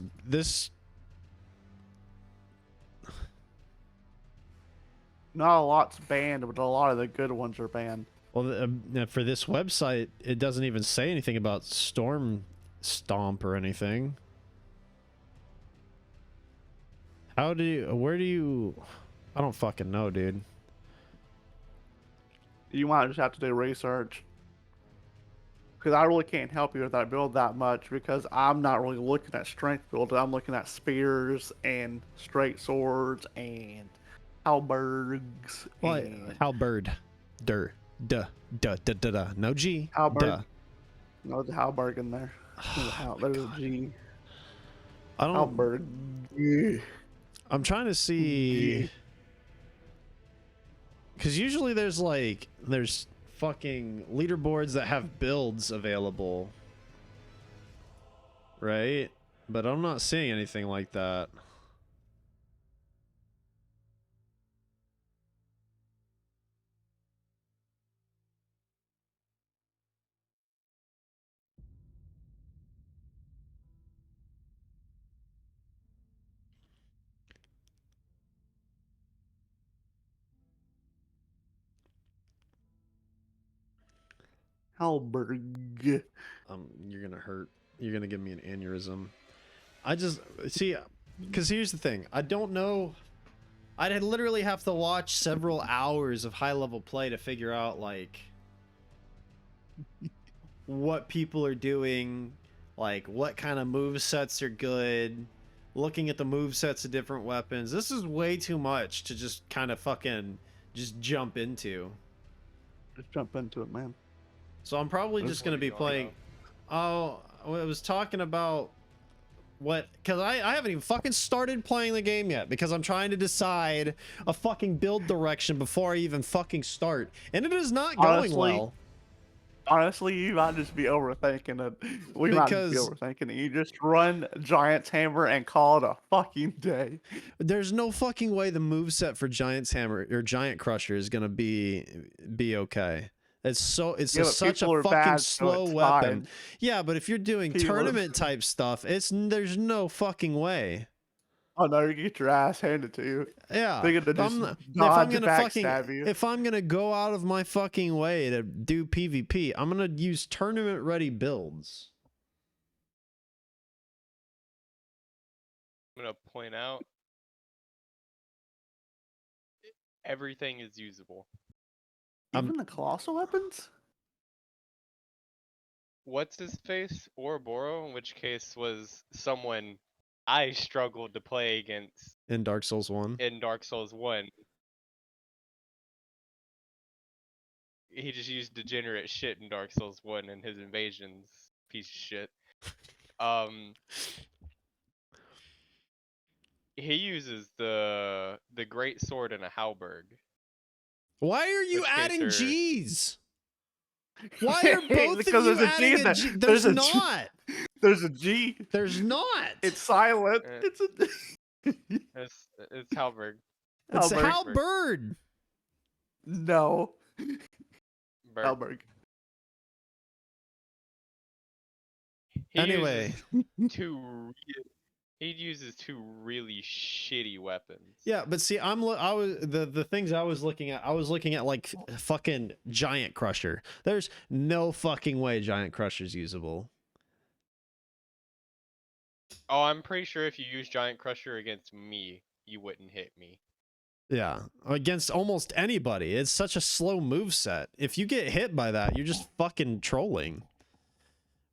Not a lot's banned, but a lot of the good ones are banned. well for this website it doesn't even say anything about Storm Stomp or anything. Where do you I don't fucking know, dude. You might just have to do research. because I really can't help you with that build that much because I'm not really looking at strength build. I'm looking at spears and straight swords and halberds Well, and halberd, duh, duh, duh, duh, duh, duh. No G. halberd. Duh. No, there's a halberd in there. There's a G. I don't. Halberd. Yeah. I'm trying to see. Because usually there's fucking leaderboards that have builds available, right? But I'm not seeing anything like that. Halberg. You're gonna hurt. You're gonna give me an aneurysm. I just see, because here's the thing. I don't know. I'd literally have to watch several hours of high level play to figure out like what people are doing, like what kind of move sets are good, looking at the move sets of different weapons. This is way too much to just kind of fucking just jump into. Just jump into it, man. So I'm probably just going to be playing. Oh, I was talking about what, because I haven't even fucking started playing the game yet because I'm trying to decide a fucking build direction before I even fucking start. And it is not going well. Honestly, you might just be overthinking it. We might just be overthinking it. You just run Giant's Hammer and call it a fucking day. There's no fucking way the moveset for Giant's Hammer or Giant Crusher is going to be okay. It's such a fucking slow weapon. Fine. Yeah, but if you're doing tournament type stuff, there's no fucking way. Oh no, you get your ass handed to you. Yeah. If I'm gonna go out of my fucking way to do PvP, I'm gonna use tournament ready builds. I'm gonna point out everything is usable. Even the colossal weapons? What's his face? Ouroboros, in which case was someone I struggled to play against in Dark Souls 1. In Dark Souls 1. He just used degenerate shit in Dark Souls 1 and his invasions piece of shit. He uses the great sword and a halberd. Why are you adding G's? Why are both because of you adding a G? There's not. There's a G. There's not. It's silent. It's halberd. It's halberd. No. Halberd. Anyway. He uses two really shitty weapons. Yeah, but see, the things I was looking at like fucking Giant Crusher. There's no fucking way Giant Crusher's usable. Oh, I'm pretty sure if you use Giant Crusher against me, you wouldn't hit me. Yeah, against almost anybody. It's such a slow moveset. If you get hit by that, you're just fucking trolling.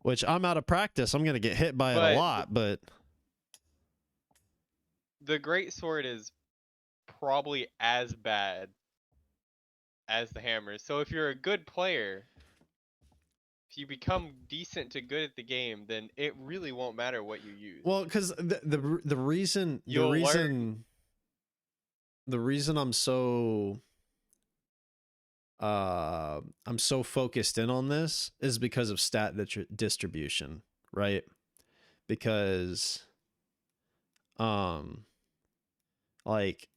Which I'm out of practice. I'm gonna get hit by it a lot, but the great sword is probably as bad as the hammer. So if you're a good player, if you become decent to good at the game, then it really won't matter what you use. Well, because the reason I'm so focused in on this is because of stat distribution, right? Because like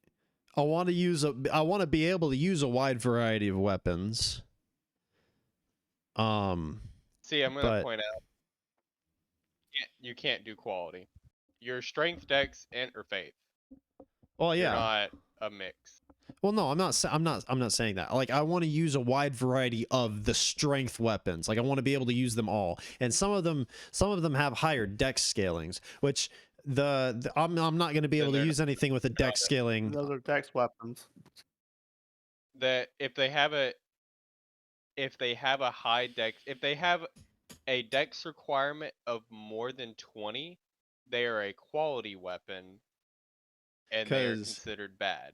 I want to be able to use a wide variety of weapons. See, I'm gonna point out you can't do quality. Your strength, dex, or faith. Well, yeah. You're not a mix. Well, no, I'm not saying that. Like, I want to use a wide variety of the strength weapons. Like, I want to be able to use them all. And some of them have higher dex scalings, which I'm not going to be able to use anything with a dex scaling. Those are dex weapons. That if they have a high dex, if they have a dex requirement of more than 20, they are a quality weapon and they are 'Cause- considered bad.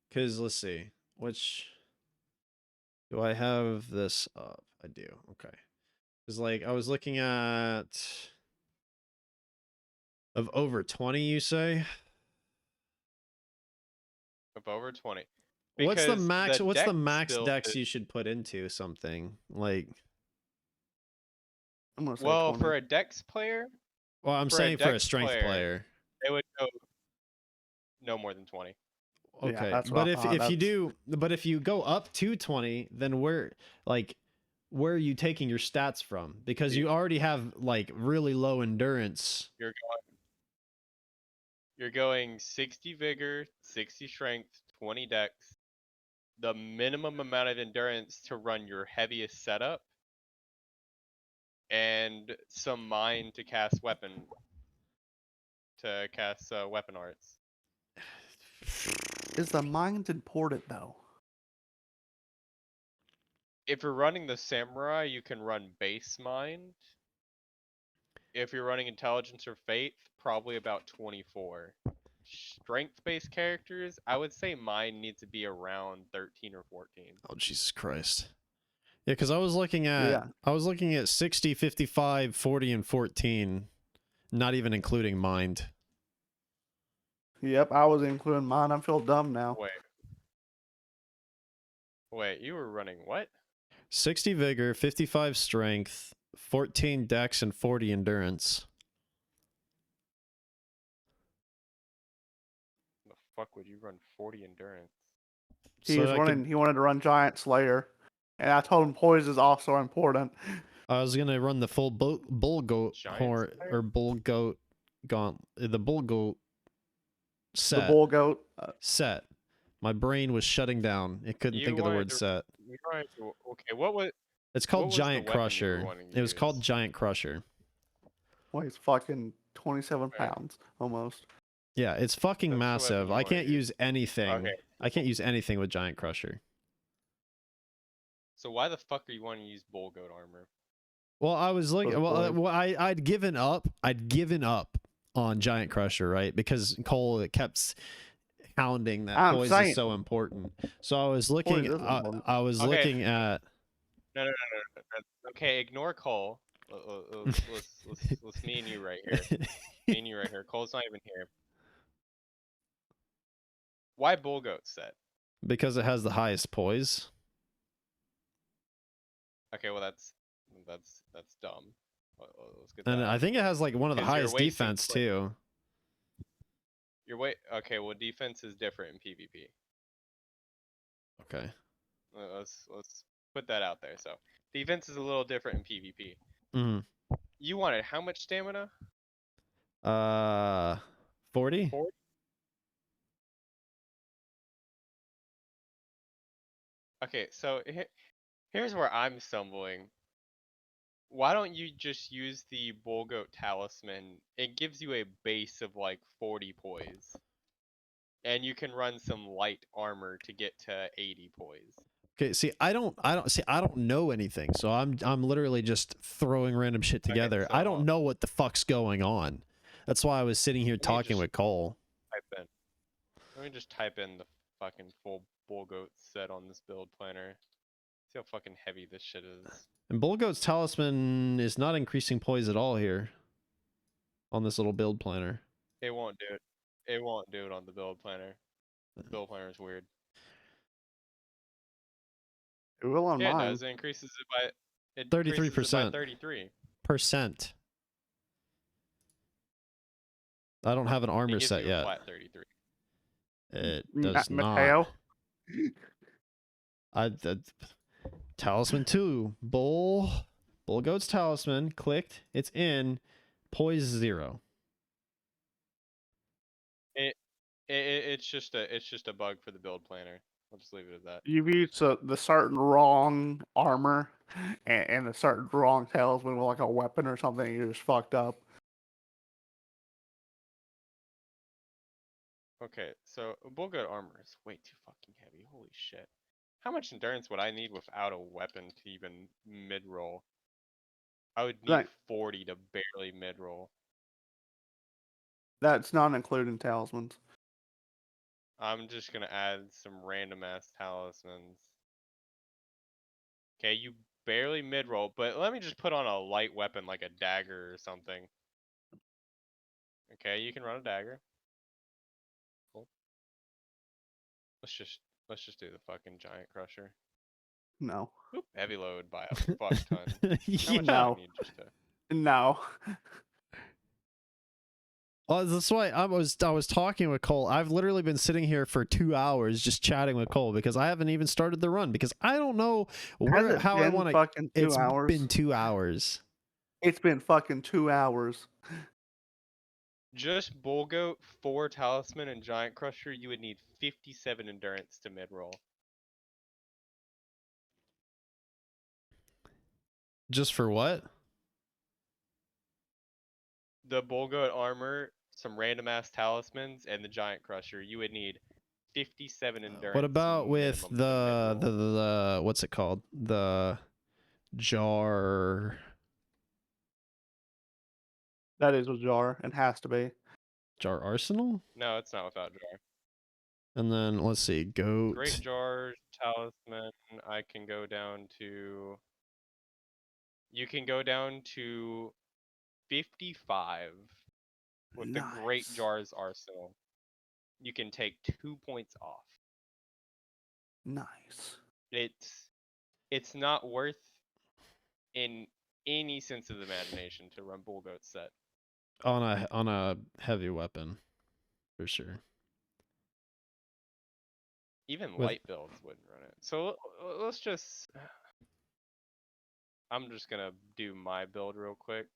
Because let's see, which do I have this up? I do. Okay. Because like I was looking at of over 20, you say? Of over 20. What's the Because max? What's the dex max build dex is- you should put into something like? I'm gonna say Well, 20. for a dex player, Well, I'm For a saying for a dex strength player, player. they would go no more than 20. Yeah, Okay, that's what but I if thought, you that's- do, but if you go up to 20, then where are you taking your stats from? Because you already have like really low endurance. You're going 60 vigor, 60 strength, 20 dex. The minimum amount of endurance to run your heaviest setup, and some mind to cast weapon arts. Is the mind important though? If you're running the samurai, you can run base mind. If you're running intelligence or faith, probably about 24. Strength-based characters, I would say mine needs to be around 13 or 14. Oh Jesus Christ! Yeah, because I was looking at Yeah. 60, 55, 40, and 14, not even including mind. Yep, I was including mine. I feel dumb now. Wait, you were running what? 60 vigor, 55 strength, 14 dex, and 40 endurance. The fuck would you run 40 endurance? He So was I running. could- He wanted to run Giant Slayer, and I told him poise is also important. I was gonna run the full bull goat Giant Slayer? or bull goat the bull goat set. The bull goat. Set. My brain was shutting down. It couldn't You think of the wanted word to- set. Okay, what was? It's called was the Giant weapon you were Crusher. wanting to It was called use? Giant Crusher. Weighs fucking 27 Right. pounds almost. Yeah, it's fucking That's the weapon massive. you I wanna can't use. use anything. Okay. I can't use anything with Giant Crusher. So why the fuck are you wanting to use bull goat armor? Well, I was looking. the Well, boys. I'd given up. I'd given up on Giant Crusher, right? Because Cole kept hounding that I'm poise saying- is so important. So I was Poise looking. is important. I was Okay. looking at. No. Okay, ignore Cole. Let's me and you right here. Me and you right here. Cole's not even here. Why bull goat set? Because it has the highest poise. Okay, well that's dumb. Let's get that. And I think it has like one of the 'Cause you're highest wasting defense play- too. Okay, well defense is different in PvP. Okay. Let's put that out there. So defense is a little different in PvP. Mm. You wanted how much stamina? 40? 40? Okay, so here's where I'm stumbling. Why don't you just use the bull goat talisman? It gives you a base of like 40 poise. And you can run some light armor to get to 80 poise. Okay, see, I don't know anything, so I'm literally just throwing random shit Okay, together. I don't so- know what the fuck's going on. That's why I was sitting here talking just- with Cole. Let me just type in the fucking full bull goat set on this build planner. See how fucking heavy this shit is. And Bullgoat's talisman is not increasing poise at all here on this little build planner. It won't do it. It won't do it on the build planner. The build planner is weird. It will on Yeah, it mine. does. It increases it by 33%. 33. Percent. I don't have an It armor gives set you a yet. flat 33. It Ma- does Mateo? not. Talisman 2. Bullgoat's talisman. Clicked. It's in. Poise 0. It's just a bug for the build planner. I'll just leave it at that. You've used the certain wrong armor and the certain wrong talisman with like a weapon or something. You just fucked up. Okay, so bull goat armor is way too fucking heavy. Holy shit. How much endurance would I need without a weapon to even mid-roll? I would need Right. 40 to barely mid-roll. That's not including talismans. I'm just gonna add some random ass talismans. Okay, you barely mid-roll, but let me just put on a light weapon like a dagger or something. Okay, you can run a dagger. Cool. Let's just do the fucking giant crusher. No. Oop, heavy load by a fuck ton. How much do I No. need just to? No. Oh, that's why I was talking with Cole. I've literally been sitting here for 2 hours just chatting with Cole because I haven't even started the run because I don't know Has it how I been want to. fucking 2 It's hours? been 2 hours. It's been fucking 2 hours. Just bull goat, 4 talisman, and giant crusher. You would need 57 endurance to mid-roll. Just for what? The bull goat armor, some random ass talismans, and the giant crusher. You would need 57 endurance. What about with minimum to the mid-roll. what's it called? The jar That is a jar and has to be. arsenal? No, it's not without jar. And then let's see, goat. Great jar, talisman. I can go down to. You can go down to 55 with the Great Nice. Jar's arsenal. You can take 2 points off. Nice. It's not worth in any sense of the imagination to run bull goat set. On a heavy weapon, for sure. Even With- light builds wouldn't run it. So let's just. I'm just gonna do my build real quick.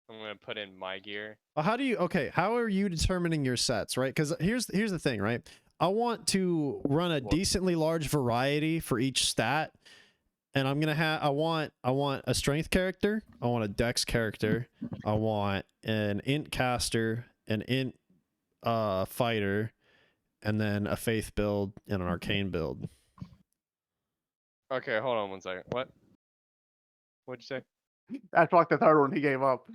I'm gonna put in my gear. Well, how are you determining your sets, right? Because here's the thing, right? I want to run a decently large variety for each stat, and I'm gonna have I want a strength character, I want a dex character, I want an int caster, an int fighter, and then a faith build and an arcane build. Okay, hold on 1 second. What? What'd you say? That's like the third one he gave up.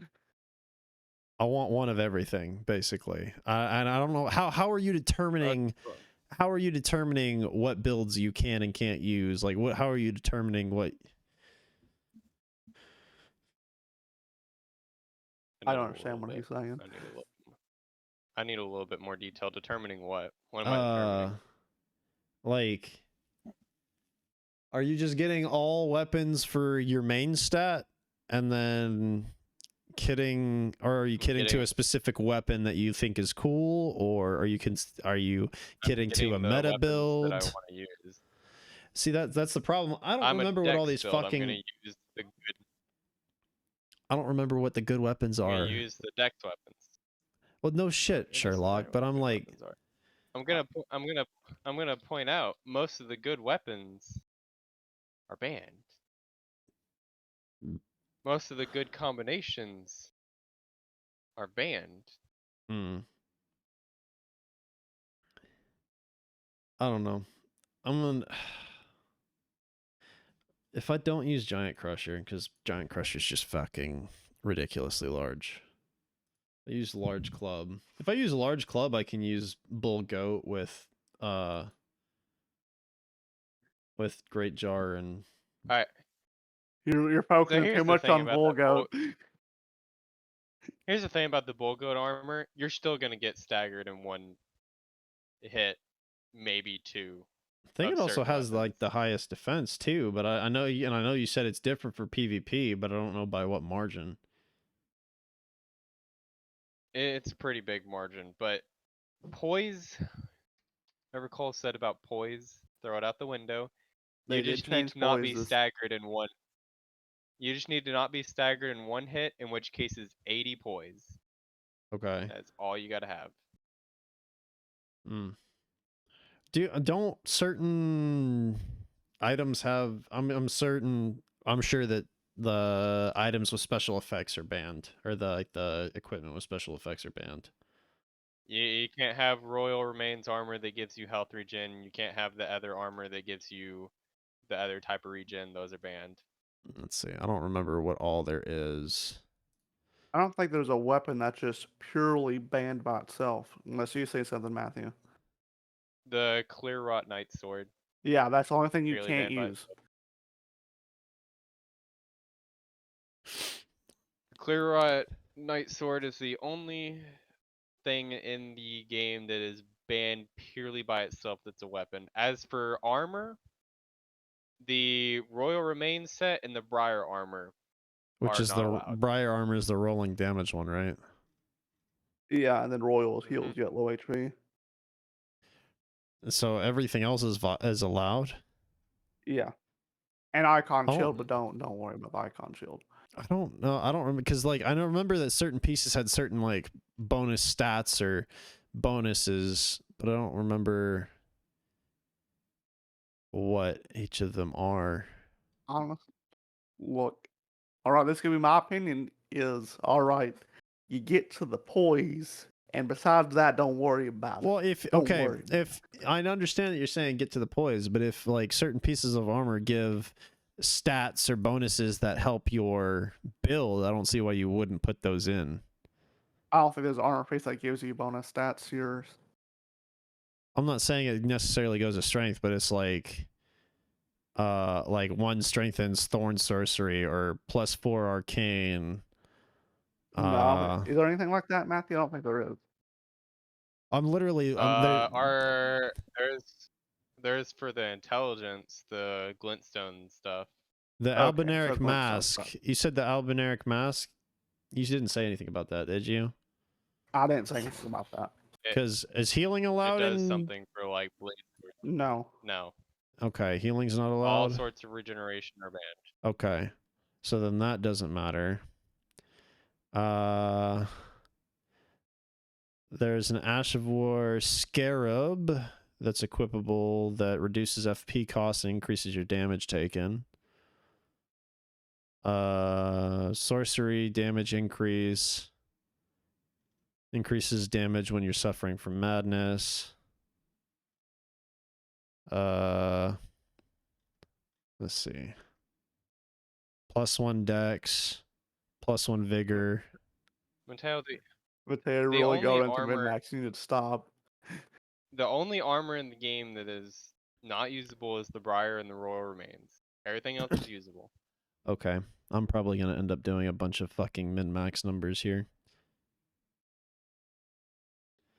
I want one of everything, basically. And I don't know how are you determining what builds you can and can't use? Like how are you determining what? I don't understand what he's saying. I need a little bit more detail. Determining what? What am I determining? Like, are you just getting all weapons for your main stat and then kitting, or are you kitting to a specific weapon that you think is cool, or are you kitting to a meta build? That I want to use. See, that's the problem. I don't remember what all these fucking. I'm gonna use the good. I don't remember what the good weapons are. I'm gonna use the dex weapons. Well, no shit, Sherlock. But I'm like, I'm gonna point out most of the good weapons are banned. Most of the good combinations are banned. I don't know. If I don't use Giant Crusher, because Giant Crusher is just fucking ridiculously large. I use Large Club. If I use Large Club, I can use Bull Goat with Great Jar and. All right. You're focusing too much on Bull Goat. Here's the thing about the Bull Goat armor: you're still gonna get staggered in 1 hit, maybe 2. I think it also has like the highest defense too, but I know you said it's different for PvP, but I don't know by what margin. It's a pretty big margin, but poise. Remember Cole said about poise? Throw it out the window. They You did just need change to not be poises. staggered in 1. You just need to not be staggered in 1 hit, in which case is 80 poise. Okay. That's all you gotta have. Don't certain items have? I'm sure that the items with special effects are banned, or the equipment with special effects are banned. You can't have Royal Remains armor that gives you health regen. You can't have the other armor that gives you the other type of regen. Those are banned. Let's see. I don't remember what all there is. I don't think there's a weapon that's just purely banned by itself, unless you say something, Matthew. The Clear Rot Night Sword. Yeah, that's the only thing you Purely can't banned by use. Clear Rot Night Sword is the only thing in the game that is banned purely by itself that's a weapon. As for armor, the Royal Remains set and the Briar armor Which are is not the allowed. Briar armor is the rolling damage one, right? Yeah, and then Royals heals Mhm. you at low HP. So everything else is allowed. Yeah, and Icon Oh. Shield, but don't worry about the Icon Shield. I don't know. I don't remember because like I don't remember that certain pieces had certain like bonus stats or bonuses, but I don't remember what each of them are. Honest. Look, all right. This gonna be my opinion. Is all right. You get to the poise, and besides that, don't worry about it. Well, if Don't okay, worry. if I understand that you're saying get to the poise, but if like certain pieces of armor give stats or bonuses that help your build, I don't see why you wouldn't put those in. I don't think there's an armor piece that gives you bonus stats to yours. I'm not saying it necessarily goes to strength, but it's like one strengthens thorn sorcery or +4 arcane. No, but is there anything like that, Matthew? I don't think there is. I'm literally there. There's for the intelligence, the glintstone stuff. The Okay, so Albinauric it's like some mask. stuff. You said the Albinauric mask. You didn't say anything about that, did you? I didn't say anything about that. Because is healing It allowed? does in... something for like blade. No. No, Okay, healing's not all allowed. sorts of regeneration are banned. Okay, so then that doesn't matter. There's an Ash of War Scarab that's equipable that reduces FP cost and increases your damage taken. Sorcery damage increase. Increases damage when you're suffering from madness. Let's see. +1 dex, +1 vigor. Mateo, But they The really only go into armor- min-max. You need to stop. the only armor in the game that is not usable is the Briar and the Royal Remains. Everything else is usable. Okay, I'm probably gonna end up doing a bunch of fucking min-max numbers here.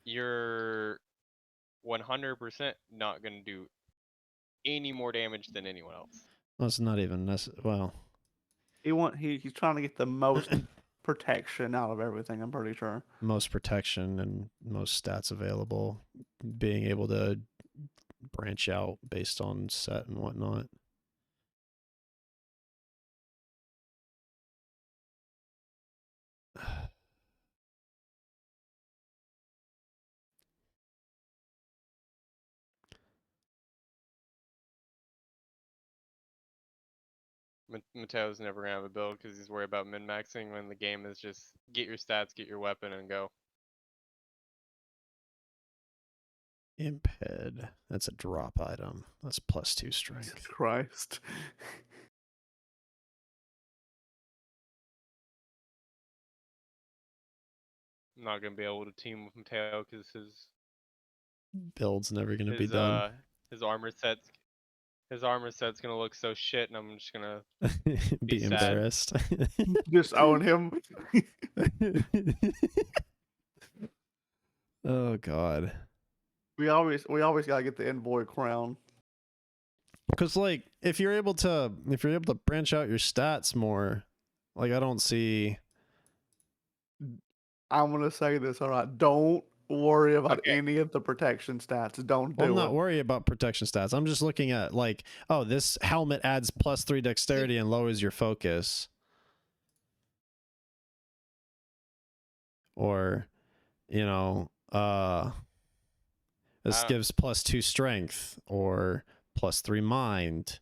You're 100% not gonna do any more damage than anyone else. Well, it's not even well. He's trying to get the most protection out of everything. I'm pretty sure. Most protection and most stats available, being able to branch out based on set and whatnot. Mateo's never gonna have a build because he's worried about min-maxing when the game is just get your stats, get your weapon, and go. Imp head. That's a drop item. That's +2 strength. Jesus Christ. I'm not gonna be able to team with Mateo because Build's never gonna be done. his armor set's gonna look so shit, and I'm just gonna Be sad. embarrassed. Just own him. Oh god. We always gotta get the envoy crown. Because like if you're able to branch out your stats more, like I don't see. I'm gonna say this. All right, don't worry about Okay. any of the protection stats. Don't Well, I'm do not it. worried about protection stats. I'm just looking at like, oh, this helmet adds +3 dexterity and lowers your focus. Or, you know, this gives +2 strength or +3 mind.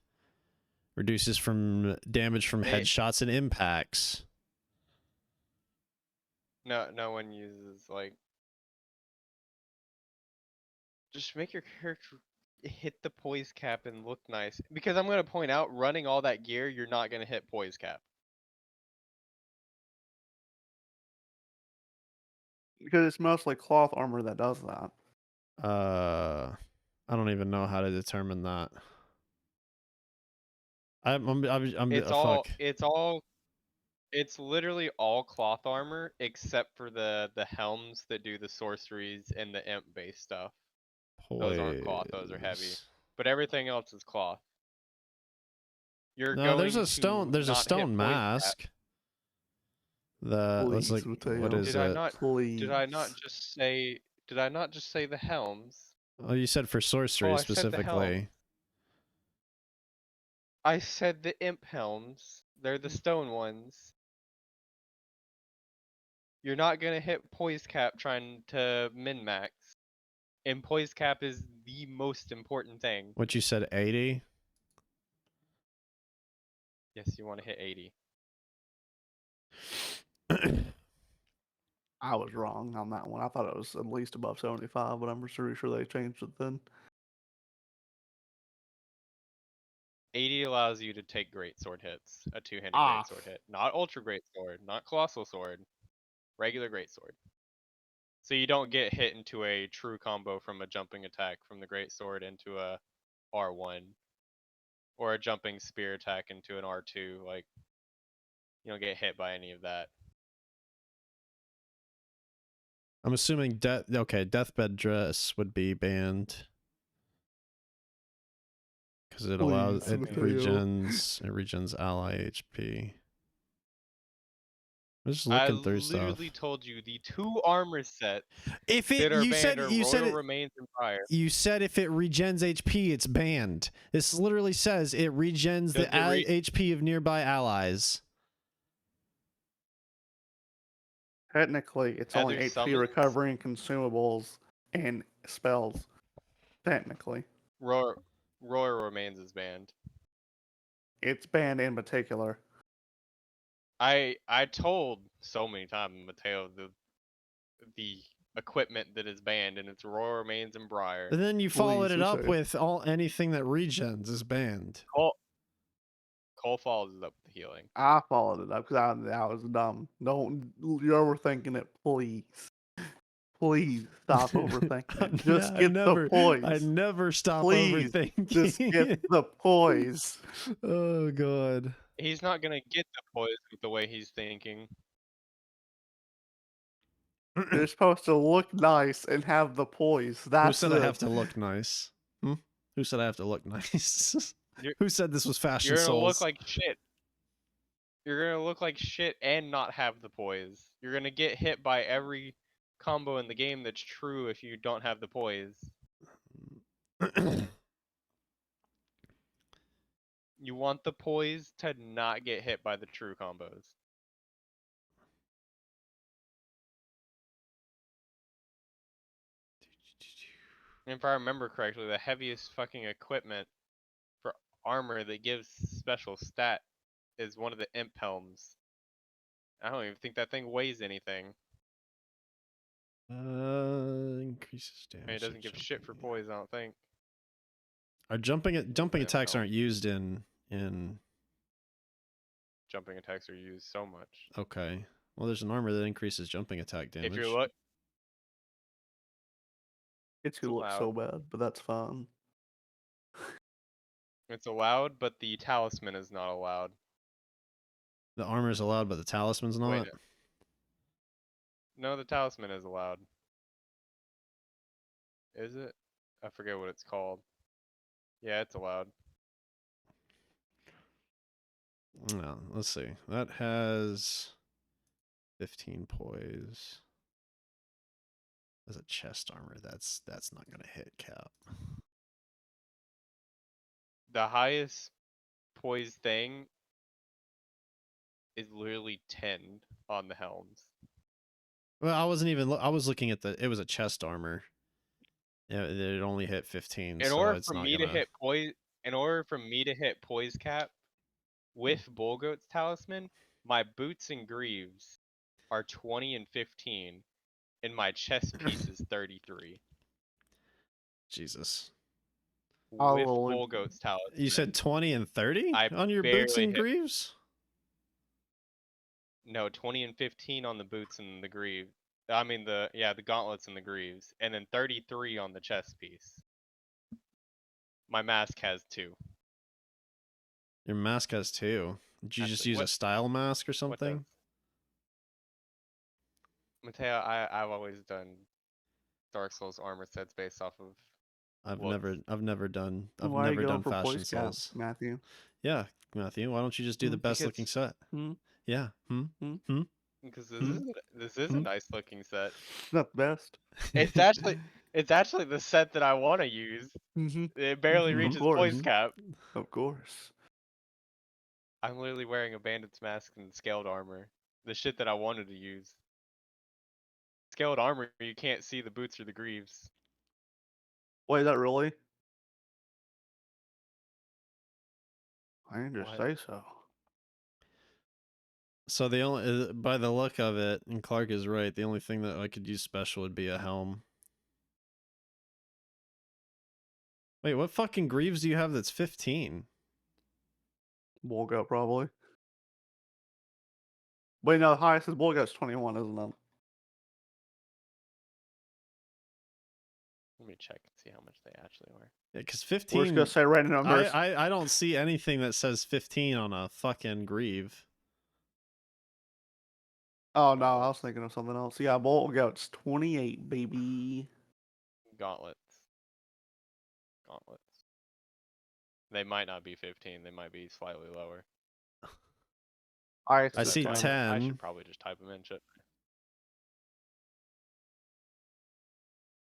Reduces from damage from headshots and impacts. no one uses like. Just make your character hit the poise cap and look nice. Because I'm gonna point out, running all that gear, you're not gonna hit poise cap. Because it's mostly cloth armor that does that. I don't even know how to determine that. I'm It's fuck. it's literally all cloth armor except for the helms that do the sorceries and the imp based stuff. Those aren't cloth, those are heavy. Poise. But everything else is cloth. You're No, there's going a stone. to There's a not hit stone poise cap. mask. The let's Please, like Mateo. what is Did I it? not Please. did I not just say the helms? Oh, you said for sorcery Oh, I said the specifically. helms. I said the imp helms. They're the stone ones. You're not gonna hit poise cap trying to min max. And poise cap is the most important thing. What you said, 80? Yes, you want to hit 80. I was wrong on that one. I thought it was at least above 75, but I'm pretty sure they changed it then. 80 allows you to take great sword hits, a two-handed Ah. great sword hit, not ultra great sword, not colossal sword, regular great sword. So you don't get hit into a true combo from a jumping attack from the great sword into a R1, or a jumping spear attack into an R2. Like, you don't get hit by any of that. I'm assuming deathbed dress would be banned. Because it allows Please, it Mateo. regens ally HP. I'm just looking through stuff. I literally told you the 2 armor sets If it that are you banned said are you said Royal it, Remains and Fire. you said if it regens HP, it's banned. This literally says it regens Does the it HP of nearby allies. Technically, it's only Other HP summons? recovery and consumables and spells. Technically. Royal Remains is banned. It's banned in particular. I told so many times, Mateo, the equipment that is banned, and it's Royal Remains and Briar. And then you followed Please, it up Mateo. with anything that regens is banned. Cole follows it up with healing. I followed it up because I was dumb. Don't you're overthinking it, please. Please stop overthinking it. Just get the poise. I never stop Please, overthinking. Just get the poise. Oh god. He's not gonna get the poise with the way he's thinking. You're supposed to look nice and have the poise. That's Who said I have it. to look nice? Who said I have to look nice? You're- Who said this was fashion You're gonna souls? look like shit. You're gonna look like shit and not have the poise. You're gonna get hit by every combo in the game that's true if you don't have the poise. You want the poise to not get hit by the true combos. And if I remember correctly, the heaviest fucking equipment for armor that gives special stat is one of the imp helms. I don't even think that thing weighs anything. Increases I damage. mean, it doesn't give shit for poise, I don't think. Our jumping Imp attacks helm. aren't used in Jumping attacks are used so much. okay. Well, there's an armor that increases jumping attack damage. If you look, It's gonna look so bad, but that's fine. it's allowed, but the talisman is not allowed. The armor is allowed, but the talisman's not. Wait, no, the talisman is allowed. Is it? I forget what it's called. Yeah, it's allowed. No, let's see. That has 15 poise. As a chest armor, that's not gonna hit cap. The highest poise thing is literally 10 on the helms. Well, I wasn't even. I was looking at it was a chest armor. Yeah, it only hit 15. In so order it's for not me gonna... to hit poise, in order for me to hit poise cap with Bullgoat's talisman, my boots and greaves are 20 and 15, and my chest piece is 33. Jesus. I'll with only- Bull Goat's talisman. You said 20 and 30 I on your boots barely and hit- greaves? No, 20 and 15 on the boots and the greave. I mean the gauntlets and the greaves, and then 33 on the chest piece. My mask has 2. Your mask has 2. Did you just Actually, use a what- style mask or What something? does? Mateo, I've always done Dark Souls armor sets based off of. I've looks. never done Why are you never going done for fashion Boy Scout, souls. Matthew? Yeah, Matthew, why don't you just do the best looking Because- set? Hmm? Yeah. Because Hmm? this is a nice looking set. Not the best. It's actually the set that I want to use. Mm-hmm. It barely Of reaches course. poise cap. Of course. I'm literally wearing a bandit's mask and scaled armor. The shit that I wanted to use. Scaled armor, you can't see the boots or the greaves. Wait, is that really? I didn't just What? say so. So the only by the look of it, and Clark is right, the only thing that I could use special would be a helm. Wait, what fucking greaves do you have that's 15? Bull Goat, probably. Wait, no, the highest is Bull Goat's 21, isn't it? Let me check and see how much they actually were. Yeah, because We're just 15. gonna say random numbers. I don't see anything that says 15 on a fucking greave. Oh no, I was thinking of something else. Yeah, Bull Goat's 28, baby. Gauntlets. They might not be 15. They might be slightly lower. Highest I is see 10. 10. I should probably just type them in. Shit.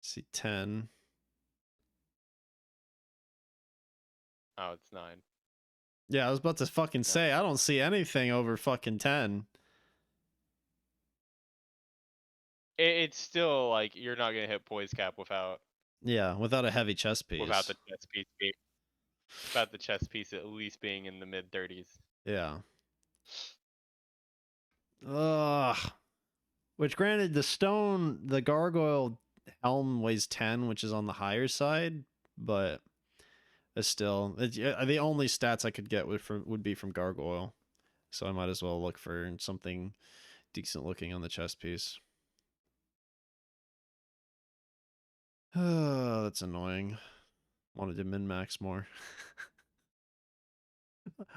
See 10. Oh, it's 9. Yeah, I was about to fucking say I don't see anything over fucking 10. It's still like you're not gonna hit poise cap without Yeah, without a heavy chest piece. without the chest piece being, without the chest piece at least being in the mid 30s. Yeah. Ugh. Which, granted, the gargoyle helm weighs 10, which is on the higher side, but it's still the only stats I could get would be from gargoyle, so I might as well look for something decent looking on the chest piece. Oh, that's annoying. Wanted to min-max more.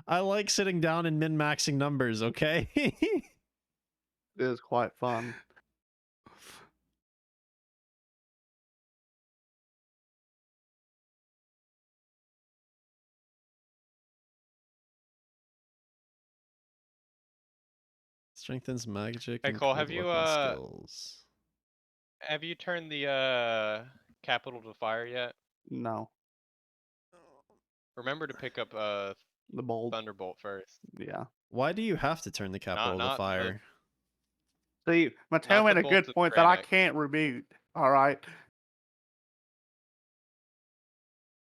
I like sitting down and min-maxing numbers, okay? It is quite fun. Strengthens magic Hey, and Cole, cold have you, weapon skills. Have you turned the capital to fire yet? No, Remember to pick up the bold. Thunderbolt first. Yeah. Why do you have to turn the capital to not the- fire? See, Mateo Not the made a bolts good of point that I granite. can't rebuke. All right.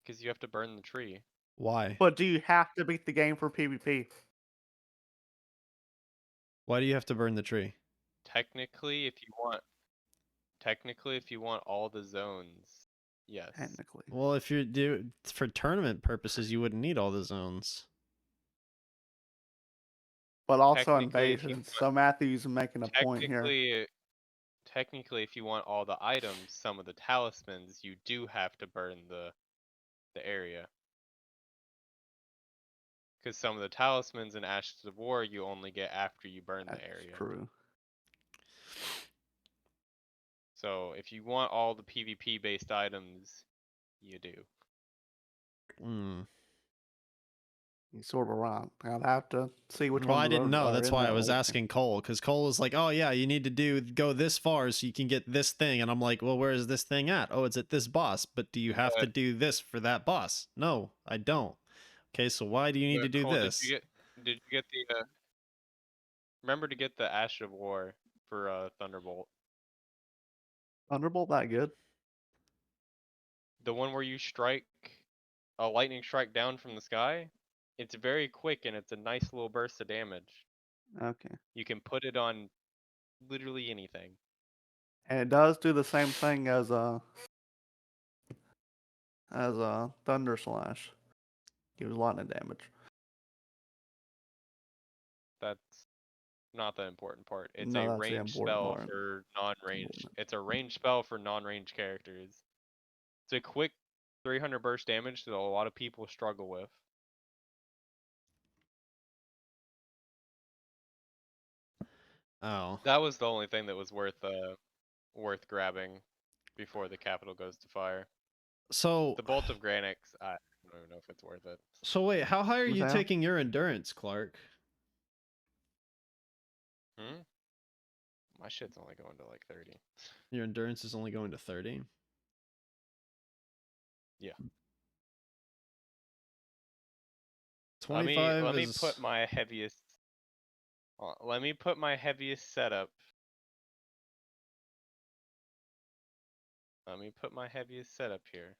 Because you have to burn the tree. Why? But do you have to beat the game for PvP? Why do you have to burn the tree? Technically, if you want all the zones, yes. Technically. Well, if you're for tournament purposes, you wouldn't need all the zones. But also Technically, if you invasions. So Matthew's making a point here. Technically, if you want all the items, some of the talismans, you do have to burn the area. Because some of the talismans in Ashes of War you only get after you burn That's the area. true. So if you want all the PvP based items, you do. Hmm. He's sort of right. I'd have to see which Well, one. I didn't know. That's why I was asking. asking Cole, because Cole was like, "Oh yeah, you need to go this far so you can get this thing," and I'm like, "Well, where is this thing at? Oh, it's at this boss. But do you have to do this for that boss? No, I don't. Okay, so why do you need to do Cole, this? Did you get the? Remember to get the Ash of War for Thunderbolt. Thunderbolt that good? The one where you strike a lightning strike down from the sky. It's very quick and it's a nice little burst of damage. Okay. You can put it on literally anything. And it does do the same thing as as a Thunder Slash. He was lightning damage. That's not the important part. It's No, a that's the range important spell part. for non-range. It's a range spell for non-range characters. It's a quick 300 burst damage that a lot of people struggle with. Oh. That was the only thing that was worth grabbing before the capital goes to fire. So The Bolt of Granix, I don't even know if it's worth it. so wait, how high are What's you that? taking your endurance, Clark? Hmm? My shit's only going to like 30. Your endurance is only going to 30. Yeah. 25 let me is put my heaviest let me put my heaviest setup. Let me put my heaviest setup here.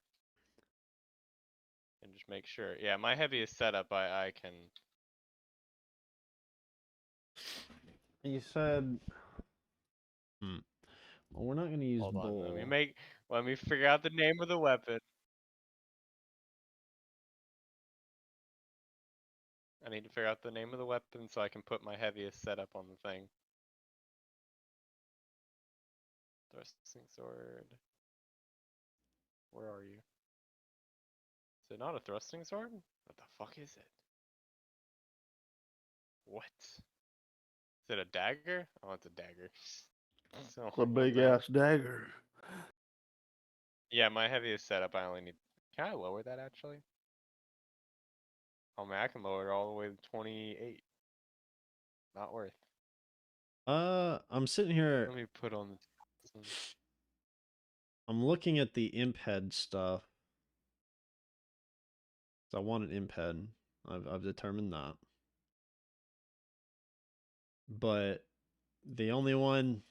And just make sure. Yeah, my heaviest setup I can. You said well, we're not going to use Hold on. bull. Let me figure out the name of the weapon. I need to figure out the name of the weapon so I can put my heaviest setup on the thing. Thrusting sword. Where are you? Is it not a thrusting sword? What the fuck is it? What? Is it a dagger? Oh, it's a dagger. So, It's a what big the hell? ass dagger. Yeah, my heaviest setup I only need. Can I lower that actually? Oh man, I can lower it all the way to 28. Not worth. I'm sitting here. Let me put on the. I'm looking at the imp head stuff. So I want an imp head. I've determined that. But the only one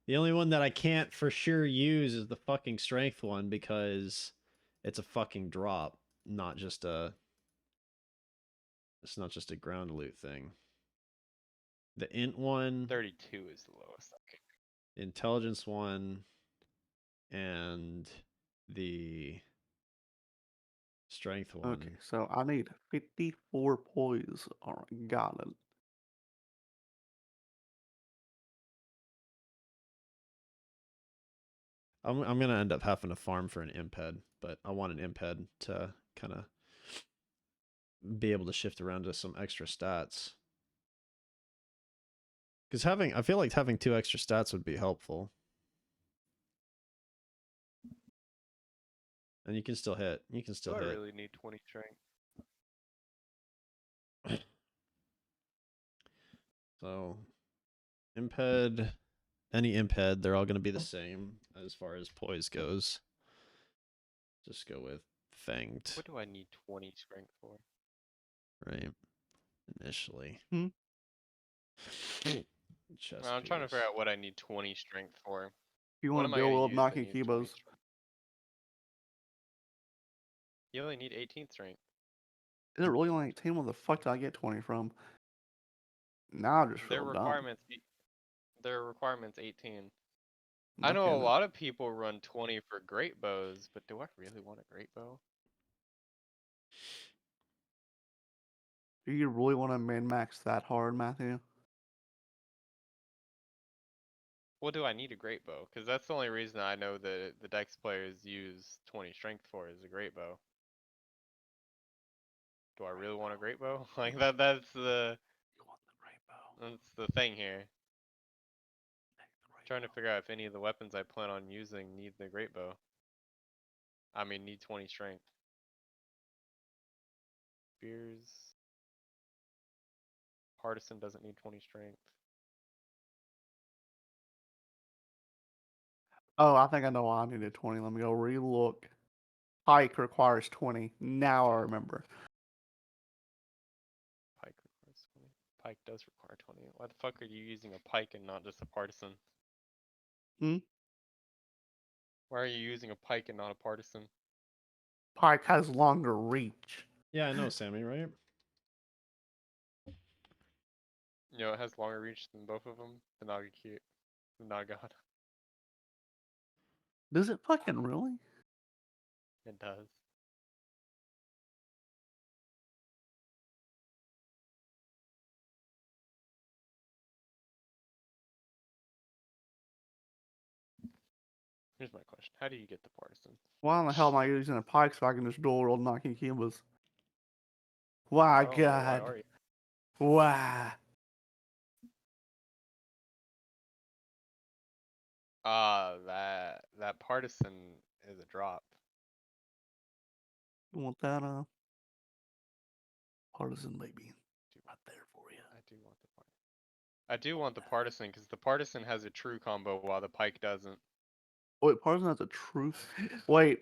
that I can't for sure use is the fucking strength one because it's a fucking drop, not just a it's not just a ground loot thing. The int one, 32 is the lowest. Okay. intelligence one, and the strength one. Okay, so I need 54 poise. Alright, got it. I'm gonna end up having to farm for an imp head, but I want an imp head to kind of be able to shift around to some extra stats. Because I feel like having 2 extra stats would be helpful. And you can still hit. You can still Do I hit. really need 20 strength? So, imp head, any imp head, they're all going to be the same as far as poise goes. Just go with fanged, What do I need 20 strength for? right? Initially. Hmm? Chest Well, I'm trying to piece. figure out what I need 20 strength for. If you What want am to I gonna build up use that knocking needs 20 Kibos, strength? You only need 18 strength. is it really only 18? Where the fuck did I get 20 from? Now I just Their feel dumb. requirements. Their requirements 18. I No know a kidding. lot of people run 20 for great bows, but do I really want a great bow? Do you really want to min max that hard, Matthew? Well, do I need a great bow? Because that's the only reason I know that the Dex players use 20 strength for is a great bow. Do I really want a great bow? Like that's the You want the great bow. that's the thing here. Take the great Trying to bow. figure out if any of the weapons I plan on using need the great bow. I mean, need 20 strength. Spears. Partisan doesn't need 20 strength. Oh, I think I know why I needed 20. Let me go relook. Pike requires 20. Now I remember. Pike requires 20. Pike does require 20. Why the fuck are you using a pike and not just a partisan? Hmm? Why are you using a pike and not a partisan? Pike has longer reach. Yeah, I know, Sammy, right? You know, it has longer reach than both of them. The Nagaki, the Nagata. Does it fucking really? It does. Here's my question: how do you get the partisan? Why in the hell am I using a pike so I can just dual world knocking Cubas? Why, I don't know, why God. are you? Why? That partisan is a drop. You want that, partisan baby? Right there for you. I do want the partisan. I do want the partisan because the partisan has a true combo while the pike doesn't. Wait, partisan has a truth. Wait,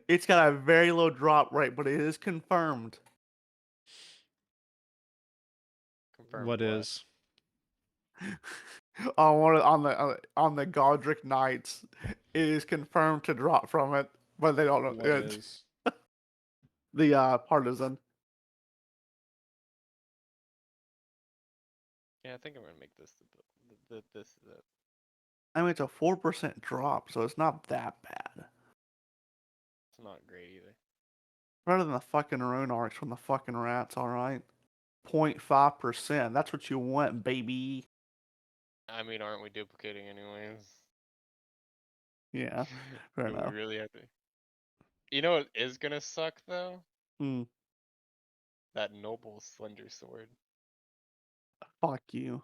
it's got a very low drop rate, but it is confirmed. Confirmed What what? is? On the Godric Knights, it is confirmed to drop from it, but they don't know What it. is? The partisan. Yeah, I think I'm gonna make this this is it. I mean, it's a 4% drop, so it's not that bad. It's not great either. Better than the fucking rune arcs from the fucking rats, alright? 0.5%. That's what you want, baby. I mean, aren't we duplicating anyways? Yeah, fair Do we enough. really have to? You know what is gonna suck though? Hmm. That noble slender sword. Fuck you.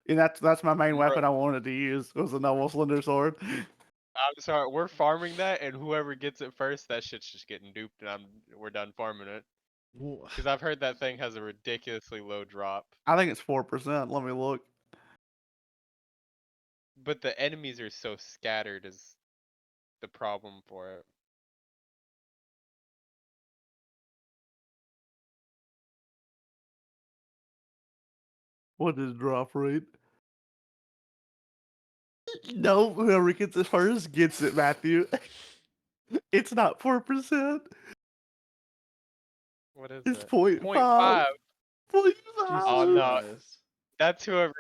And that's my main Bro, weapon I wanted to use was the noble slender sword. I'm sorry, we're farming that, and whoever gets it first, that shit's just getting duped, and we're done farming it. Because I've heard that thing has a ridiculously low drop, I think it's 4%. Let me look. but the enemies are so scattered is the problem for it. What is drop rate? No, whoever gets it first gets it, Matthew. It's not 4%. What is It's it? 0.5. 0.5. 0.5. Oh Jesus no, Christ. that's whoever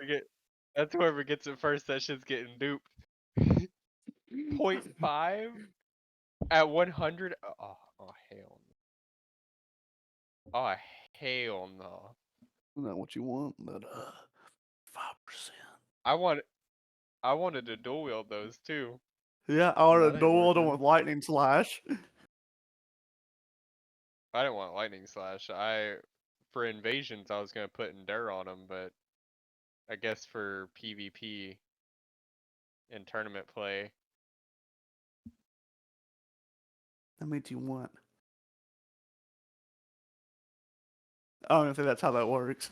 gets it first. That shit's getting duped. 0.5 at 100. Oh, oh hell no. Oh hell no. Not what you want, but 5%. I want I wanted to dual wield those too. Yeah, I want That to ain't duel them working. with lightning slash. I didn't want lightning slash. For invasions I was gonna put Endure on them, but I guess for PvP and tournament play, That means you want. I don't think that's how that works.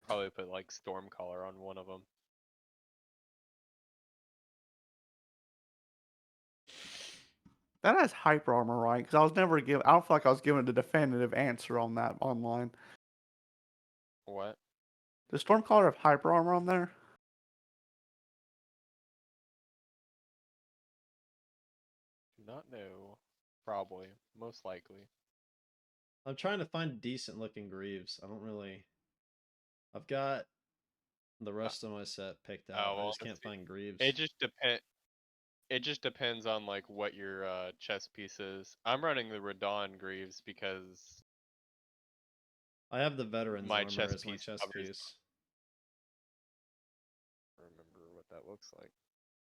probably put like Stormcaller on one of them. That has hyper armor, right? Because I was never given. I don't feel like I was given a definitive answer on that online. What? Does Stormcaller have hyper armor on there? Do not know. Probably. Most likely. I'm trying to find decent looking Greaves. I don't really. I've got the rest of my set picked out. Oh I well, just can't find Greaves. it just depends on like what your chess piece is. I'm running the Radon Greaves because I have the Veteran's my armor chess as my piece chest covers. piece. Remember what that looks like.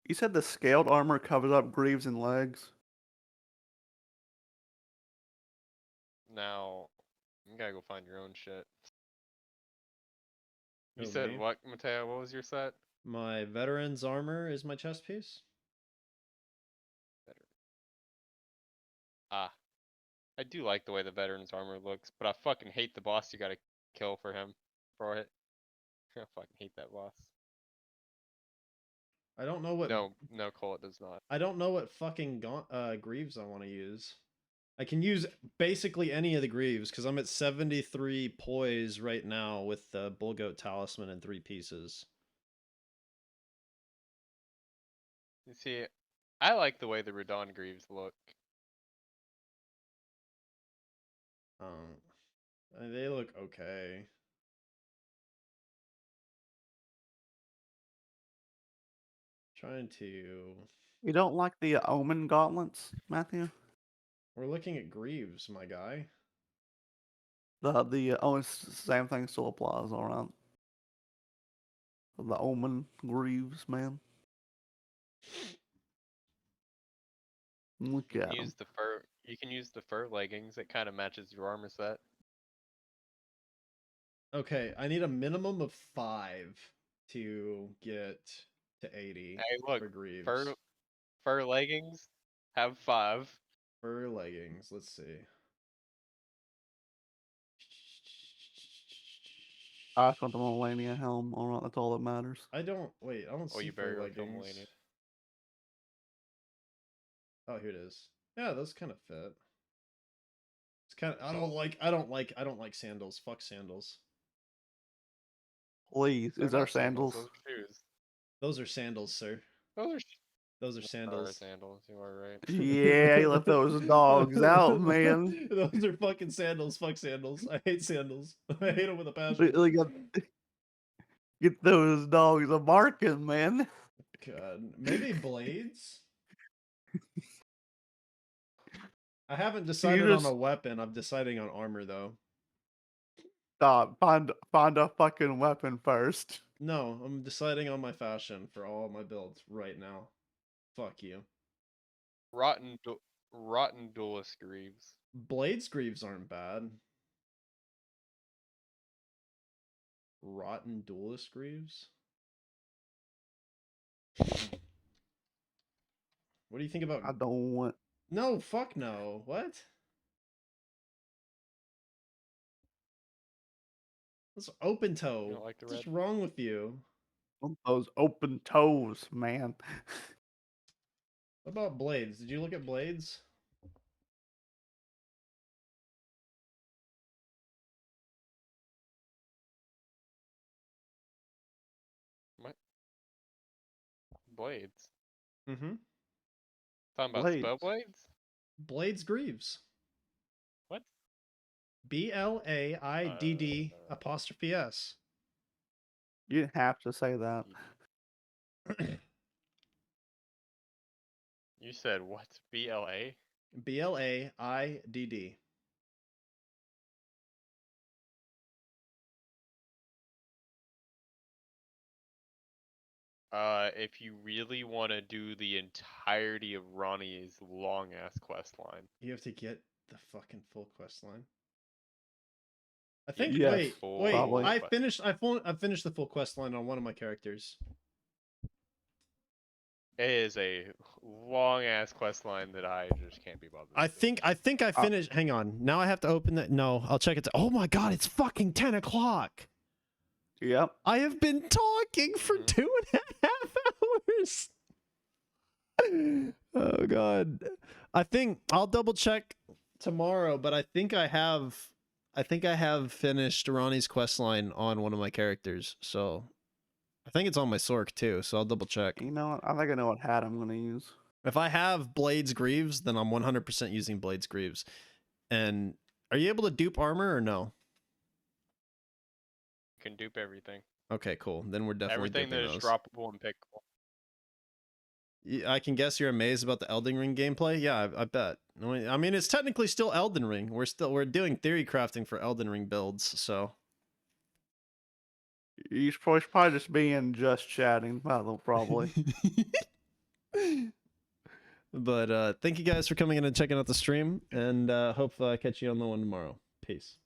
You said the scaled armor covers up greaves and legs. Now, you gotta go find your own shit. You Who, said me? what, Mateo? What was your set? My Veteran's armor is my chest piece. Better. Ah, I do like the way the veteran's armor looks, but I fucking hate the boss you gotta kill for him. For it. I fucking hate that boss. I don't know what. No, no, Cole, it does not. I don't know what fucking Greaves I want to use. I can use basically any of the Greaves because I'm at 73 poise right now with the Bull Goat Talisman in 3 pieces. You see, I like the way the Radon Greaves look. They look okay. Trying to You don't like the Omen gauntlets, Matthew? We're looking at Greaves, my guy. Same thing still applies, all right. The Omen Greaves, man. Look You at can him. use the fur. You can use the fur leggings. It kind of matches your armor set. Okay, I need a minimum of 5 to get to 80 Hey, look, for Greaves. fur leggings have 5. Fur leggings. Let's see. I just want the Melania helm. All right, that's all that matters. I don't wait. I don't Oh, see you fur better go kill leggings. Melania. Oh, here it is. Yeah, those kind of fit. It's kind of. I don't like sandals. Fuck sandals. Please, They're is there not sandals? Those are shoes. Those are sandals, sir. Those are Those are Are sandals. sandals. You are right. Yeah, you let those dogs out, man. Those are fucking sandals. Fuck sandals. I hate sandals. I hate them with a passion. Really get those dogs a barking, man. God, maybe blades. I haven't decided on a weapon. I'm deciding on armor though. Stop. Find a fucking weapon first. No, I'm deciding on my fashion for all of my builds right now. Fuck you. Rotten duelist Greaves. Blades Greaves aren't bad. Rotten Duelist Greaves? What do you think about... I don't want. No, fuck no. What? That's open toe. You don't like the What's red? wrong with you? Those open toes, man. What about blades? Did you look at blades? What? Blades. Mm-hmm. Talking about Blades. spell blades? Blades Greaves. What? BLAIDD apostrophe S. You didn't have to say that. You said what? BLA? BLAIDD. If you really want to do the entirety of Ronnie's long ass quest line. You have to get the fucking full quest line. I think. Yes, wait. probably. I finished the full quest line on one of my characters. It is a long ass quest line that I just can't be bothered. I think I finished. Hang on. Now I have to open that. No, I'll check it. Oh my god, it's fucking 10 o'clock. Yep. I have been talking for 2.5 hours. Oh god. I think I'll double check tomorrow, but I think I have finished Ronnie's questline on one of my characters. So I think it's on my Sork too, so I'll double check. You know what? I think I know what hat I'm gonna use. If I have Blades Greaves, then I'm 100% using Blades Greaves. And are you able to dupe armor or no? You can dupe everything. Okay, cool. Then we're definitely Everything that duping is those. droppable and pickable. I can guess you're amazed about the Elden Ring gameplay. Yeah, I bet. I mean, it's technically still Elden Ring. We're doing theory crafting for Elden Ring builds, so. He's probably just being just chatting, probably. But thank you guys for coming in and checking out the stream, and hope I catch you on the one tomorrow. Peace.